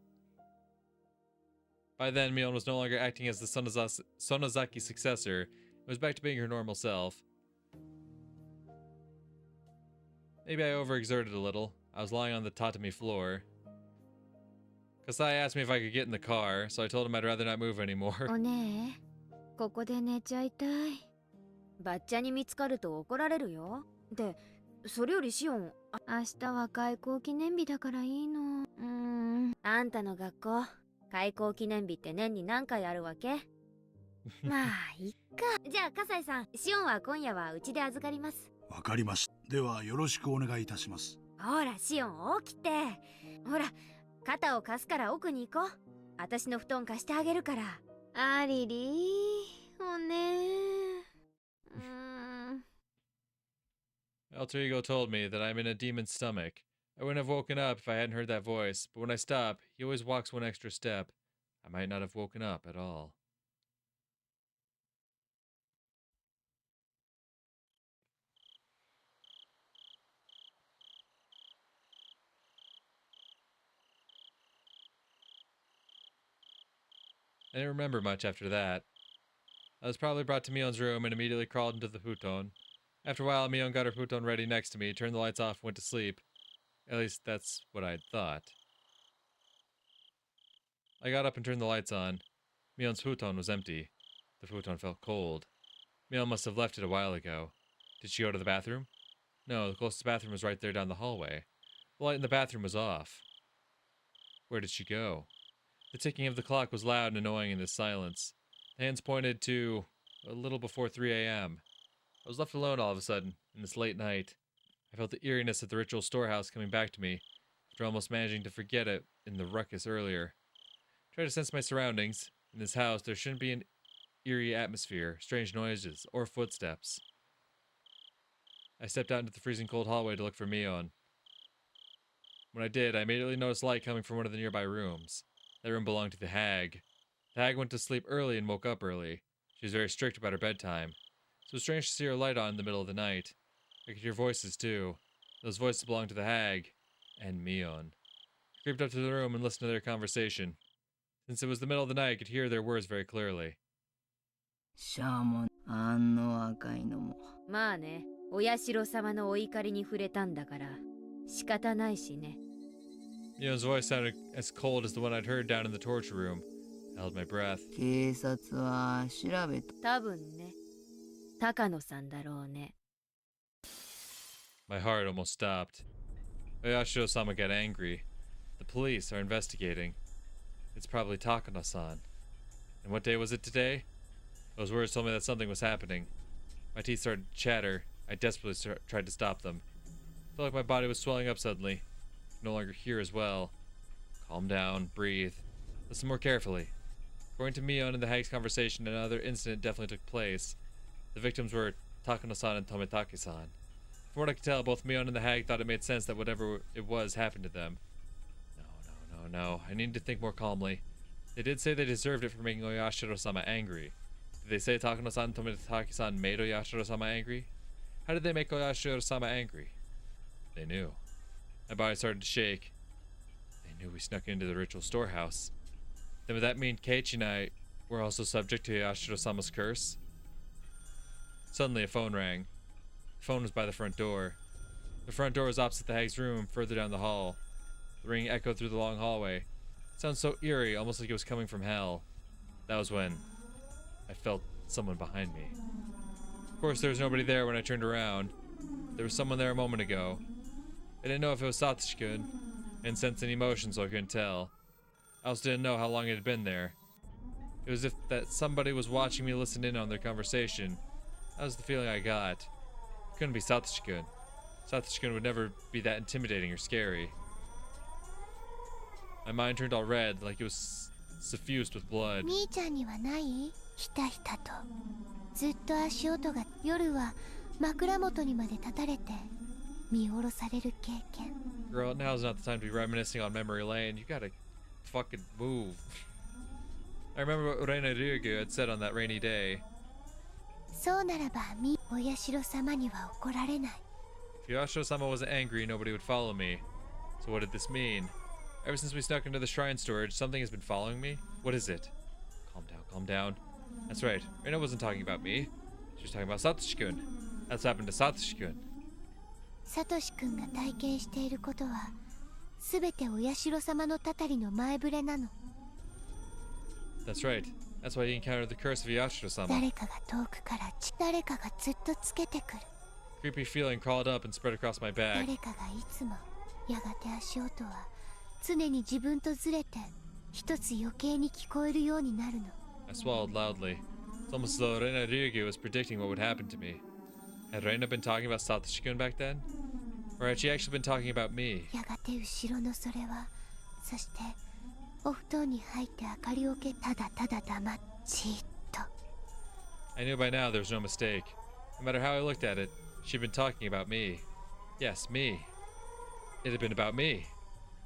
By then, Mion was no longer acting as the Sonozaki successor, and was back to being her normal self. Maybe I overexerted a little. I was lying on the tatami floor. Kasai asked me if I could get in the car, so I told him I'd rather not move anymore. おねえ、ここで寝ちゃいたい。バッチャに見つかると怒られるよ。で、それよりシオン、明日は開校記念日だからいいの。あんたの学校、開校記念日って年に何回あるわけ？まあ、いっか。じゃあ、笠井さん、シオンは今夜はうちで預かります。わかりました。ではよろしくお願いいたします。ほら、シオン、起きて。ほら、肩を貸すから奥に行こう。私の布団貸してあげるから。ありりー、おねAlter Ego told me that I'm in a demon's stomach. I wouldn't have woken up if I hadn't heard that voice, but when I stop, he always walks one extra step. I might not have woken up at all. I didn't remember much after that. I was probably brought to Mion's room and immediately crawled into the futon. After a while, Mion got her futon ready next to me, turned the lights off, and went to sleep. At least, that's what I'd thought. I got up and turned the lights on. Mion's futon was empty. The futon felt cold. Mion must have left it a while ago. Did she go to the bathroom? No, the closest bathroom was right there down the hallway. The light in the bathroom was off. Where did she go? The ticking of the clock was loud and annoying in this silence. The hands pointed to a little before 3 a.m. I was left alone all of a sudden, in this late night. I felt the eeriness of the ritual storehouse coming back to me, after almost managing to forget it in the ruckus earlier. I tried to sense my surroundings. In this house, there shouldn't be an eerie atmosphere, strange noises, or footsteps. I stepped out into the freezing cold hallway to look for Mion. When I did, I immediately noticed light coming from one of the nearby rooms. That room belonged to the hag. The hag went to sleep early and woke up early. She was very strict about her bedtime. So it was strange to see her light on in the middle of the night. I could hear voices too. Those voices belonged to the hag and Mion. I creeped up to the room and listened to their conversation. Since it was the middle of the night, I could hear their words very clearly. シャーモン、あんの赤いのも。まあね、お社様のお怒りに触れたんだから、仕方ないしね。Mion's voice sounded as cold as the one I'd heard down in the torture room. I held my breath. 警察は調べと。多分ね、高野さんだろうね。My heart almost stopped. Oyashiro-sama got angry. The police are investigating. It's probably Takano-san. And what day was it today? Those words told me that something was happening. My teeth started to chatter. I desperately tried to stop them. I felt like my body was swelling up suddenly. I could no longer hear as well. Calm down, breathe. Listen more carefully. According to Mion and the hag's conversation, another incident definitely took place. The victims were Takano-san and Tomitake-san. From what I could tell, both Mion and the hag thought it made sense that whatever it was happened to them. No. I need to think more calmly. They did say they deserved it for making Oyashiro-sama angry. Did they say Takano-san and Tomitake-san made Oyashiro-sama angry? How did they make Oyashiro-sama angry? They knew. My body started to shake. They knew we snuck into the ritual storehouse. Then would that mean Keiichi and I were also subject to Oyashiro-sama's curse? Suddenly a phone rang. The phone was by the front door. The front door was opposite the hag's room, further down the hall. The ring echoed through the long hallway. It sounded so eerie, almost like it was coming from hell. That was when I felt someone behind me. Of course, there was nobody there when I turned around. There was someone there a moment ago. I didn't know if it was Satoshi-kun. I didn't sense any emotion, so I couldn't tell. I also didn't know how long it had been there. It was as if that somebody was watching me listen in on their conversation. That was the feeling I got. It couldn't be Satoshi-kun. Satoshi-kun would never be that intimidating or scary. My mind turned all red, like it was suffused with blood. みーちゃんにはない？ひたひたとずっと足音が、夜は枕元にまで立たれて見下ろされる経験。 Girl, now's not the time to be reminiscing on memory lane. You gotta fucking move. I remember what Reina Ryugu had said on that rainy day. そうならばお社様には怒られない。 If Yashiro-sama wasn't angry, nobody would follow me. So what did this mean? Ever since we snuck into the shrine storage, something has been following me? What is it? Calm down, calm down. That's right, Reina wasn't talking about me. She was talking about Satoshi-kun. That's happened to Satoshi-kun. サトシ君が体験していることはすべてお社様のたたりの前触れなの。 That's right. That's why he encountered the curse of Yashiro-sama. 誰かが遠くから誰かがずっとつけてくる。 Creepy feeling crawled up and spread across my back. 誰かがいつもやがて足音は常に自分とずれて一つ余計に聞こえるようになるの。 I swallowed loudly. It's almost as though Reina Ryugu was predicting what would happen to me. Had Reina been talking about Satoshi-kun back then? Or had she actually been talking about me? やがて後ろのそれは、そしてお布団に入って明かりを消ただただ黙っじーっと。 I knew by now there was no mistake. No matter how I looked at it, she'd been talking about me. Yes, me. It had been about me.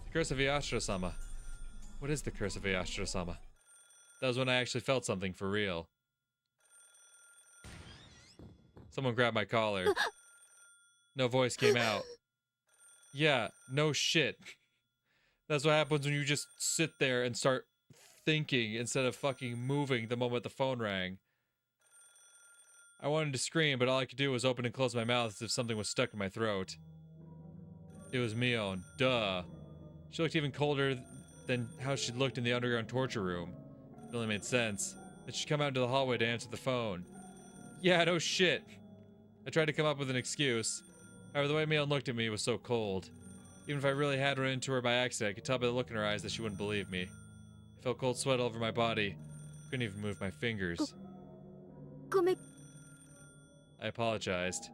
The curse of Yashiro-sama. What is the curse of Yashiro-sama? That was when I actually felt something for real. Someone grabbed my collar. No voice came out. Yeah, no shit. That's what happens when you just sit there and start thinking instead of fucking moving the moment the phone rang. I wanted to scream, but all I could do was open and close my mouth as if something was stuck in my throat. It was Mion, duh. She looked even colder than how she'd looked in the underground torture room. It only made sense that she'd come out into the hallway to answer the phone. Yeah, no shit. I tried to come up with an excuse. However, the way Mion looked at me was so cold. Even if I really had run into her by accident, I could tell by the look in her eyes that she wouldn't believe me. I felt cold sweat all over my body. Couldn't even move my fingers. ごめん。 I apologized.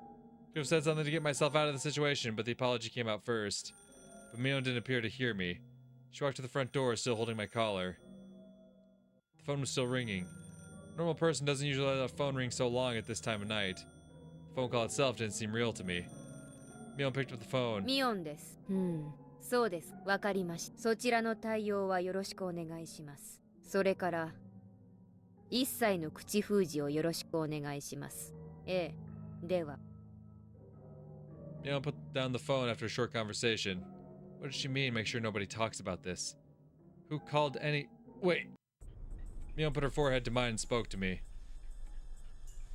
Could have said something to get myself out of the situation, but the apology came out first. But Mion didn't appear to hear me. She walked to the front door, still holding my collar. The phone was still ringing. A normal person doesn't usually let a phone ring so long at this time of night. The phone call itself didn't seem real to me. Mion picked up the phone. ミオンです。そうです。わかりました。そちらの対応はよろしくお願いします。それから一切の口封じをよろしくお願いします。ええ。では。 Mion put down the phone after a short conversation. What does she mean, make sure nobody talks about this? Who called any... Wait! Mion put her forehead to mine and spoke to me.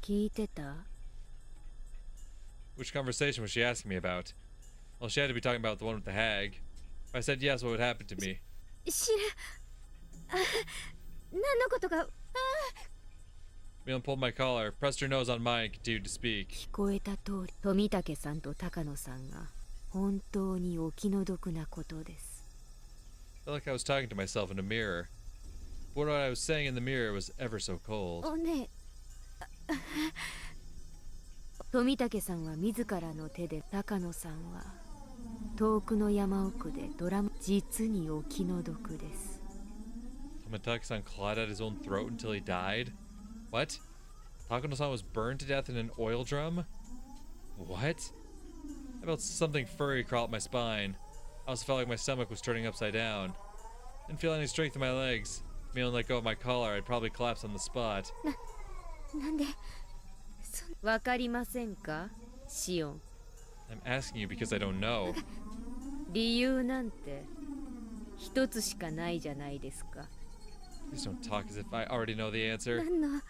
聞いてた？ Which conversation was she asking me about? Well, she had to be talking about the one with the hag. If I said yes, what would happen to me? 何のことか。 Mion pulled my collar, pressed her nose on mine, and continued to speak. 聞こえた通り、富武さんと高野さんが本当にお気の毒なことです。 I felt like I was talking to myself in a mirror. But what I was saying in the mirror was ever so cold. おねえ。富武さんは自らの手で、高野さんは遠くの山奥でドラム。実にお気の毒です。 Tomitake-san clawed at his own throat until he died? What? Takano-san was burned to death in an oil drum? What? I felt something furry crawl up my spine. I also felt like my stomach was turning upside down. Didn't feel any strength in my legs. If Mion let go of my collar, I'd probably collapse on the spot. なんでわかりませんか、シオン。 I'm asking you because I don't know. 理由なんて一つしかないじゃないですか。 Please don't talk as if I already know the answer. 何の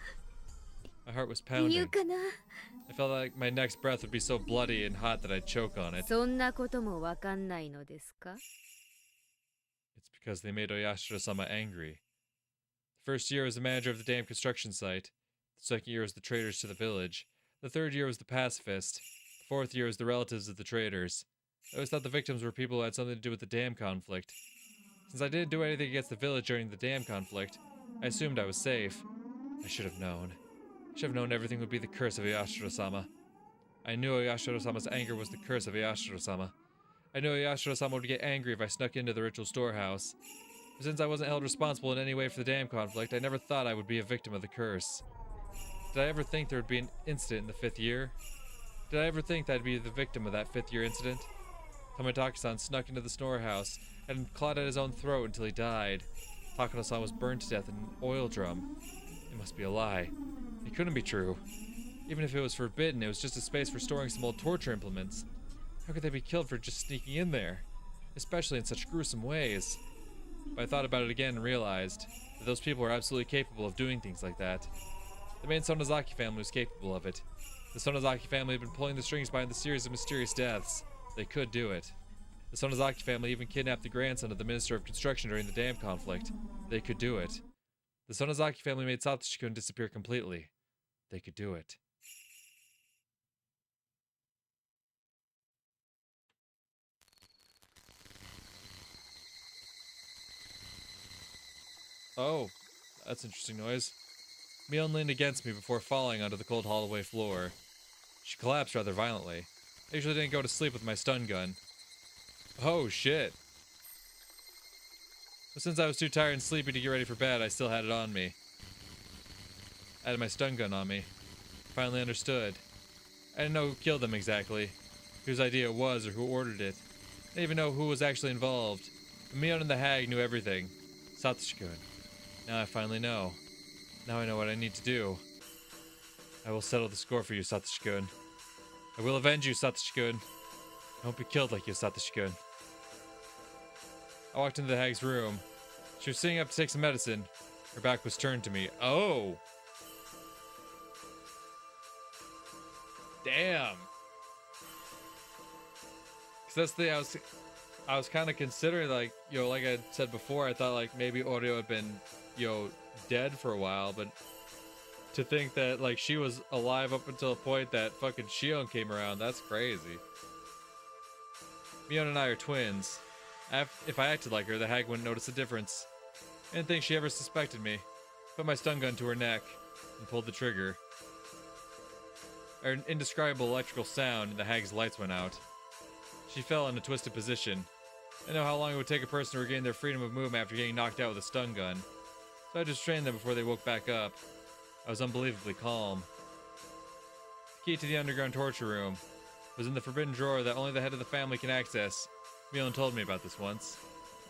My heart was 理由 pounding. かな。I felt like my next breath would be so bloody and hot that I'd choke on it. そんなこともわかんないのですか？ It's because they made Oyashiro-sama angry. The first year was the manager of the damn construction site. The second year was the traitors to the village. The third year was the pacifist. The fourth year was the relatives of the traitors. I always thought the victims were people who had something to do with the dam conflict. Since I didn't do anything against the village during the dam conflict, I assumed I was safe. I should have known. I should have known everything would be the curse of Oyashiro-sama. I knew Oyashiro-sama's anger was the curse of Oyashiro-sama. I knew Oyashiro-sama would get angry if I snuck into the ritual storehouse. But since I wasn't held responsible in any way for the dam conflict, I never thought I would be a victim of the curse. Did I ever think there would be an incident in the 5th year? Did I ever think that I'd be the victim of that 5th year incident? Tomitaki-san snuck into the storehouse and clawed at his own throat until he died. Takano-san was burned to death in an oil drum. It must be a lie. It couldn't be true. Even if it was forbidden, it was just a space for storing some old torture implements. How could they be killed for just sneaking in there? Especially in such gruesome ways. But I thought about it again and realized that those people were absolutely capable of doing things like that. The main Sonozaki family was capable of it. The Sonozaki family had been pulling the strings behind the series of mysterious deaths. They could do it. The Sonozaki family even kidnapped the grandson of the Minister of Construction during the dam conflict. They could do it. The Sonozaki family made Satoshi-kun disappear completely. They could do it. Oh, that's interesting noise. Mion leaned against me before falling onto the cold hallway floor. She collapsed rather violently. I usually didn't go to sleep with my stun gun. Oh, shit. But since I was too tired and sleepy to get ready for bed, I still had it on me. I had my stun gun on me. Finally understood. I didn't know who killed them exactly, whose idea it was or who ordered it. I didn't even know who was actually involved. But Mion and the hag knew everything. Satoshi-kun. Now I finally know. Now I know what I need to do. I will settle the score for you, Satoshi-kun. I will avenge you, Satoshi-kun. I won't be killed like you, Satoshi-kun. I walked into the hag's room. She was sitting up to take some medicine. Her back was turned to me. Oh! Damn! Cause that's the thing, I was kind of considering, like, like I said before, I thought, like, maybe Oreo had been, dead for a while, but to think that, like, she was alive up until the point that fucking Shion came around, that's crazy. Mion and I are twins. If I acted like her, the hag wouldn't notice a difference. I didn't think she ever suspected me. Put my stun gun to her neck and pulled the trigger. I heard an indescribable electrical sound and the hag's lights went out. She fell in a twisted position. I know how long it would take a person to regain their freedom of movement after getting knocked out with a stun gun, so I just trained them before they woke back up. I was unbelievably calm. The key to the underground torture room was in the forbidden drawer that only the head of the family can access. Mion told me about this once.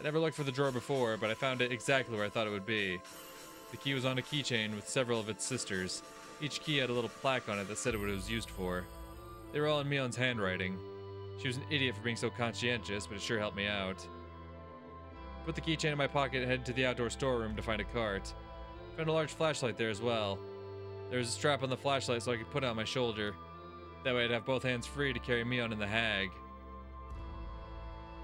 I never looked for the drawer before, but I found it exactly where I thought it would be. The key was on a keychain with several of its sisters. Each key had a little plaque on it that said what it was used for. They were all in Mion's handwriting. She was an idiot for being so conscientious, but it sure helped me out. I put the keychain in my pocket and headed to the outdoor storeroom to find a cart. I found a large flashlight there as well. There was a strap on the flashlight so I could put it on my shoulder. That way I'd have both hands free to carry Mion and the hag.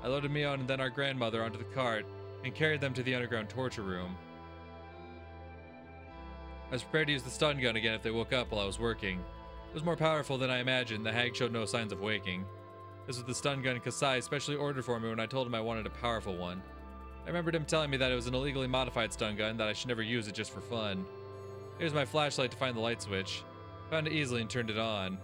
I loaded Mion and then our grandmother onto the cart and carried them to the underground torture room. I was prepared to use the stun gun again if they woke up while I was working. It was more powerful than I imagined. The hag showed no signs of waking. This was the stun gun Kasai specially ordered for me when I told him I wanted a powerful one. I remembered him telling me that it was an illegally modified stun gun, that I should never use it just for fun. I used my flashlight to find the light switch. Found it easily and turned it on.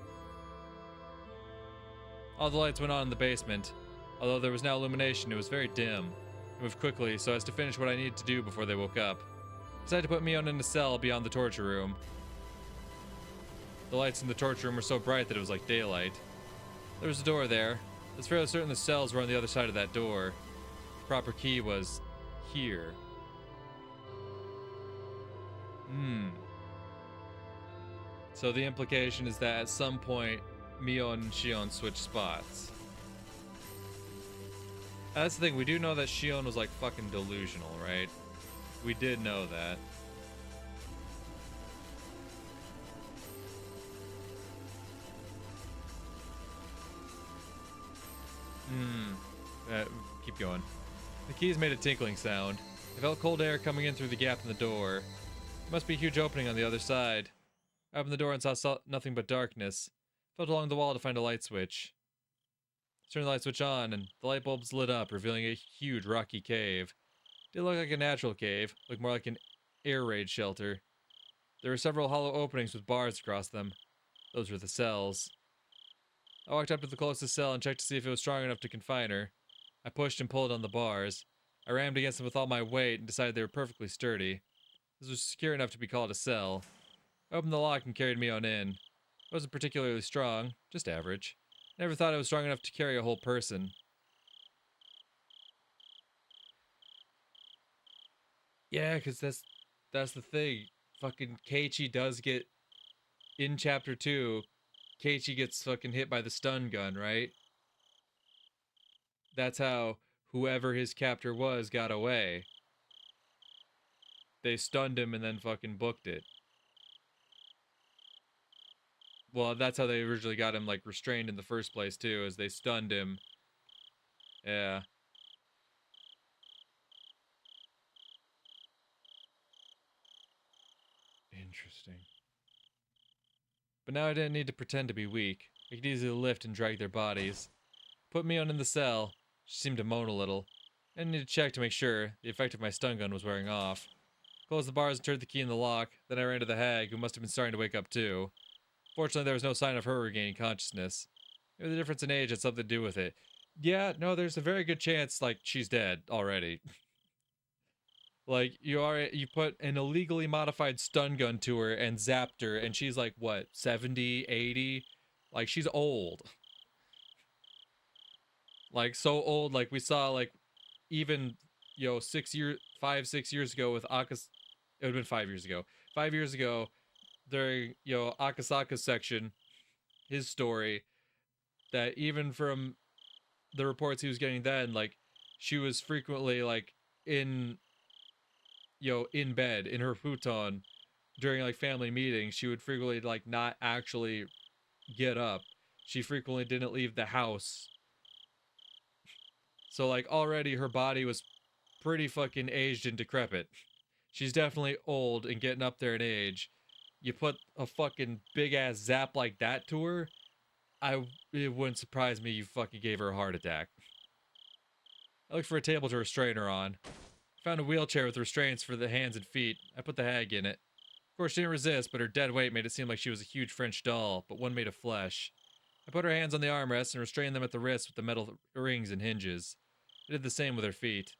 All the lights went on in the basement. Although there was now illumination, it was very dim. I moved quickly so as to finish what I needed to do before they woke up. I decided to put Mion in a cell beyond the torture room. The lights in the torture room were so bright that it was like daylight. There was a door there. I was fairly certain the cells were on the other side of that door. The proper key was here. So the implication is that at some point, Mion and Shion switched spots. That's the thing, we do know that Shion was like fucking delusional, right? We did know that. Keep going. The keys made a tinkling sound. I felt cold air coming in through the gap in the door. There must be a huge opening on the other side. I opened the door and saw nothing but darkness. Felt along the wall to find a light switch. Turned the light switch on, and the light bulbs lit up, revealing a huge rocky cave. It didn't look like a natural cave, looked more like an air raid shelter. There were several hollow openings with bars across them. Those were the cells. I walked up to the closest cell and checked to see if it was strong enough to confine her. I pushed and pulled on the bars. I rammed against them with all my weight and decided they were perfectly sturdy. This was secure enough to be called a cell. I opened the lock and carried me on in. It wasn't particularly strong, just average. Never thought it was strong enough to carry a whole person. Yeah, because that's the thing. Fucking Keiichi does get, in chapter 2, Keiichi gets fucking hit by the stun gun, right? That's how whoever his captor was got away. They stunned him and then fucking booked it. Well, that's how they originally got him, like, restrained in the first place, too, as they stunned him. Yeah. Interesting. But now I didn't need to pretend to be weak. I could easily lift and drag their bodies. Put Mion in the cell. She seemed to moan a little. I didn't need to check to make sure the effect of my stun gun was wearing off. Closed the bars and turned the key in the lock. Then I ran to the hag, who must have been starting to wake up too. Fortunately, there was no sign of her regaining consciousness. Maybe the difference in age had something to do with it. Yeah, no, there's a very good chance, like, she's dead already. Like, you put an illegally modified stun gun to her and zapped her, and she's like, what, 70, 80? Like, she's old. Like, so old, like, we saw, like, even, 5, 6 years ago with Akas... It would have been 5 years ago. 5 years ago, during, Akasaka's section, his story, that even from the reports he was getting then, like, she was frequently, like, in bed, in her futon, during, like, family meetings. She would frequently, like, not actually get up. She frequently didn't leave the house. So, like, already her body was pretty fucking aged and decrepit. She's definitely old and getting up there in age. You put a fucking big-ass zap like that to her, it wouldn't surprise me you fucking gave her a heart attack. I looked for a table to restrain her on. Found a wheelchair with restraints for the hands and feet. I put the hag in it. Of course, she didn't resist, but her dead weight made it seem like she was a huge French doll, but one made of flesh. I put her hands on the armrests and restrained them at the wrists with the metal rings and hinges. I did the same with her feet.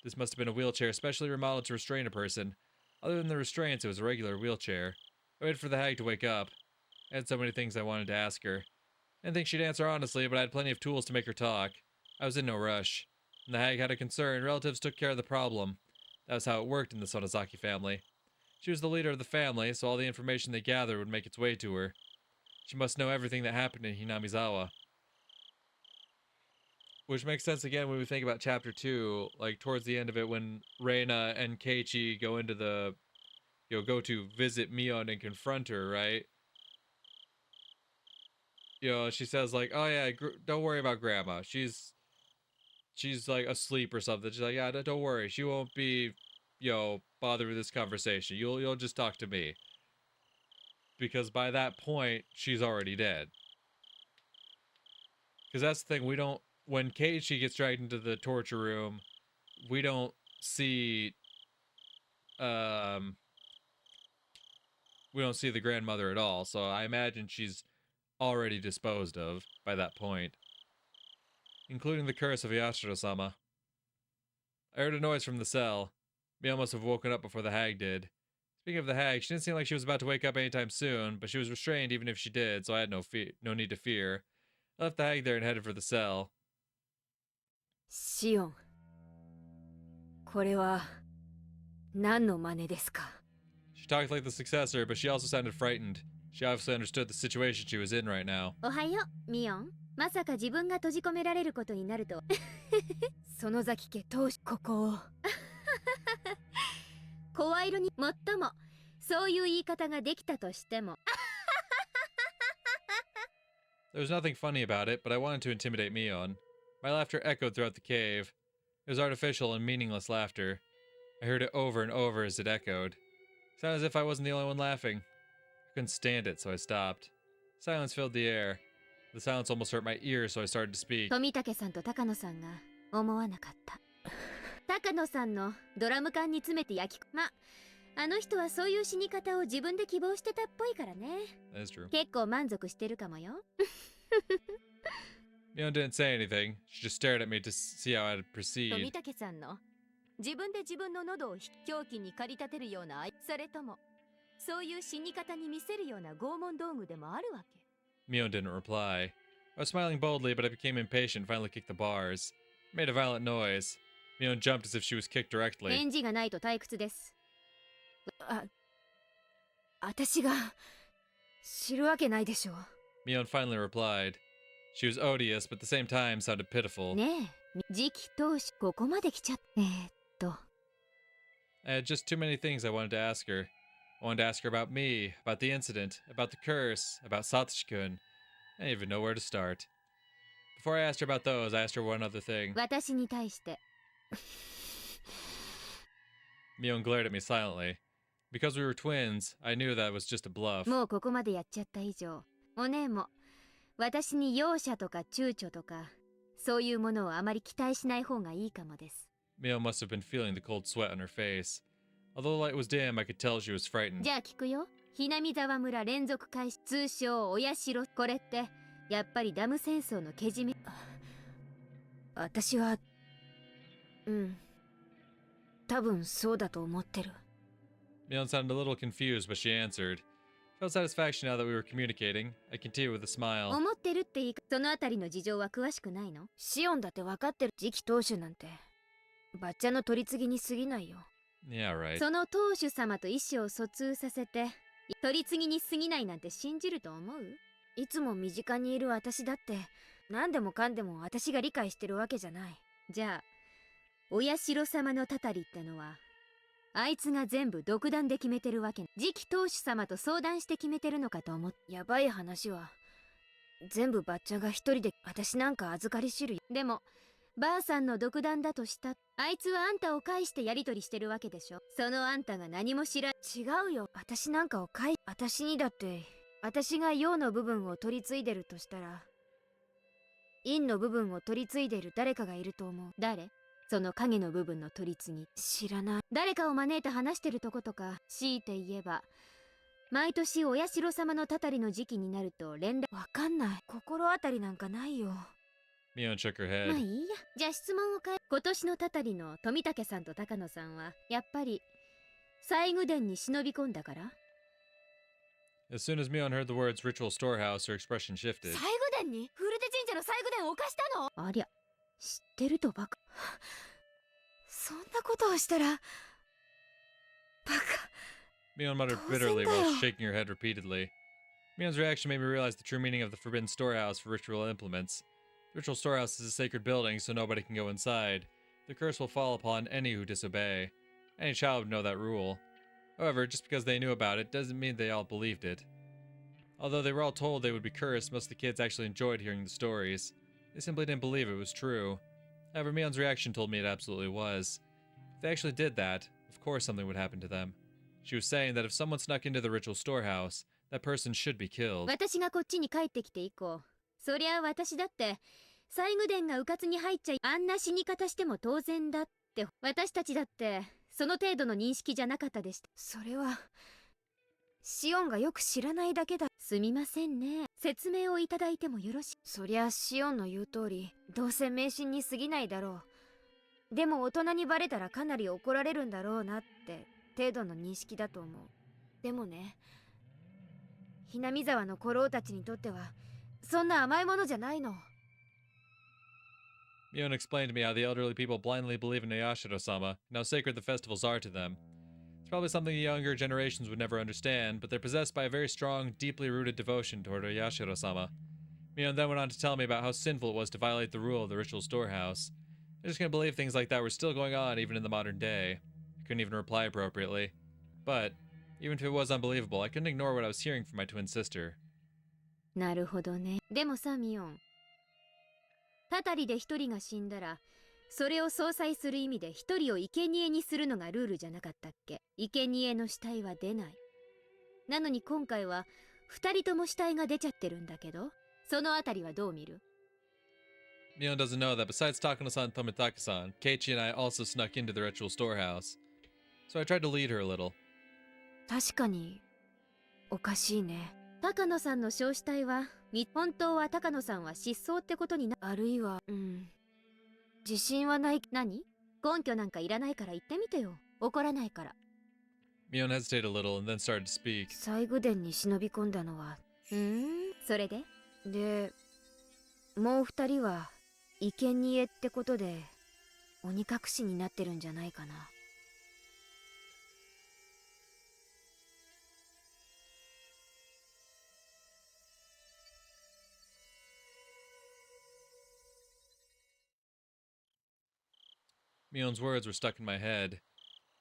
This must have been a wheelchair specially remodeled to restrain a person. Other than the restraints, it was a regular wheelchair. I waited for the hag to wake up. I had so many things I wanted to ask her. I didn't think she'd answer honestly, but I had plenty of tools to make her talk. I was in no rush. When the hag had a concern, relatives took care of the problem. That was how it worked in the Sonozaki family. She was the leader of the family, so all the information they gathered would make its way to her. She must know everything that happened in Hinamizawa. Which makes sense again when we think about chapter 2, like towards the end of it when Reina and Keiichi go into the, go to visit Mion and confront her, right? She says like, oh yeah, don't worry about grandma. She's like asleep or something. She's like, yeah, don't worry. She won't be, bothered with this conversation. You'll just talk to me. Because by that point, she's already dead. Because that's the thing, when Keiichi gets dragged into the torture room, we don't see, the grandmother at all. So I imagine she's already disposed of by that point. Including the curse of Yashiro-sama. I heard a noise from the cell. Mion must have woken up before the hag did. Speaking of the hag, she didn't seem like she was about to wake up anytime soon, but she was restrained even if she did, so I had no need to fear. I left the hag there and headed for the cell. Shion. これは何の真似ですか? She talked like the successor, but she also sounded frightened. She obviously understood the situation she was in right now. おはよう、ミオン。まさか自分が閉じ込められることになるとは。園崎家当主ここを。声色にもっともそういう言い方ができたとしても。There was nothing funny about it, but I wanted to intimidate Mion. My laughter echoed throughout the cave. It was artificial and meaningless laughter. I heard it over and over as it echoed. It sounded as if I wasn't the only one laughing. I couldn't stand it, so I stopped. Silence filled the air. The silence almost hurt my ears, so I started to speak. 富武さんと高野さんが思わなかった。高野さんのドラム缶に詰めて焼きあの人はそういう死に方を自分で希望してたっぽいからね。That's true. 結構満足してるかもよ。Mion didn't say anything. She just stared at me to see how I'd 富 proceed. 武さんの自分で自分の喉を凶器に駆り立てるようなそれともそういう死に方に見せるような拷問道具でもあるわけ。Mion didn't reply. I was smiling boldly, but I became impatient and finally kicked the bars. I made a violent noise. Mion jumped as if she was kicked directly. 返事がないと退屈です。私が知るわけないでしょ。Mion finally replied. She was odious, but at the same time sounded pitiful. ねえ、次期当主ここまで来ちゃI had just too many things I wanted to ask her. I wanted to ask her about me, about the incident, about the curse, about Satoshi-kun. I didn't even know where to start. Before I asked her about those, I asked her one other thing. 私に対して。Mion glared at me silently. Because we were twins, I knew that was just a bluff. もうここまでやっちゃった以上、お姉も私に容赦とか躊躇とかそういうものをあまり期待しない方がいいかもです。Mion must have been feeling the cold sweat on her face. Although the light was dim, I could tell she was frightened. じゃあ聞くよ。ひなみ沢村連続開始、通称お社。これってやっぱりダム戦争のけじめ。私は多分そうだと思ってる。Mion sounded a little confused, but she answered. Felt satisfaction now that we were communicating. I continued with a smile. 思ってるっていいか、そのあたりの事情は詳しくないの？シオンだって分かってる。次期当主なんてバッチャの取り次ぎに過ぎないよ。Yeah, right. その当主様と意思を疎通させて取り次ぎに過ぎないなんて信じると思う？いつも身近にいる私だって何でもかんでも私が理解してるわけじゃない。じゃあお社様のたたりってのはあいつが全部独断で決めてるわけ。次期当主様と相談して決めてるのかと思って。やばい話は全部バッチャが一人で私なんか預かり知る。でもばあさんの独断だとしたあいつはあんたを介してやり取りしてるわけでしょ。そのあんたが何も知ら違うよ。私なんかを私にだって私が陽の部分を取り継いでるとしたら陰の部分を取り継いでる誰かがいると思う。誰？その影の部分の取り次ぎ。知らない。誰かを招いて話してるとことか。強いて言えば毎年お社様のたたりの時期になると連絡。わかんない。心当たりなんかないよ。Mion shook her まあ head. いいや。じゃあ質問を変え。今年のたたりの富武さんと高野さんはやっぱり西宮殿に忍び込んだから？ As soon as Mion heard the words ritual storehouse, her expression shifted. 西宮殿に？フルデ神社の西宮殿を犯したの？ありゃ、知ってるとばか。そんなことをしたらバカ。 Mion muttered bitterly while shaking her head repeatedly. Mion's reaction made me realize the true meaning of the forbidden storehouse for ritual implements. The ritual storehouse is a sacred building, so nobody can go inside. The curse will fall upon any who disobey. Any child would know that rule. However, just because they knew about it doesn't mean they all believed it. Although they were all told they would be cursed, most of the kids actually enjoyed hearing the stories. They simply didn't believe it was true. However, Mion's reaction told me it absolutely was. If they actually did that, of course something would happen to them. She was saying that if someone snuck into the ritual storehouse, that person should be killed. 私がこっちに帰ってきて以降、そりゃ私だって西宮殿が迂闊に入っちゃいあんな死に方しても当然だって。私たちだってその程度の認識じゃなかったでした。それはシオンがよく知らないだけだ。すみませんね。説明をいただいてもよろしい？そりゃシオンの言う通りどうせ迷信に過ぎないだろう。でも大人にバレたらかなり怒られるんだろうなって程度の認識だと思う。でもね、ひなみ沢の古老たちにとってはそんな甘いものじゃないの。 Mion explained to me how the elderly people blindly believe in Oyashiro-sama and how sacred the festivals are to them. It's probably something the younger generations would never understand, but they're possessed by a very strong, deeply rooted devotion toward Oyashiro-sama. Mion then went on to tell me about how sinful it was to violate the rule of the ritual storehouse. They're just gonna believe things like that were still going on even in the modern day. I couldn't even reply appropriately. But, even if it was unbelievable, I couldn't ignore what I was hearing from my twin sister. なるほどね。でもさ、ミオン。たたりで一人が死んだら、それを相殺する意味で一人を生贄にするのがルールじゃなかったっけ。生贄の死体は出ない。なのに今回は二人とも死体が出ちゃってるんだけど、そのあたりはどう見る？ Mion doesn't know that besides Takano-san and Tomitaka-san, Keiichi and I also snuck into the ritual storehouse. So I tried to lead her a little. 確かにおかしいね。高野さんの焼死体は本当は高野さんは失踪ってことにあるいは自信はない。何？根拠なんかいらないから言ってみてよ。怒らないから。 Mion hesitated a little and then started to speak. 西宮殿に忍び込んだのはそれでもう二人は生贄ってことで鬼隠しになってるんじゃないかな。Mion's words were stuck in my head.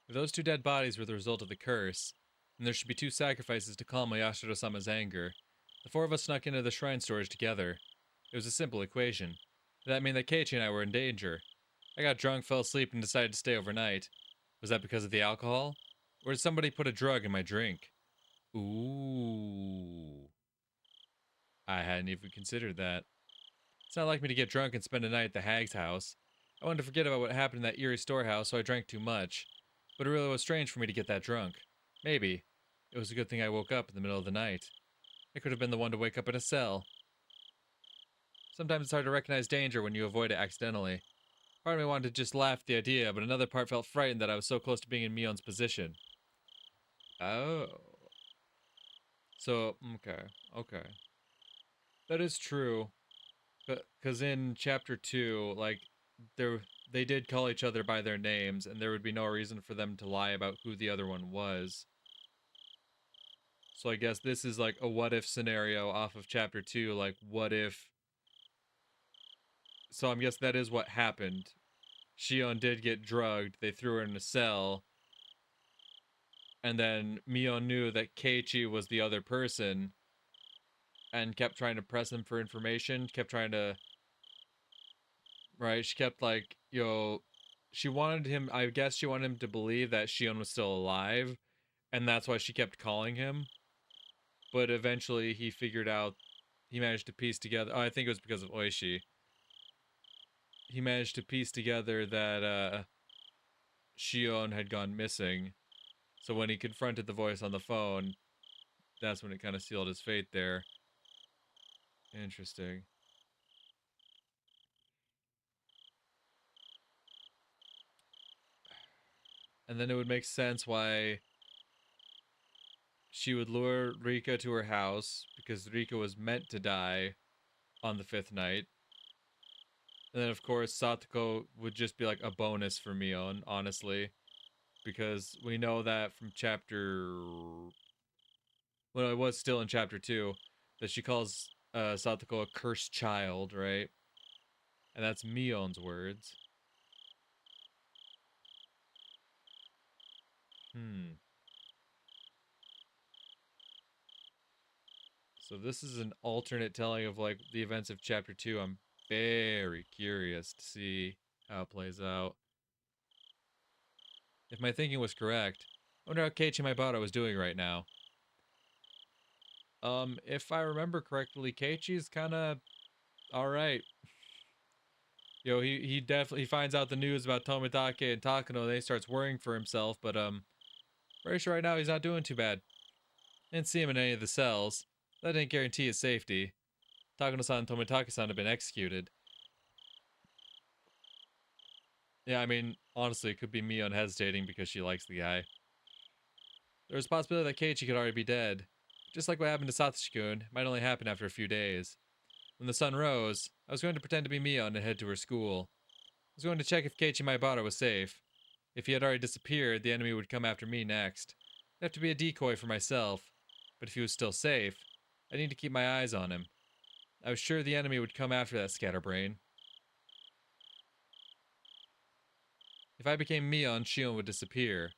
If those two dead bodies were the result of the curse, then there should be two sacrifices to calm Yashiro-sama's anger. The four of us snuck into the shrine storage together. It was a simple equation. Did that mean that Keiichi and I were in danger? I got drunk, fell asleep, and decided to stay overnight. Was that because of the alcohol? Or did somebody put a drug in my drink? Ooh. I hadn't even considered that. It's not like me to get drunk and spend a night at the hag's house. I wanted to forget about what happened in that eerie storehouse, so I drank too much. But it really was strange for me to get that drunk. Maybe. It was a good thing I woke up in the middle of the night. I could have been the one to wake up in a cell. Sometimes it's hard to recognize danger when you avoid it accidentally. Part of me wanted to just laugh at the idea, but another part felt frightened that I was so close to being in Mion's position. Oh. So, okay. That is true. Because in chapter 2, like, they did call each other by their names, and there would be no reason for them to lie about who the other one was. So I guess this is like a what-if scenario off of chapter 2, like, what if... So I guess that is what happened. Shion did get drugged, they threw her in a cell, and then Mion knew that Keiichi was the other person, and kept trying to press him for information, kept trying to... Right, she kept like, she wanted him, I guess she wanted him to believe that Shion was still alive, and that's why she kept calling him. But eventually he figured out, he managed to piece together, I think it was because of Oishi. He managed to piece together that Shion had gone missing. So when he confronted the voice on the phone, that's when it kind of sealed his fate there. Interesting. And then it would make sense why she would lure Rika to her house, because Rika was meant to die on the 5th night. And then, of course, Satoko would just be like a bonus for Mion, honestly. Because we know that from chapter... Well, it was still in chapter 2, that she calls Satoko a cursed child, right? And that's Mion's words. So this is an alternate telling of, like, the events of chapter 2. I'm very curious to see how it plays out. If my thinking was correct, I wonder how Keiichi Maibara was doing right now. If I remember correctly, Keiichi's kinda alright. He definitely finds out the news about Tomitake and Takano, and he starts worrying for himself, but pretty sure right now he's not doing too bad. Didn't see him in any of the cells. That didn't guarantee his safety. Takano-san and Tomitake-san have been executed. Yeah, I mean, honestly, it could be Mion hesitating because she likes the guy. There's a possibility that Keiichi could already be dead. Just like what happened to Satoshi-kun, it might only happen after a few days. When the sun rose, I was going to pretend to be Mion and head to her school. I was going to check if Keiichi Maibara was safe. If he had already disappeared, the enemy would come after me next. It'd have to be a decoy for myself. But if he was still safe, I need to keep my eyes on him. I was sure the enemy would come after that scatterbrain. If I became Mion, Shion would disappear.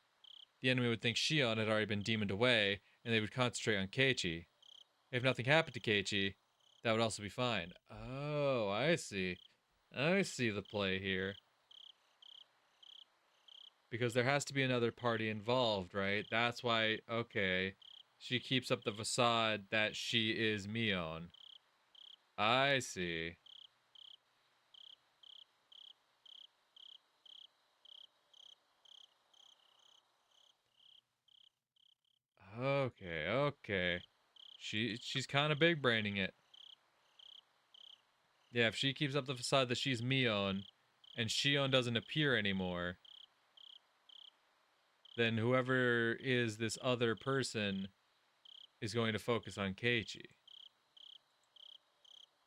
The enemy would think Shion had already been demoned away, and they would concentrate on Keiichi. If nothing happened to Keiichi, that would also be fine. Oh, I see. I see the play here. Because there has to be another party involved, right? That's why, okay, she keeps up the facade that she is Mion. I see. Okay, okay. She's kind of big braining it. Yeah, if she keeps up the facade that she's Mion, and Shion doesn't appear anymore, then whoever is this other person is going to focus on Keiichi.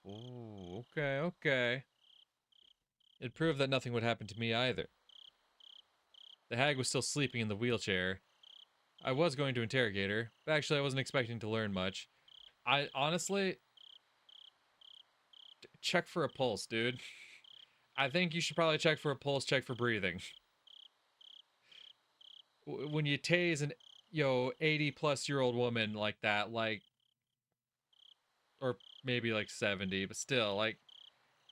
Ooh, okay, okay. It proved that nothing would happen to me either. The hag was still sleeping in the wheelchair. I was going to interrogate her, but actually I wasn't expecting to learn much. I honestly, check for a pulse, dude. I think you should probably check for a pulse, check for breathing. When you tase an 80-plus-year-old woman like that, like, or maybe like 70, but still, like,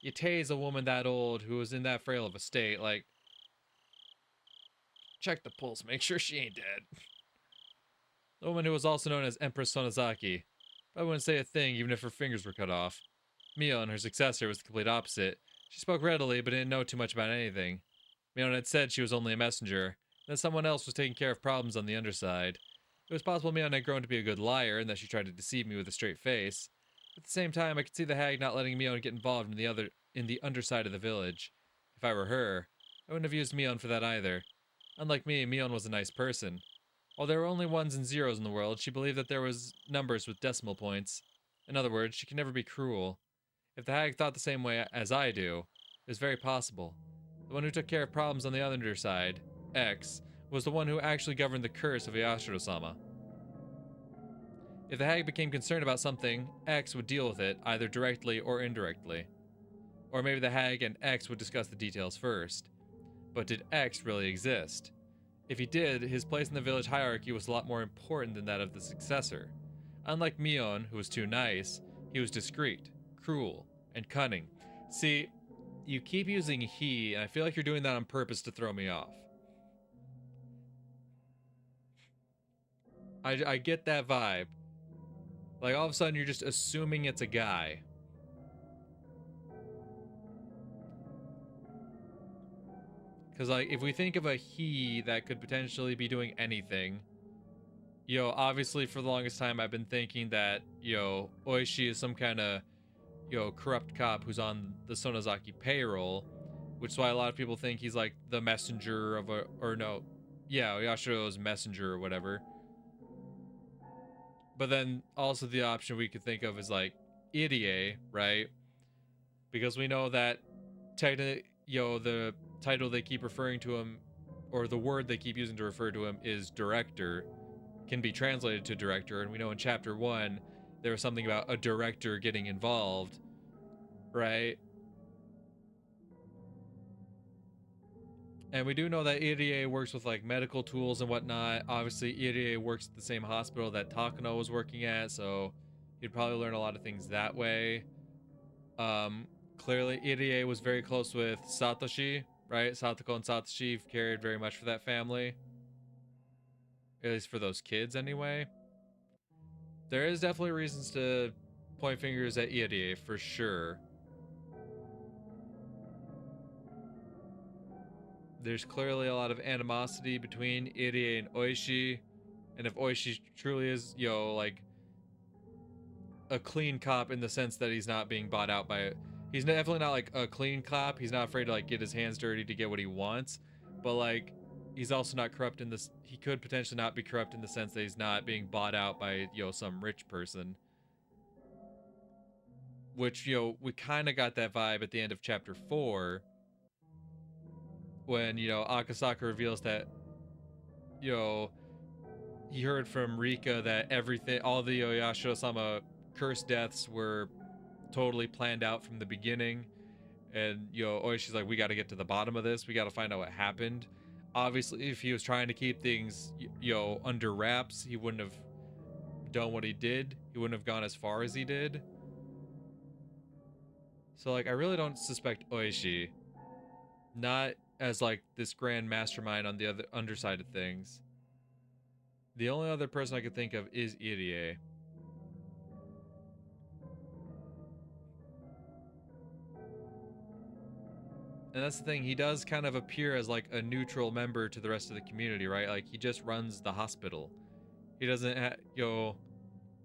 you tase a woman that old who is in that frail of a state, like, check the pulse, make sure she ain't dead. The woman who was also known as Empress Sonozaki. I wouldn't say a thing even if her fingers were cut off. Mion, her successor, was the complete opposite. She spoke readily, but didn't know too much about anything. Mion had said she was only a messenger, and that someone else was taking care of problems on the underside. It was possible Mion had grown to be a good liar, and that she tried to deceive me with a straight face. At the same time, I could see the hag not letting Mion get involved in the underside of the village. If I were her, I wouldn't have used Mion for that either. Unlike me, Mion was a nice person. While there were only ones and zeros in the world, she believed that there was numbers with decimal points. In other words, she could never be cruel. If the hag thought the same way as I do, it was very possible. The one who took care of problems on the underside, X, was the one who actually governed the curse of Yashiro-sama. If the hag became concerned about something, X would deal with it, either directly or indirectly. Or maybe the hag and X would discuss the details first. But did X really exist? If he did, his place in the village hierarchy was a lot more important than that of the successor. Unlike Mion, who was too nice, he was discreet, cruel, and cunning. See, you keep using he, and I feel like you're doing that on purpose to throw me off. I get that vibe. Like, all of a sudden, you're just assuming it's a guy. Because, like, if we think of a he that could potentially be doing anything, obviously for the longest time I've been thinking that, Oishi is some kind of, corrupt cop who's on the Sonozaki payroll, which is why a lot of people think he's like the messenger of Yashiro's messenger or whatever. But then also the option we could think of is like Irie, right? Because we know that technically, the title they keep referring to him, or the word they keep using to refer to him, is director, can be translated to director, and we know in chapter 1 there was something about a director getting involved, right? And we do know that Irie works with like medical tools and whatnot. Obviously, Irie works at the same hospital that Takano was working at, so he'd probably learn a lot of things that way. Clearly, Irie was very close with Satoshi, right? Satoko and Satoshi cared very much for that family. At least for those kids, anyway. There is definitely reasons to point fingers at Irie, for sure. There's clearly a lot of animosity between Irie and Oishi. And if Oishi truly is, like, a clean cop in the sense that he's not being bought out by it. He's definitely not, like, a clean cop. He's not afraid to, like, get his hands dirty to get what he wants. But, like, he's also not corrupt in this. He could potentially not be corrupt in the sense that he's not being bought out by, some rich person. Which, we kind of got that vibe at the end of chapter 4. When, Akasaka reveals that, he heard from Rika that all the Yashiro-sama curse deaths were totally planned out from the beginning. And, Oishi's like, we got to get to the bottom of this. We got to find out what happened. Obviously, if he was trying to keep things, under wraps, he wouldn't have done what he did. He wouldn't have gone as far as he did. So, like, I really don't suspect Oishi. Not as, like, this grand mastermind on the other underside of things. The only other person I could think of is Irie. And that's the thing, he does kind of appear as, like, a neutral member to the rest of the community, right? Like, he just runs the hospital. He doesn't,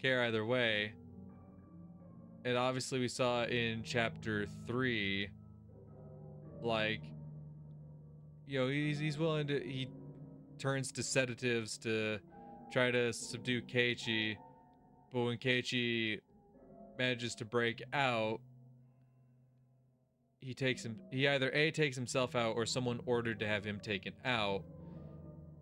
care either way. And obviously we saw in chapter 3, like, he's willing to, he turns to sedatives to try to subdue Keiichi, but when Keiichi manages to break out, he either A, takes himself out, or someone ordered to have him taken out,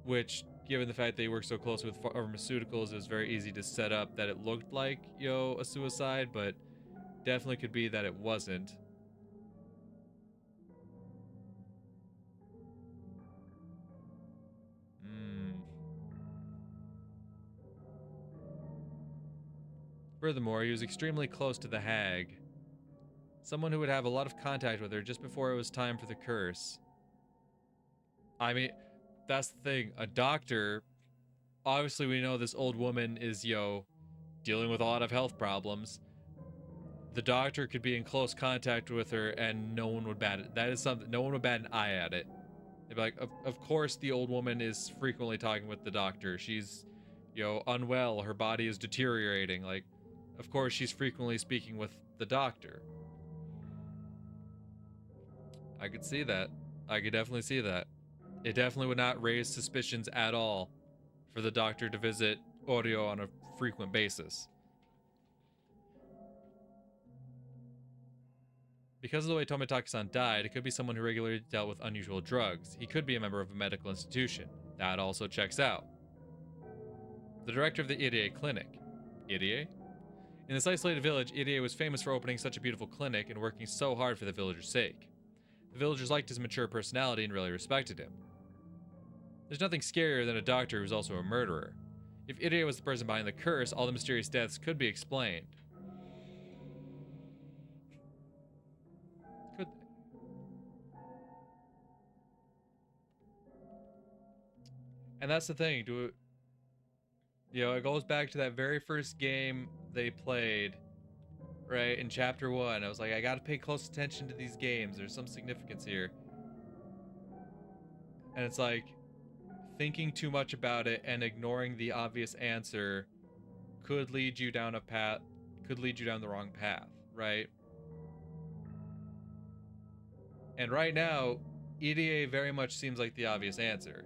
which, given the fact that he works so close with pharmaceuticals, it was very easy to set up that it looked like, a suicide, but definitely could be that it wasn't. Furthermore, he was extremely close to the hag. Someone who would have a lot of contact with her just before it was time for the curse. I mean, that's the thing. A doctor, obviously we know this old woman is, dealing with a lot of health problems. The doctor could be in close contact with her and no one would bat it. That is something, no one would bat an eye at it. They'd be like, of course the old woman is frequently talking with the doctor. She's, unwell. Her body is deteriorating. Like, of course she's frequently speaking with the doctor. I could see that. I could definitely see that. It definitely would not raise suspicions at all for the doctor to visit Oryo on a frequent basis. Because of the way Tomitaki-san died, it could be someone who regularly dealt with unusual drugs. He could be a member of a medical institution. That also checks out. The director of the Irie clinic. Irie? In this isolated village, Irie was famous for opening such a beautiful clinic and working so hard for the villagers' sake. The villagers liked his mature personality and really respected him. There's nothing scarier than a doctor who's also a murderer. If Irie was the person behind the curse, all the mysterious deaths could be explained. Could they? And that's the thing. It goes back to that very first game they played, right, in chapter 1. I was like, I gotta pay close attention to these games. There's some significance here. And it's like, thinking too much about it and ignoring the obvious answer could lead you down the wrong path, right? And right now, Irie very much seems like the obvious answer.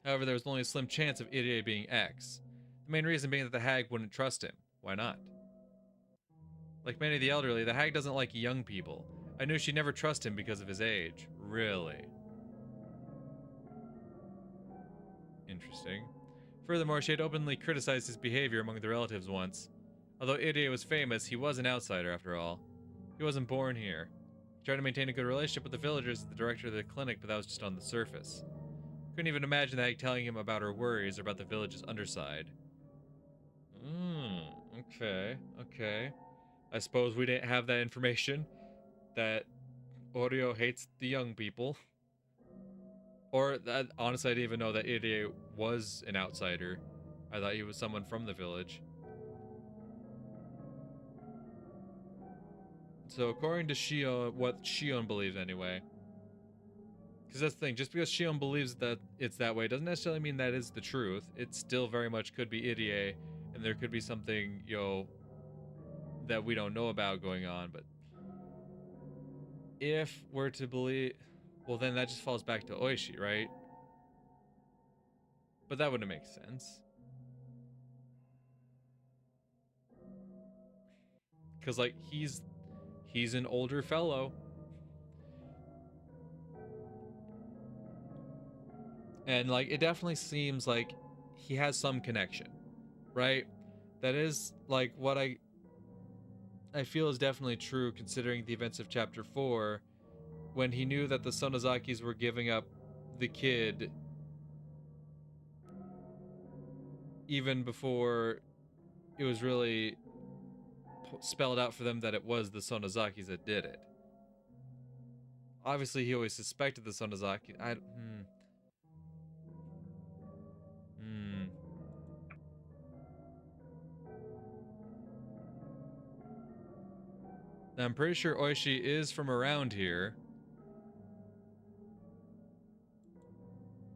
However, there was only a slim chance of Irie being X. The main reason being that the hag wouldn't trust him. Why not? Like many of the elderly, the hag doesn't like young people. I knew she'd never trust him because of his age. Really? Interesting. Furthermore, she had openly criticized his behavior among the relatives once. Although Irie was famous, he was an outsider after all. He wasn't born here. He tried to maintain a good relationship with the villagers as the director of the clinic, but that was just on the surface. Couldn't even imagine the hag telling him about her worries or about the village's underside. Okay. I suppose we didn't have that information, that Oryo hates the young people. Or, that, honestly, I didn't even know that Irie was an outsider. I thought he was someone from the village. So, according to Shion, what Shion believes anyway. Because that's the thing, just because Shion believes that it's that way doesn't necessarily mean that is the truth. It still very much could be Irie, and there could be something, that we don't know about going on, but if we're to believe, well, then that just falls back to Oishi, right? But that wouldn't make sense. Because, like, he's an older fellow. And, like, it definitely seems like he has some connection, right? That is, like, what I feel is definitely true considering the events of chapter 4, when he knew that the Sonozakis were giving up the kid even before it was really spelled out for them that it was the Sonozakis that did it. Obviously, he always suspected the Sonozaki. Now, I'm pretty sure Oishi is from around here.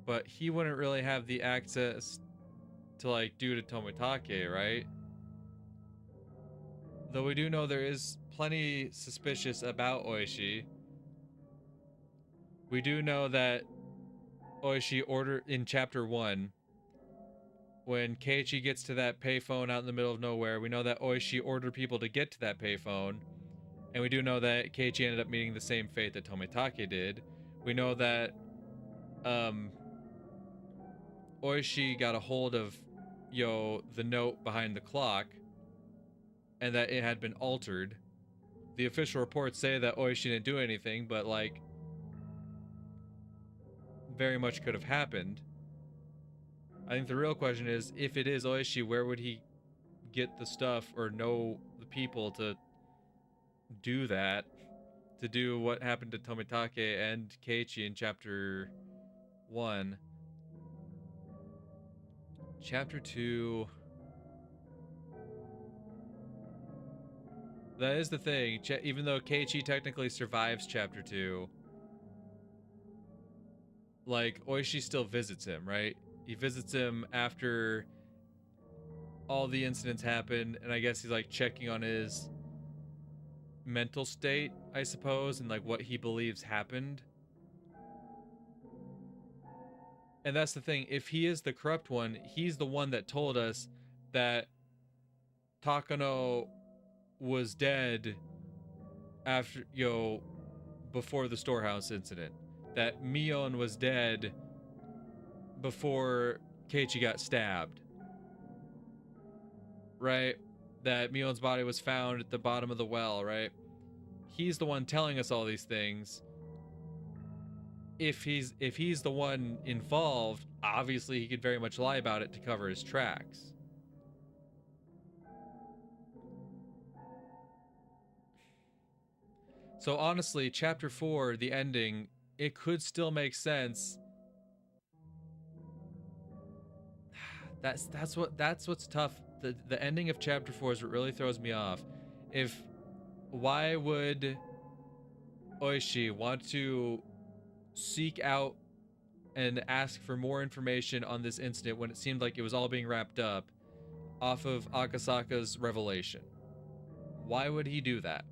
But he wouldn't really have the access to, like, do to Tomitake, right? Though we do know there is plenty suspicious about Oishi. We do know that Oishi ordered in chapter 1, when Keiichi gets to that payphone out in the middle of nowhere, we know that Oishi ordered people to get to that payphone. And we do know that Keiichi ended up meeting the same fate that Tomitake did. We know that Oishi got a hold of, the note behind the clock, and that it had been altered. The official reports say that Oishi didn't do anything, but, like, very much could have happened. I think the real question is, if it is Oishi, where would he get the stuff or know the people to do that? To do what happened to Tomitake and Keiichi in chapter 1. Chapter 2. That is the thing. Even though Keiichi technically survives chapter 2, like, Oishi still visits him, right? He visits him after all the incidents happen, and I guess he's, like, checking on his mental state, I suppose, and, like, what he believes happened. And that's the thing. If he is the corrupt one, he's the one that told us that Takano was dead after, before the storehouse incident. That Mion was dead before Keiichi got stabbed. Right? That Mion's body was found at the bottom of the well, right? He's the one telling us all these things. If he's the one involved, obviously he could very much lie about it to cover his tracks. So honestly, chapter 4, the ending, it could still make sense. That's what's tough. The ending of chapter 4 is what really throws me off. Why would Oishi want to seek out and ask for more information on this incident when it seemed like it was all being wrapped up off of Akasaka's revelation? Why would he do that?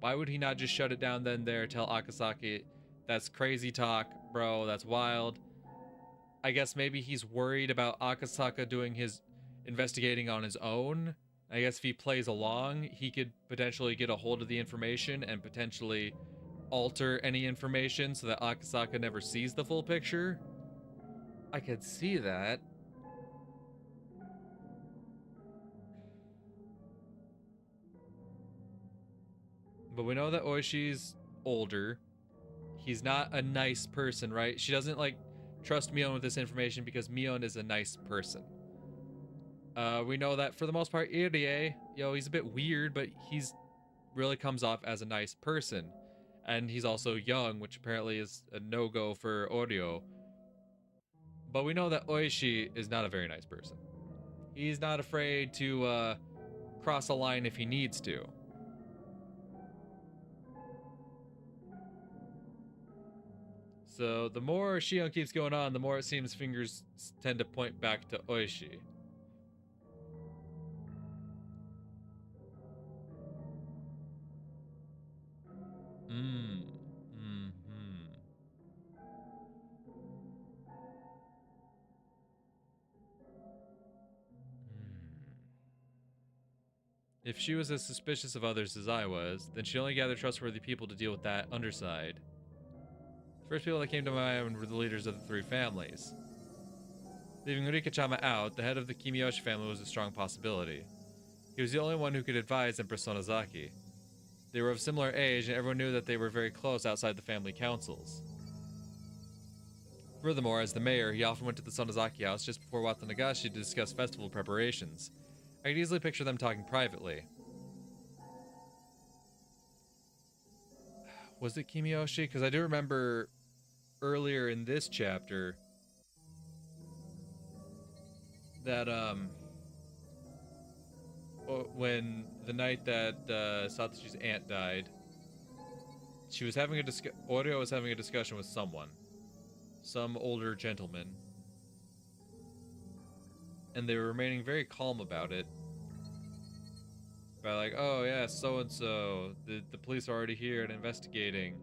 Why would he not just shut it down then there, tell Akasaki, that's crazy talk, bro, that's wild? I guess maybe he's worried about Akasaka doing his investigating on his own. I guess if he plays along, he could potentially get a hold of the information and potentially alter any information so that Akasaka never sees the full picture. I could see that. But we know that Oishi's older. He's not a nice person, right? She doesn't, like, trust Mion with this information because Mion is a nice person. We know that for the most part, Irie, he's a bit weird, but he's really comes off as a nice person. And he's also young, which apparently is a no-go for Oryo. But we know that Oishi is not a very nice person. He's not afraid to cross a line if he needs to. So the more Shion keeps going on, the more it seems fingers tend to point back to Oishi. If she was as suspicious of others as I was, then she only gathered trustworthy people to deal with that underside. The first people that came to my mind were the leaders of the three families. Leaving Rika-chama out, the head of the Kimiyoshi family was a strong possibility. He was the only one who could advise Empress Sonozaki. They were of similar age, and everyone knew that they were very close outside the family councils. Furthermore, as the mayor, he often went to the Sonozaki house just before Watanagashi to discuss festival preparations. I could easily picture them talking privately. Was it Kimiyoshi? Because I do remember earlier in this chapter that when the night that Satoshi's aunt died, she was having Oreo was having a discussion with someone, some older gentleman, and they were remaining very calm about it. About like, oh yeah, so and so, the police are already here and investigating,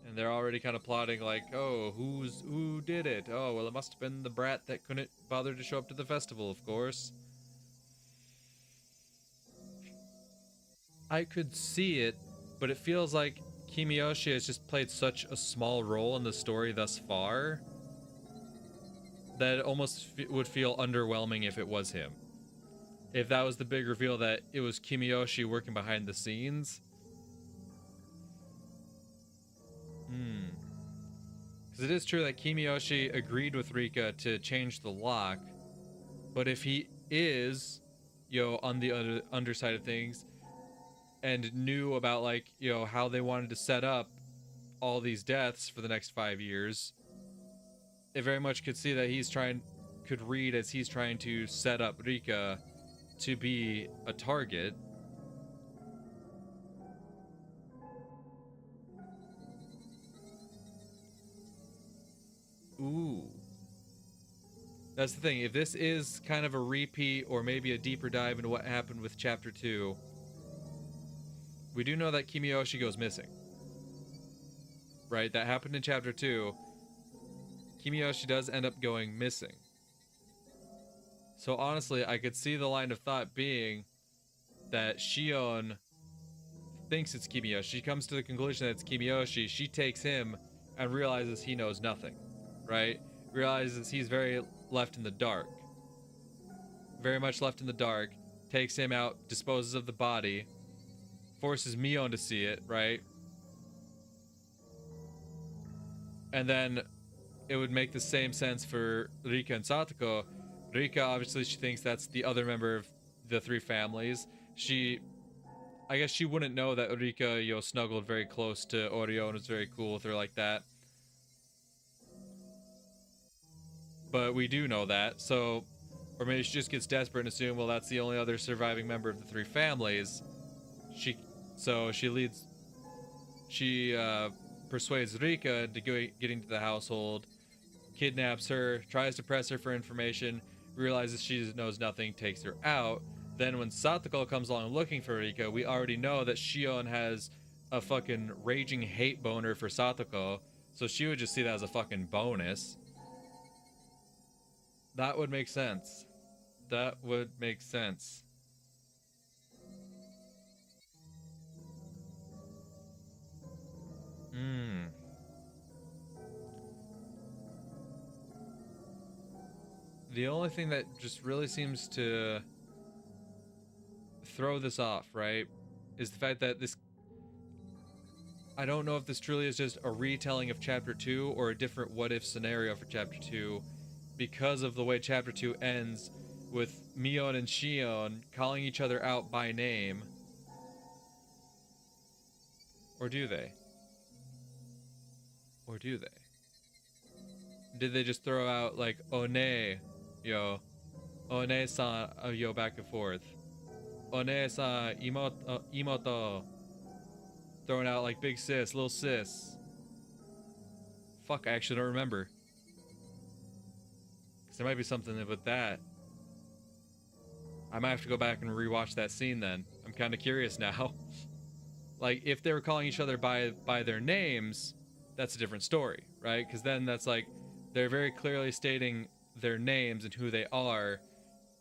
and they're already kind of plotting like, oh, who did it? Oh, well, it must have been the brat that couldn't bother to show up to the festival, of course. I could see it, but it feels like Kimiyoshi has just played such a small role in the story thus far that it almost would feel underwhelming if it was him. If that was the big reveal that it was Kimiyoshi working behind the scenes. Because it is true that Kimiyoshi agreed with Rika to change the lock, but if he is, on the underside of things, and knew about, like, how they wanted to set up all these deaths for the next 5 years, it very much could see that could read as he's trying to set up Rika to be a target. Ooh. That's the thing. If this is kind of a repeat or maybe a deeper dive into what happened with Chapter 2, we do know that Kimiyoshi goes missing. Right? That happened in Chapter 2. Kimiyoshi does end up going missing. So honestly, I could see the line of thought being that Shion thinks it's Kimiyoshi. She comes to the conclusion that it's Kimiyoshi. She takes him and realizes he knows nothing. Right? Realizes he's very left in the dark. Very much left in the dark. Takes him out, disposes of the body. Forces Mion to see it, right? And then it would make the same sense for Rika and Satoko. Rika, obviously, she thinks that's the other member of the three families. I guess she wouldn't know that Rika, snuggled very close to Oreo and was very cool with her like that. But we do know that, so... Or maybe she just gets desperate and assumes, well, that's the only other surviving member of the three families. She persuades Rika into getting to the household, kidnaps her, tries to press her for information, realizes she knows nothing, takes her out. Then when Satoko comes along looking for Rika, we already know that Shion has a fucking raging hate boner for Satoko, so she would just see that as a fucking bonus. That would make sense. That would make sense. The only thing that just really seems to throw this off, right, is the fact that I don't know if this truly is just a retelling of Chapter 2 or a different what-if scenario for Chapter 2 because of the way Chapter 2 ends with Mion and Shion calling each other out by name. Or do they? Or do they? Did they just throw out, like, One, One-san, back and forth. One-san, Imoto. Throwing out, like, big sis, little sis. Fuck, I actually don't remember. Because there might be something with that. I might have to go back and rewatch that scene then. I'm kind of curious now. Like, if they were calling each other by their names, that's a different story, right? Because then that's like, they're very clearly stating their names and who they are.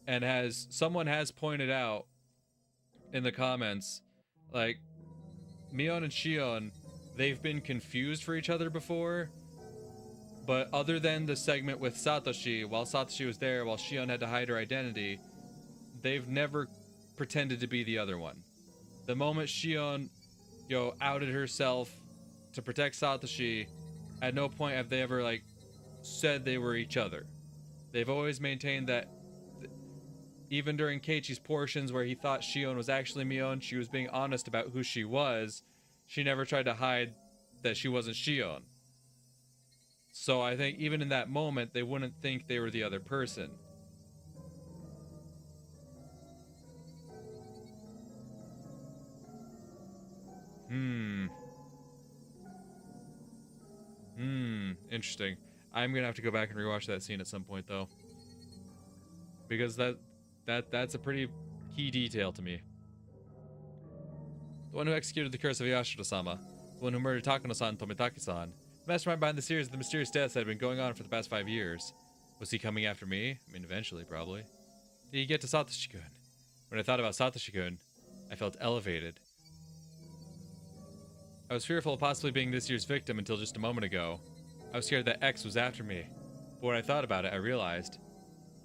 And someone has pointed out in the comments, like, Mion and Shion, they've been confused for each other before. But other than the segment with Satoshi, while Satoshi was there, while Shion had to hide her identity, they've never pretended to be the other one. The moment Shion, outed herself to protect Satoshi, at no point have they ever, like, said they were each other. They've always maintained that even during Keiichi's portions where he thought Shion was actually Mion, she was being honest about who she was. She never tried to hide that she wasn't Shion. So I think even in that moment, they wouldn't think they were the other person. Interesting. I'm gonna have to go back and rewatch that scene at some point, though, because that's a pretty key detail to me. The one who executed the curse of Yashiro-sama, the one who murdered Takano-san and Tomitake-san, the mastermind behind the series of the mysterious deaths that had been going on for the past 5 years. Was he coming after me? I mean, eventually, probably. Did he get to Satoshi-kun? When I thought about Satoshi-kun, I felt elevated. I was fearful of possibly being this year's victim until just a moment ago. I was scared that X was after me. But when I thought about it, I realized,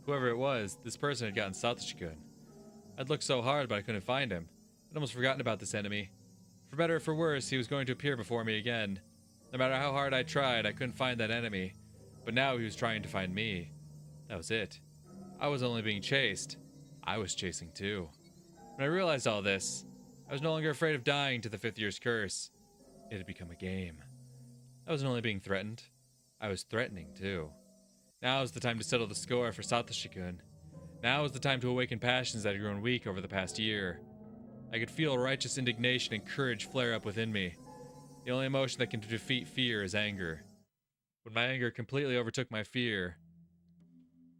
whoever it was, this person had gotten Satoshi-kun. I'd looked so hard, but I couldn't find him. I'd almost forgotten about this enemy. For better or for worse, he was going to appear before me again. No matter how hard I tried, I couldn't find that enemy. But now he was trying to find me. That was it. I was only being chased. I was chasing too. When I realized all this, I was no longer afraid of dying to the 5th year's curse. It had become a game. I wasn't only being threatened, I was threatening too. Now is the time to settle the score for Satoshi-kun. Now is the time to awaken passions that had grown weak over the past year. I could feel righteous indignation and courage flare up within me. The only emotion that can defeat fear is anger. When my anger completely overtook my fear,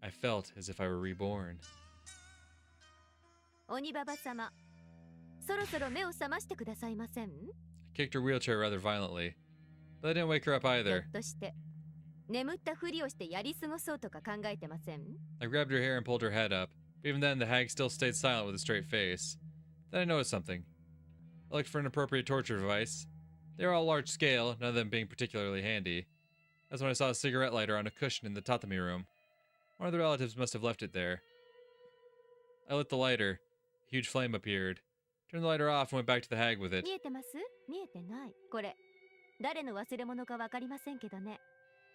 I felt as if I were reborn. 鬼ババ様、そろそろ目を覚ましてくださいません？ I kicked her wheelchair rather violently, but I didn't wake her up ひょ either. っとして眠ったふりをしてやり過ごそうとか考えてません？ I grabbed her hair and pulled her head up, but even then the hag still stayed silent with a straight face. Then I noticed something. I looked for an appropriate torture device. They were all large scale, none of them being particularly handy. That's when I saw a cigarette lighter on a cushion in the tatami room. One of the relatives must have left it there. I lit the lighter. A huge flame appeared. Turned the lighter off and went back to the hag with it. 見えてます？見えてない。これ誰の忘れ物かわかりませんけどね。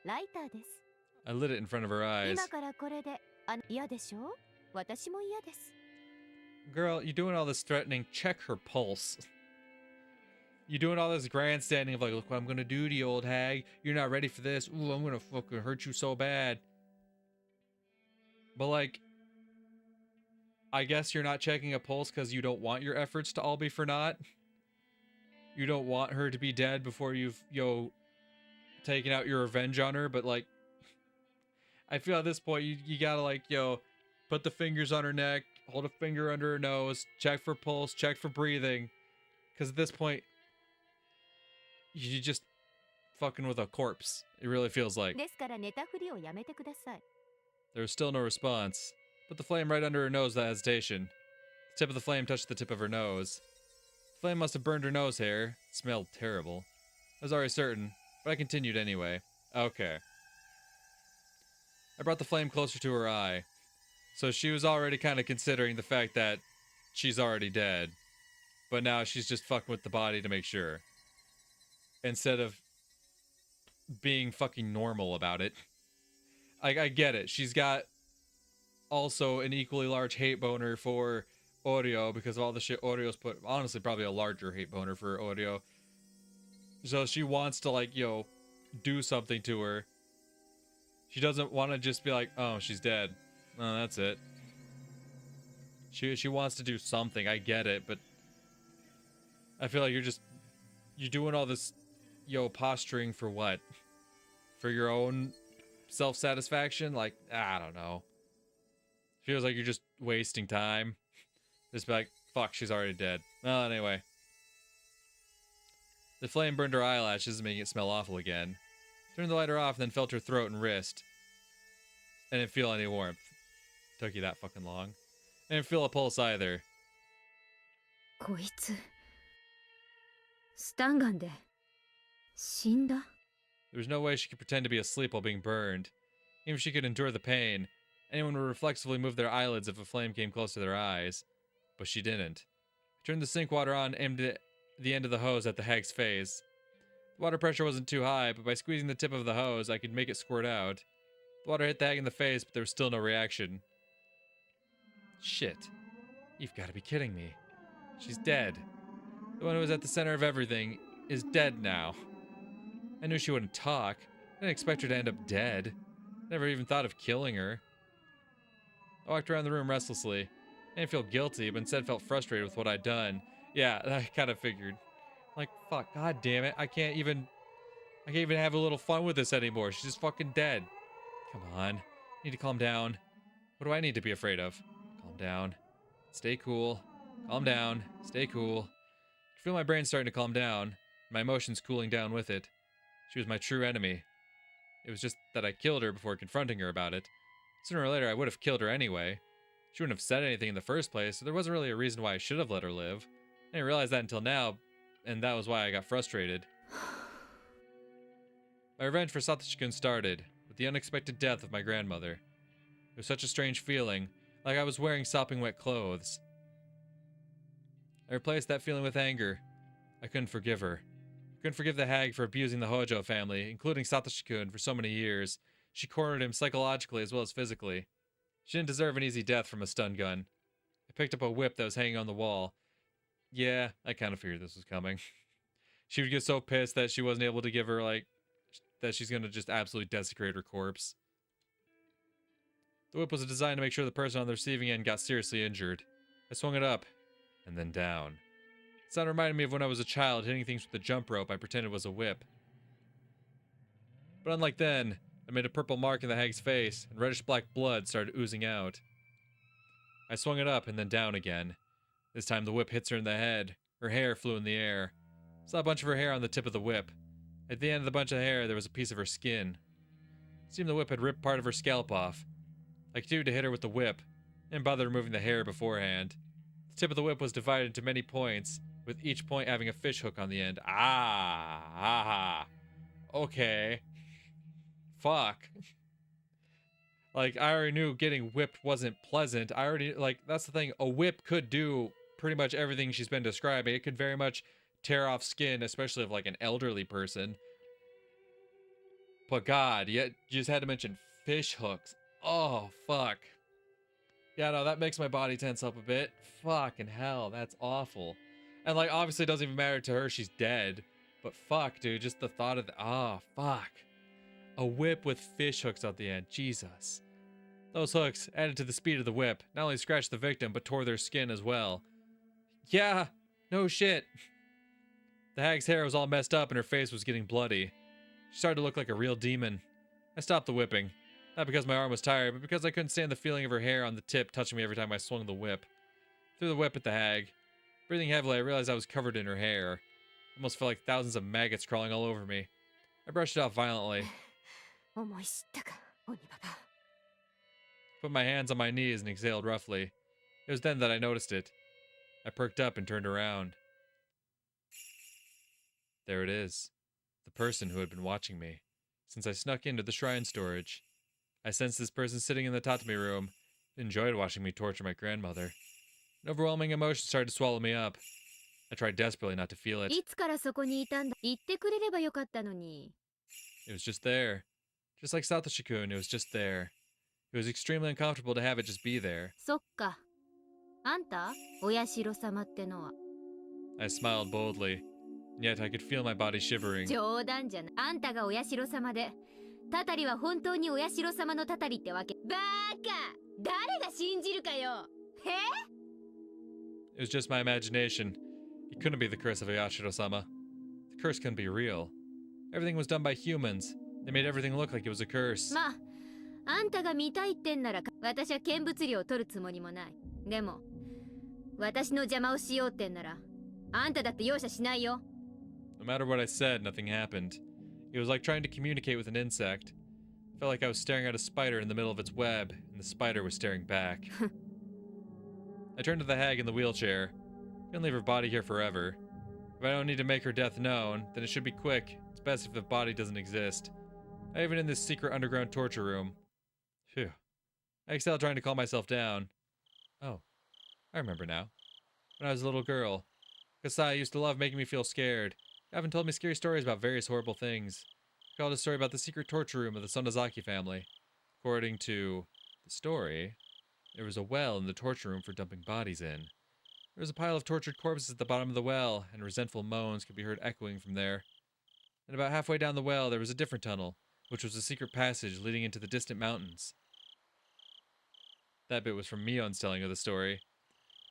ライターです。 I lit it in front of her eyes. 今からこれで嫌でしょ？私も嫌です。 Girl, you doing all this threatening, check her pulse. You doing all this grandstanding of like, look what I'm gonna do to you, old hag. You're not ready for this. Ooh, I'm gonna fucking hurt you so bad. But like, I guess you're not checking a pulse because you don't want your efforts to all be for naught. You don't want her to be dead before you've, taken out your revenge on her, but like, I feel at this point, you gotta like, put the fingers on her neck, hold a finger under her nose, check for pulse, check for breathing. Because at this point, you're just fucking with a corpse. It really feels like. ですから寝たふりをやめてください。 There was still no response. Put the flame right under her nose without hesitation. The tip of the flame touched the tip of her nose. The flame must have burned her nose hair. It smelled terrible. I was already certain, but I continued anyway. Okay. I brought the flame closer to her eye. So she was already kind of considering the fact that she's already dead. But now she's just fucking with the body to make sure. Instead of being fucking normal about it. I get it. She's got also an equally large hate boner for Oreo because of all the shit Oreo's put. Honestly, probably a larger hate boner for Oreo. So she wants to, do something to her. She doesn't want to just be like, oh, she's dead. Oh, that's it. She wants to do something. I get it, but I feel like you're doing all this, posturing for what? For your own self-satisfaction? Like, I don't know. Feels like you're just wasting time. Just be like, fuck, she's already dead. Well, anyway. The flame burned her eyelashes, making it smell awful again. Turned the lighter off and then felt her throat and wrist. I didn't feel any warmth. Took you that fucking long. I didn't feel a pulse either. こいつスタンガンで死んだ？ There was no way she could pretend to be asleep while being burned. Even if she could endure the pain, anyone would reflexively move their eyelids if a flame came close to their eyes. But she didn't. I turned the sink water on and aimed the end of the hose at the hag's face. The water pressure wasn't too high, but by squeezing the tip of the hose, I could make it squirt out. The water hit the hag in the face, but there was still no reaction. Shit. You've got to be kidding me. She's dead. The one who was at the center of everything is dead now. I knew she wouldn't talk. I didn't expect her to end up dead. Never even thought of killing her. I walked around the room restlessly. I didn't feel guilty, but instead felt frustrated with what I'd done. Yeah, I kind of figured. Like, fuck, god damn it. I can't even have a little fun with this anymore. She's just fucking dead. Come on. I need to calm down. What do I need to be afraid of? Calm down. Stay cool. Calm down. Stay cool. I feel my brain starting to calm down. My emotions cooling down with it. She was my true enemy. It was just that I killed her before confronting her about it. Sooner or later, I would have killed her anyway. She wouldn't have said anything in the first place, so there wasn't really a reason why I should have let her live. I didn't realize that until now, and that was why I got frustrated. My revenge for Satoshi-kun started with the unexpected death of my grandmother. It was such a strange feeling, like I was wearing sopping wet clothes. I replaced that feeling with anger. I couldn't forgive her. I couldn't forgive the hag for abusing the Hojo family, including Satoshi-kun, for so many years. She cornered him psychologically as well as physically. She didn't deserve an easy death from a stun gun. I picked up a whip that was hanging on the wall. Yeah, I kind of figured this was coming. She would get so pissed that she wasn't able to give her, that she's gonna just absolutely desecrate her corpse. The whip was designed to make sure the person on the receiving end got seriously injured. I swung it up, and then down. The sound reminded me of when I was a child hitting things with a jump rope I pretended was a whip. But unlike then, I made a purple mark in the hag's face, and reddish-black blood started oozing out. I swung it up and then down again. This time the whip hits her in the head. Her hair flew in the air. I saw a bunch of her hair on the tip of the whip. At the end of the bunch of hair, there was a piece of her skin. It seemed the whip had ripped part of her scalp off. I continued to hit her with the whip, and bother removing the hair beforehand. The tip of the whip was divided into many points, with each point having a fish hook on the end. Okay. Fuck. I already knew getting whipped wasn't pleasant. That's the thing. A whip could do pretty much everything she's been describing. It could very much tear off skin, especially of, an elderly person. But God, you just had to mention fish hooks. Oh, fuck. Yeah, no, that makes my body tense up a bit. Fucking hell, that's awful. And, obviously it doesn't even matter to her, she's dead. But fuck, dude, just the thought of fuck. A whip with fish hooks at the end. Jesus. Those hooks, added to the speed of the whip, not only scratched the victim, but tore their skin as well. Yeah, no shit. The hag's hair was all messed up and her face was getting bloody. She started to look like a real demon. I stopped the whipping. Not because my arm was tired, but because I couldn't stand the feeling of her hair on the tip touching me every time I swung the whip. Threw the whip at the hag. Breathing heavily, I realized I was covered in her hair. It almost felt like thousands of maggots crawling all over me. I brushed it off violently. Put my hands on my knees and exhaled roughly. It was then that I noticed it. I perked up and turned around. There it is. The person who had been watching me, since I snuck into the shrine storage. I sensed this person sitting in the tatami room. It enjoyed watching me torture my grandmother. An overwhelming emotion started to swallow me up. I tried desperately not to feel it. いつからそこにいたんだ。言ってくれればよかったのに。 It was just there. Just like Satoshi-kun, it was just there. It was extremely uncomfortable to have it just be there. そっか。あんたお社様ってのは。 I smiled boldly, and yet I could feel my body shivering. 冗談じゃない。あんたがお社様で、たたりは本当にお社様のたたりってわけ。バーカ！誰が信じるかよ。へ？ It was just my imagination. It couldn't be the curse of Oyashiro-sama. The curse couldn't be real. Everything was done by humans. They made everything look like it was a curse. まあ、あんたが見たいってんなら、私は見物料を取るつもりもない。でも、私の邪魔をしようってんなら、あんただって容赦しないよ。No matter what I said, nothing happened. It was like trying to communicate with an insect. I felt like I was staring at a spider in the middle of its web, and the spider was staring back. I turned to the hag in the wheelchair. I couldn't leave her body here forever. If I don't need to make her death known, then it should be quick. It's best if the body doesn't exist. Not even in this secret underground torture room. Phew. I exhaled trying to calm myself down. Oh, I remember now. When I was a little girl, Kasai used to love making me feel scared. She often told me scary stories about various horrible things. She told a story about the secret torture room of the Sonozaki family. According to the story, There was a well in the torture room for dumping bodies in. There was a pile of tortured corpses at the bottom of the well, and resentful moans could be heard echoing from there. And about halfway down the well, there was a different tunnel, which was a secret passage leading into the distant mountains. That bit was from Mion's telling of the story.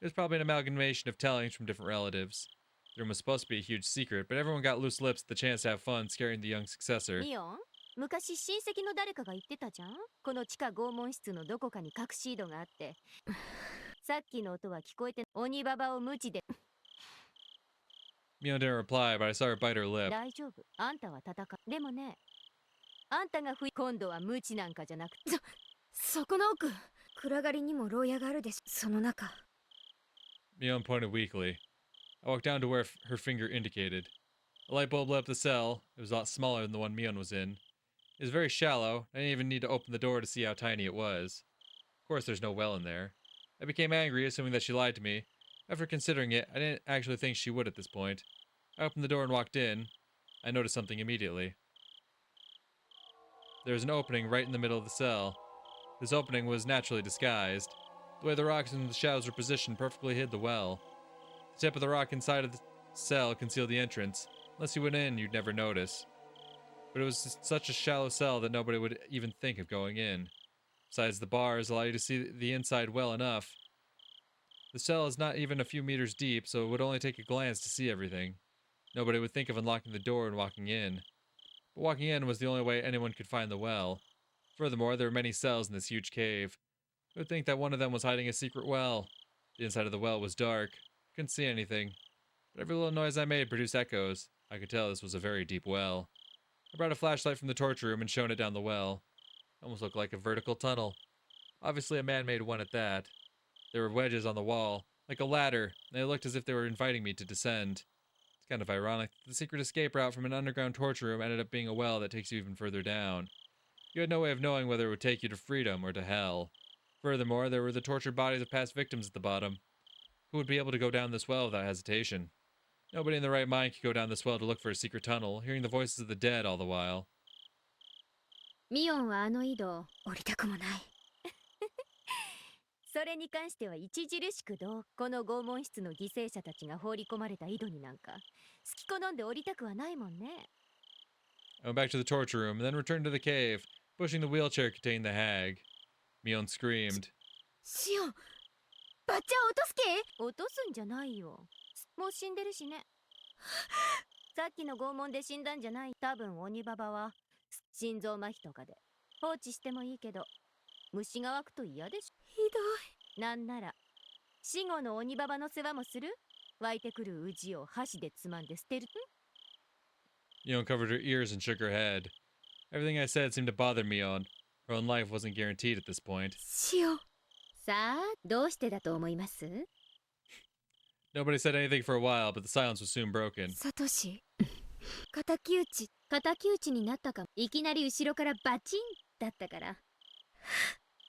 It was probably an amalgamation of tellings from different relatives. The room was supposed to be a huge secret, but everyone got loose lips at the chance to have fun scaring the young successor. ミオン、昔親戚の誰かが言ってたじゃん。この地下拷問室のどこかに隠し井戸があって。さっきの音は聞こえて、鬼ババを無知で。Mion didn't reply, but I saw her bite her lip. 大丈夫。あんたは戦う。でもね、あんたが今度は無知なんかじゃなくて。そこの奥、暗がりにも牢屋があるでしょ。その中。Mion pointed weakly. I walked down to where her finger indicated. A light bulb lit up the cell. It was a lot smaller than the one Mion was in. It was very shallow. I didn't even need to open the door to see how tiny it was. Of course, there's no well in there. I became angry, assuming that she lied to me. After considering it, I didn't actually think she would at this point. I opened the door and walked in. I noticed something immediately. There was an opening right in the middle of the cell. This opening was naturally disguised. The way the rocks and the shadows were positioned perfectly hid the well. The tip of the rock inside of the cell concealed the entrance. Unless you went in, you'd never notice. But it was such a shallow cell that nobody would even think of going in. Besides, the bars allow you to see the inside well enough. The cell is not even a few meters deep, so it would only take a glance to see everything. Nobody would think of unlocking the door and walking in. But walking in was the only way anyone could find the well. Furthermore, there were many cells in this huge cave. I would think that one of them was hiding a secret well. The inside of the well was dark. Couldn't see anything. But every little noise I made produced echoes. I could tell this was a very deep well. I brought a flashlight from the torture room and shone it down the well. It almost looked like a vertical tunnel. Obviously a man-made one at that. There were wedges on the wall, like a ladder, and they looked as if they were inviting me to descend. It's kind of ironic that the secret escape route from an underground torture room ended up being a well that takes you even further down. You had no way of knowing whether it would take you to freedom or to hell. Furthermore, there were the tortured bodies of past victims at the bottom. Who would be able to go down this well without hesitation? Nobody in their right mind could go down this well to look for a secret tunnel, hearing the voices of the dead all the while. ミオンはあの井戸降りたくもない。それに関しては著しくこの拷問室の犠牲者たちが放り込まれた井戸になんか好き好んで降りたくはないもんね。I went back to the torture room and then returned to the cave, pushing the wheelchair containing the hag. Mion screamed. シオン、バッチャー落とすけ？落とすんじゃないよ。もう死んでるしね。さっきの拷問で死んだんじゃない。多分鬼ババは心臓麻痺とかで放置してもいいけど虫が湧くと嫌でしょ。ひどい。なんなら死後の鬼ババの世話もする？湧いてくるウジを箸でつまんで捨てる。Mion covered her ears and shook her head. Everything I said seemed to bother Mion. Her own life wasn't guaranteed at this point. シオン。さあ、どうしてだと思います？ Nobody said anything for a while, but the silence was soon broken. サトシ、敵討ちになったかも。いきなり後ろからバチンだったから。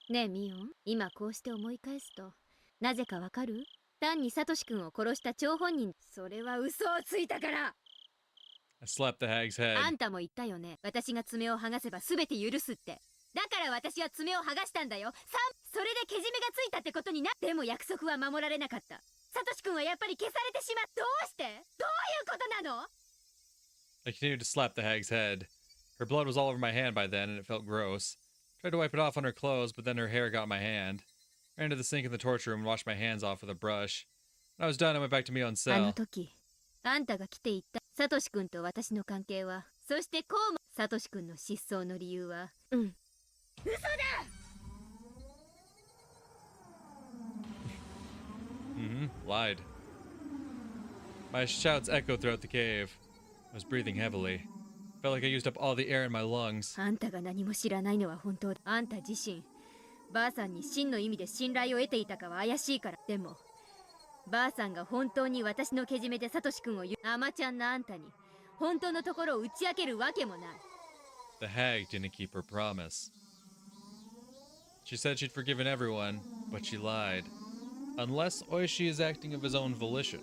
ねえミオン、今こうして思い返すとなぜかわかる？単にサトシ君を殺した張本人。それは嘘をついたから。 I slapped the hag's head. あんたも言ったよね。私が爪を剥がせば全て許すって。だから私は爪を剥がしたんだよ。それでけじめがついたってことにな。でも約束は守られなかった。サトシ君はやっぱり消されてしまう。どうして？どういうことなの？ I continued to slap the hag's head. Her blood was all over my hand by then, and it felt gross. Tried to wipe it off on her clothes, but then her hair got in my hand. Ran to the sink in the torture room and washed my hands off with a brush. When I was done, I went back to Mion's あ cell. の時、あんたが来て言った。サトシ君と私の関係は、そしてこうも。サトシ君の失踪の理由は、嘘だ。 Lied. My shouts echoed throughout the cave. I was breathing heavily. Felt like I used up all the air in my lungs. あんたが何も知らないのは本当だ。あんた自身、ばあさんに真の意味で信頼を得ていたかは怪しいから。でも、ばあさんが本当に私のけじめでサトシ君をアマちゃんなあんたに、本当のところを打ち明けるわけもない。 The hag didn't keep her promise. She said she'd forgiven everyone, but she lied. Unless Oishi is acting of his own volition.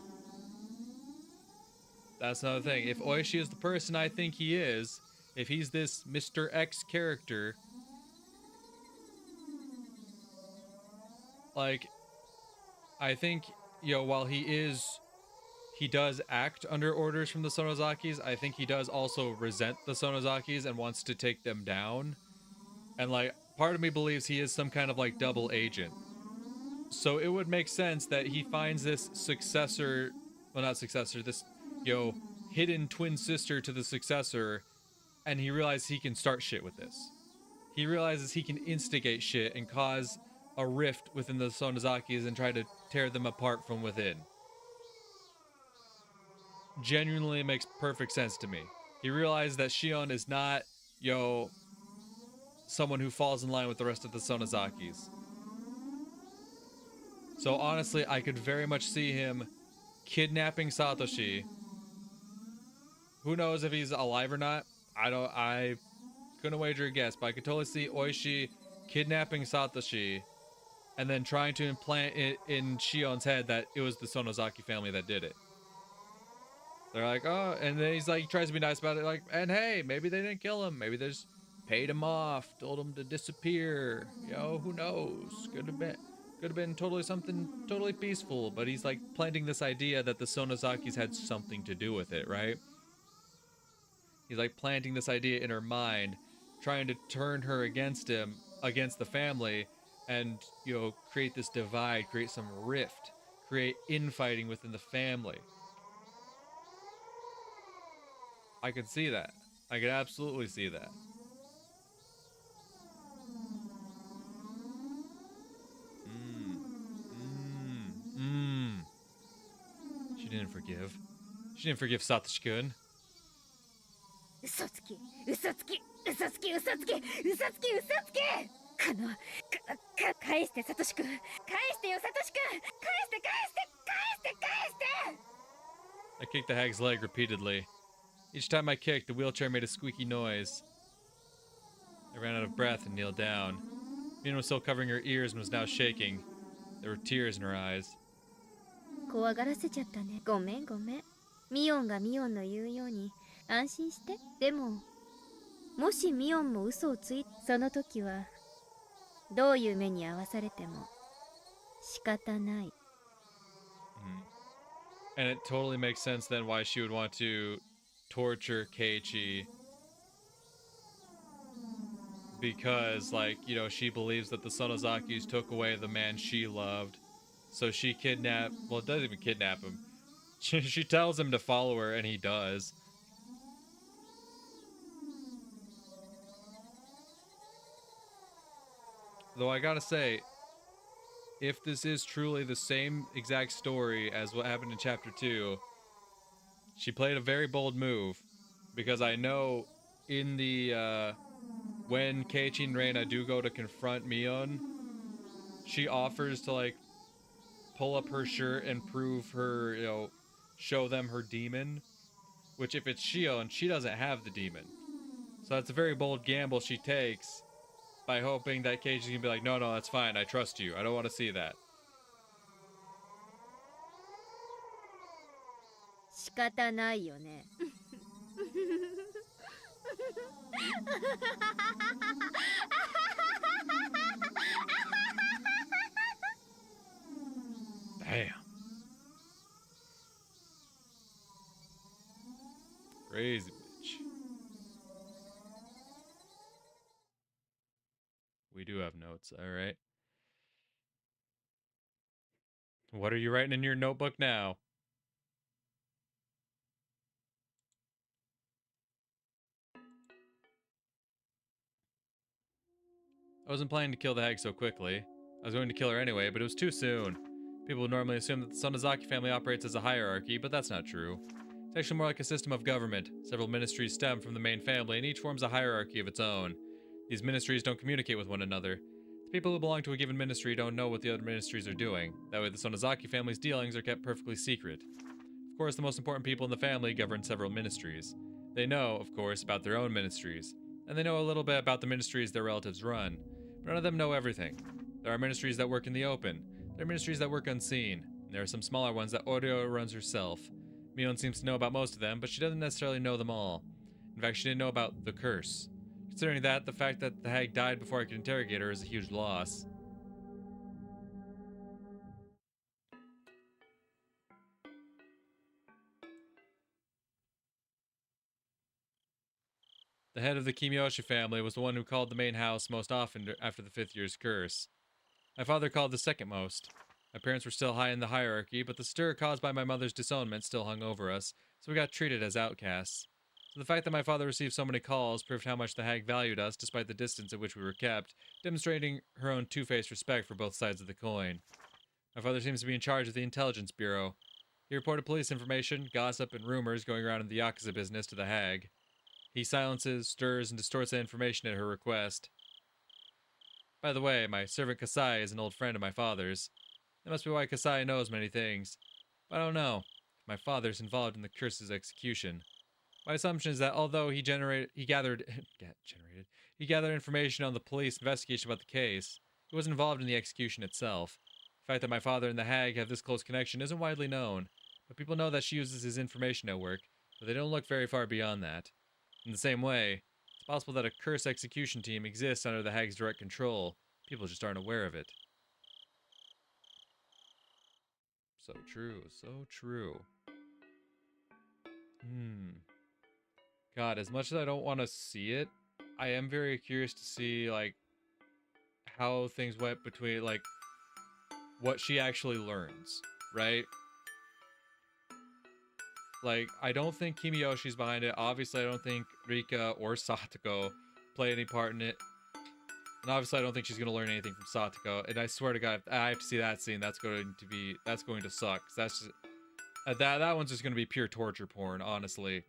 That's another thing. If Oishi is the person I think he is, if he's this Mr. X character, like, I think, while he does act under orders from the Sonozakis, I think he does also resent the Sonozakis and wants to take them down. And, like, part of me believes he is some kind of, like, double agent. So it would make sense that he finds this successor, well, not successor, this, hidden twin sister to the successor, and he realizes he can start shit with this. He realizes he can instigate shit and cause a rift within the Sonozakis and try to tear them apart from within. Genuinely makes perfect sense to me. He realized that Shion is not, someone who falls in line with the rest of the Sonozakis. So honestly, I could very much see him kidnapping Satoshi. Who knows if he's alive or not? I couldn't wager a guess, but I could totally see Oishi kidnapping Satoshi and then trying to implant it in Shion's head that it was the Sonozaki family that did it. They're like, oh, and then he's like, he tries to be nice about it, like, and hey, maybe they didn't kill him. Maybe they just paid him off, told him to disappear. Who knows? Could have been totally something totally peaceful, but he's like planting this idea that the Sonozakis had something to do with it, right? He's like planting this idea in her mind, trying to turn her against him, against the family, and, create this divide, create some rift, create infighting within the family. I could see that. I could absolutely see that. She didn't forgive. She didn't forgive Satoshi-kun. 嘘つき嘘つき嘘つき嘘つき嘘つき嘘つき返してサトシ君返してよサトシ君返して返して返して返して I kicked the hag's leg repeatedly. Each time I kicked, the wheelchair made a squeaky noise. I ran out of breath and kneeled down. Mina was still covering her ears and was now shaking. There were tears in her eyes. 怖がらせちゃったね。ごめんごめん。ミオンがミオンの言うように安心して。でももしミオンも嘘をついその時はどういう目に遭わされても仕方ない。And it totally makes sense then why she would want to torture Keiichi. Because, like, she believes that the Sonozakis took away the man she loved. So she kidnapped, well, it doesn't even kidnap him. She tells him to follow her, and he does. Though I gotta say, if this is truly the same exact story as what happened in Chapter 2, she played a very bold move. Because I know in the, when Keiichi and Reina do go to confront Mion, she offers to, like, pull up her shirt and prove her, show them her demon. Which, if it's Shion, she doesn't have the demon. So that's a very bold gamble she takes by hoping that Keiichi's gonna be like, no, that's fine, I trust you, I don't want to see that. 仕方ないよね。Damn. Crazy bitch. We do have notes, alright. What are you writing in your notebook now? I wasn't planning to kill the hag so quickly. I was going to kill her anyway, but it was too soon. People would normally assume that the Sonozaki family operates as a hierarchy, but that's not true. It's actually more like a system of government. Several ministries stem from the main family, and each forms a hierarchy of its own. These ministries don't communicate with one another. The people who belong to a given ministry don't know what the other ministries are doing. That way the Sonozaki family's dealings are kept perfectly secret. Of course, the most important people in the family govern several ministries. They know, of course, about their own ministries, and they know a little bit about the ministries their relatives run. But none of them know everything. There are ministries that work in the open. There are ministries that work unseen. And there are some smaller ones that Oreo runs herself. Mion seems to know about most of them, but she doesn't necessarily know them all. In fact, she didn't know about the curse. Considering that, the fact that the hag died before I could interrogate her is a huge loss. The head of the Kimiyoshi family was the one who called the main house most often after the 5th year's curse. My father called the second most. My parents were still high in the hierarchy, but the stir caused by my mother's disownment still hung over us, so we got treated as outcasts. So the fact that my father received so many calls proved how much the hag valued us despite the distance at which we were kept, demonstrating her own two-faced respect for both sides of the coin. My father seems to be in charge of the intelligence bureau. He reported police information, gossip, and rumors going around in the Yakuza business to the hag. He silences, stirs, and distorts the information at her request. By the way, my servant Kasai is an old friend of my father's. That must be why Kasai knows many things. But I don't know. My father's involved in the curse's execution. My assumption is that although he gathered information on the police investigation about the case, he wasn't involved in the execution itself. The fact that my father and the hag have this close connection isn't widely known, but people know that she uses his information at work, but they don't look very far beyond that. In the same way, it's possible that a curse execution team exists under the hag's direct control. People just aren't aware of it. So true, so true. God, as much as I don't want to see it, I am very curious to see, like, how things went between, like, what she actually learns, right? Like, I don't think Kimiyoshi's behind it. Obviously, I don't think Rika or Satoko play any part in it. And obviously, I don't think she's going to learn anything from Satoko. And I swear to God, if I have to see that scene, that's going to suck. That's just, that one's just going to be pure torture porn, honestly.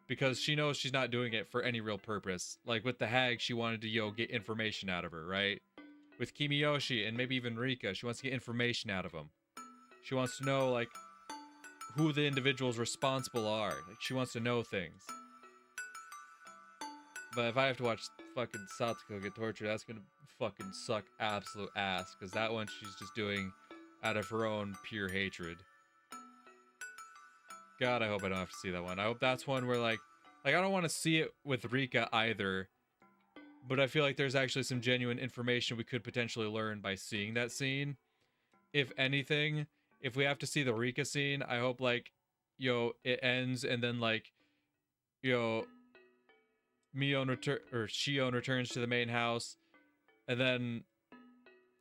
Because she knows she's not doing it for any real purpose. Like, with the hag, she wanted to, get information out of her, right? With Kimiyoshi and maybe even Rika, she wants to get information out of them. She wants to know, like, who the individuals responsible are. Like, she wants to know things. But if I have to watch fucking Satoko get tortured, that's gonna fucking suck absolute ass. Because that one she's just doing out of her own pure hatred. God, I hope I don't have to see that one. I hope that's one where, like I don't want to see it with Rika either. But I feel like there's actually some genuine information we could potentially learn by seeing that scene. If anything, if we have to see the Rika scene, I hope, like, it ends and then, like, Shion returns to the main house, and then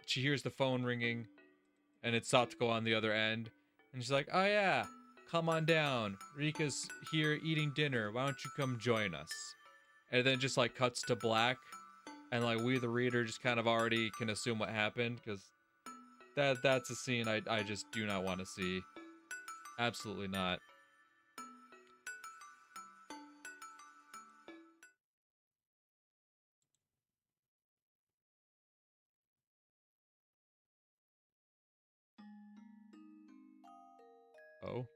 she hears the phone ringing, and it's Satoko on the other end, and she's like, "Oh yeah, come on down. Rika's here eating dinner. Why don't you come join us?" And then just, like, cuts to black, and, like, we the reader just kind of already can assume what happened, because that's a scene I just do not want to see. Absolutely not. Oh.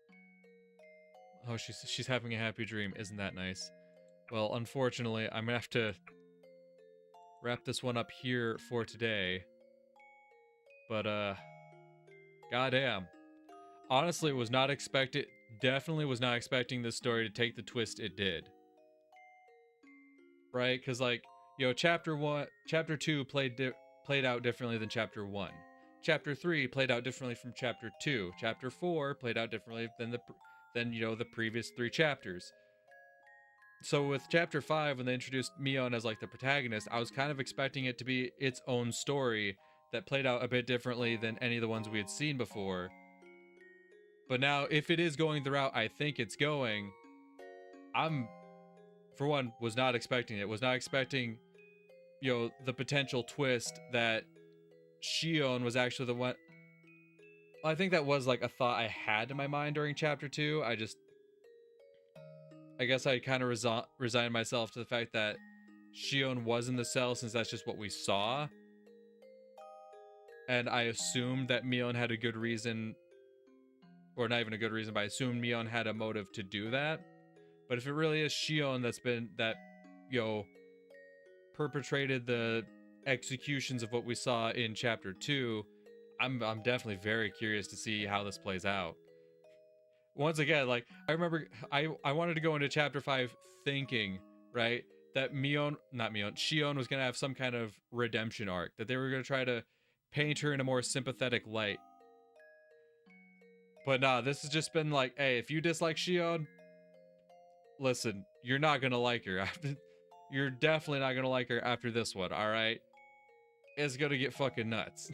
Oh, she's having a happy dream. Isn't that nice? Well, unfortunately, I'm gonna have to wrap this one up here for today. But, goddamn. Honestly, definitely was not expecting this story to take the twist it did. Right? Because, like, chapter 2 played out differently than chapter 1. Chapter 3 played out differently from chapter 2. Chapter 4 played out differently than the previous 3 chapters. So with chapter 5, when they introduced Mion as, like, the protagonist, I was kind of expecting it to be its own story that played out a bit differently than any of the ones we had seen before. But now, if it is going the route I think it's going, for one, was not expecting it. Was not expecting, the potential twist that Shion was actually the one. Well, I think that was, like, a thought I had in my mind during chapter 2. I guess I kind of resigned myself to the fact that Shion was in the cell, since that's just what we saw. And I assumed that Mion had a good reason, or not even a good reason, but I assumed Mion had a motive to do that. But if it really is Shion that perpetrated the executions of what we saw in chapter 2, I'm definitely very curious to see how this plays out. Once again, like, I remember I wanted to go into chapter 5 thinking, right, that Shion was going to have some kind of redemption arc, that they were going to try to paint her in a more sympathetic light. But nah, this has just been like, hey, if you dislike Shion, listen, you're not going to like her. you're definitely not gonna like her after this one, alright? It's gonna get fucking nuts.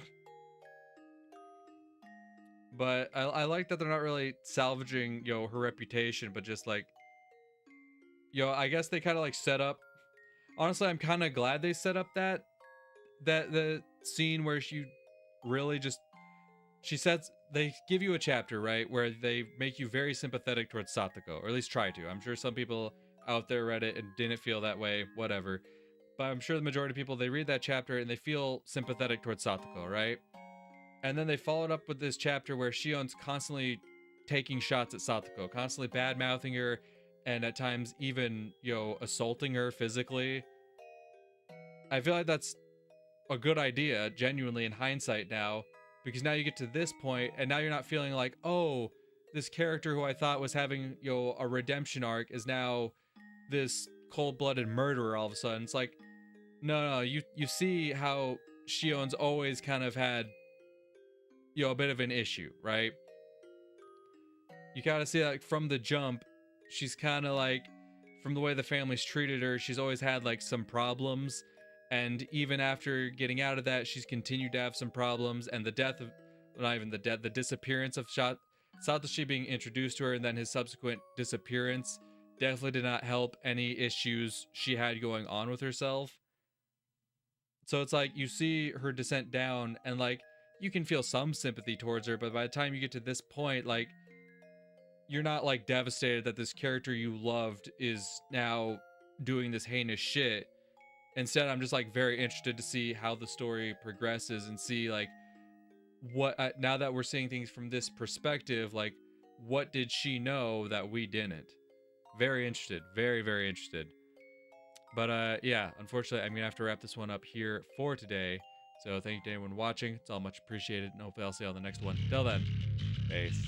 But I like that they're not really salvaging, her reputation, but just like, I guess they kind of like set up. Honestly, I'm kind of glad they set up that the scene where she really just they give you a chapter, right, where they make you very sympathetic towards Satoko, or at least try to. I'm sure some people out there read it and didn't feel that way, whatever. But I'm sure the majority of people, they read that chapter and they feel sympathetic towards Satoko, right? And then they followed up with this chapter where Shion's constantly taking shots at Satoko, constantly bad-mouthing her, and at times even, assaulting her physically. I feel like that's a good idea, genuinely, in hindsight now, because now you get to this point, and now you're not feeling like, oh, this character who I thought was having, a redemption arc is now this cold-blooded murderer all of a sudden. It's like, no, you see how Shion's always kind of had, a bit of an issue, right? You gotta see that from the jump, she's kind of like, from the way the family's treated her, she's always had like some problems, and even after getting out of that, she's continued to have some problems, and the death of, not even the death, the disappearance of Satoshi being introduced to her, and then his subsequent disappearance definitely did not help any issues she had going on with herself. So it's like, you see her descent down, and like, you can feel some sympathy towards her, but by the time you get to this point, like, you're not like devastated that this character you loved is now doing this heinous shit. Instead, I'm just like very interested to see how the story progresses and see like what, now that we're seeing things from this perspective, like what did she know that we didn't? Very interested, very, very interested. But yeah, unfortunately, I'm gonna have to wrap this one up here for today. So thank you to anyone watching. It's all much appreciated, and hopefully I'll see you on the next one. Till then, peace.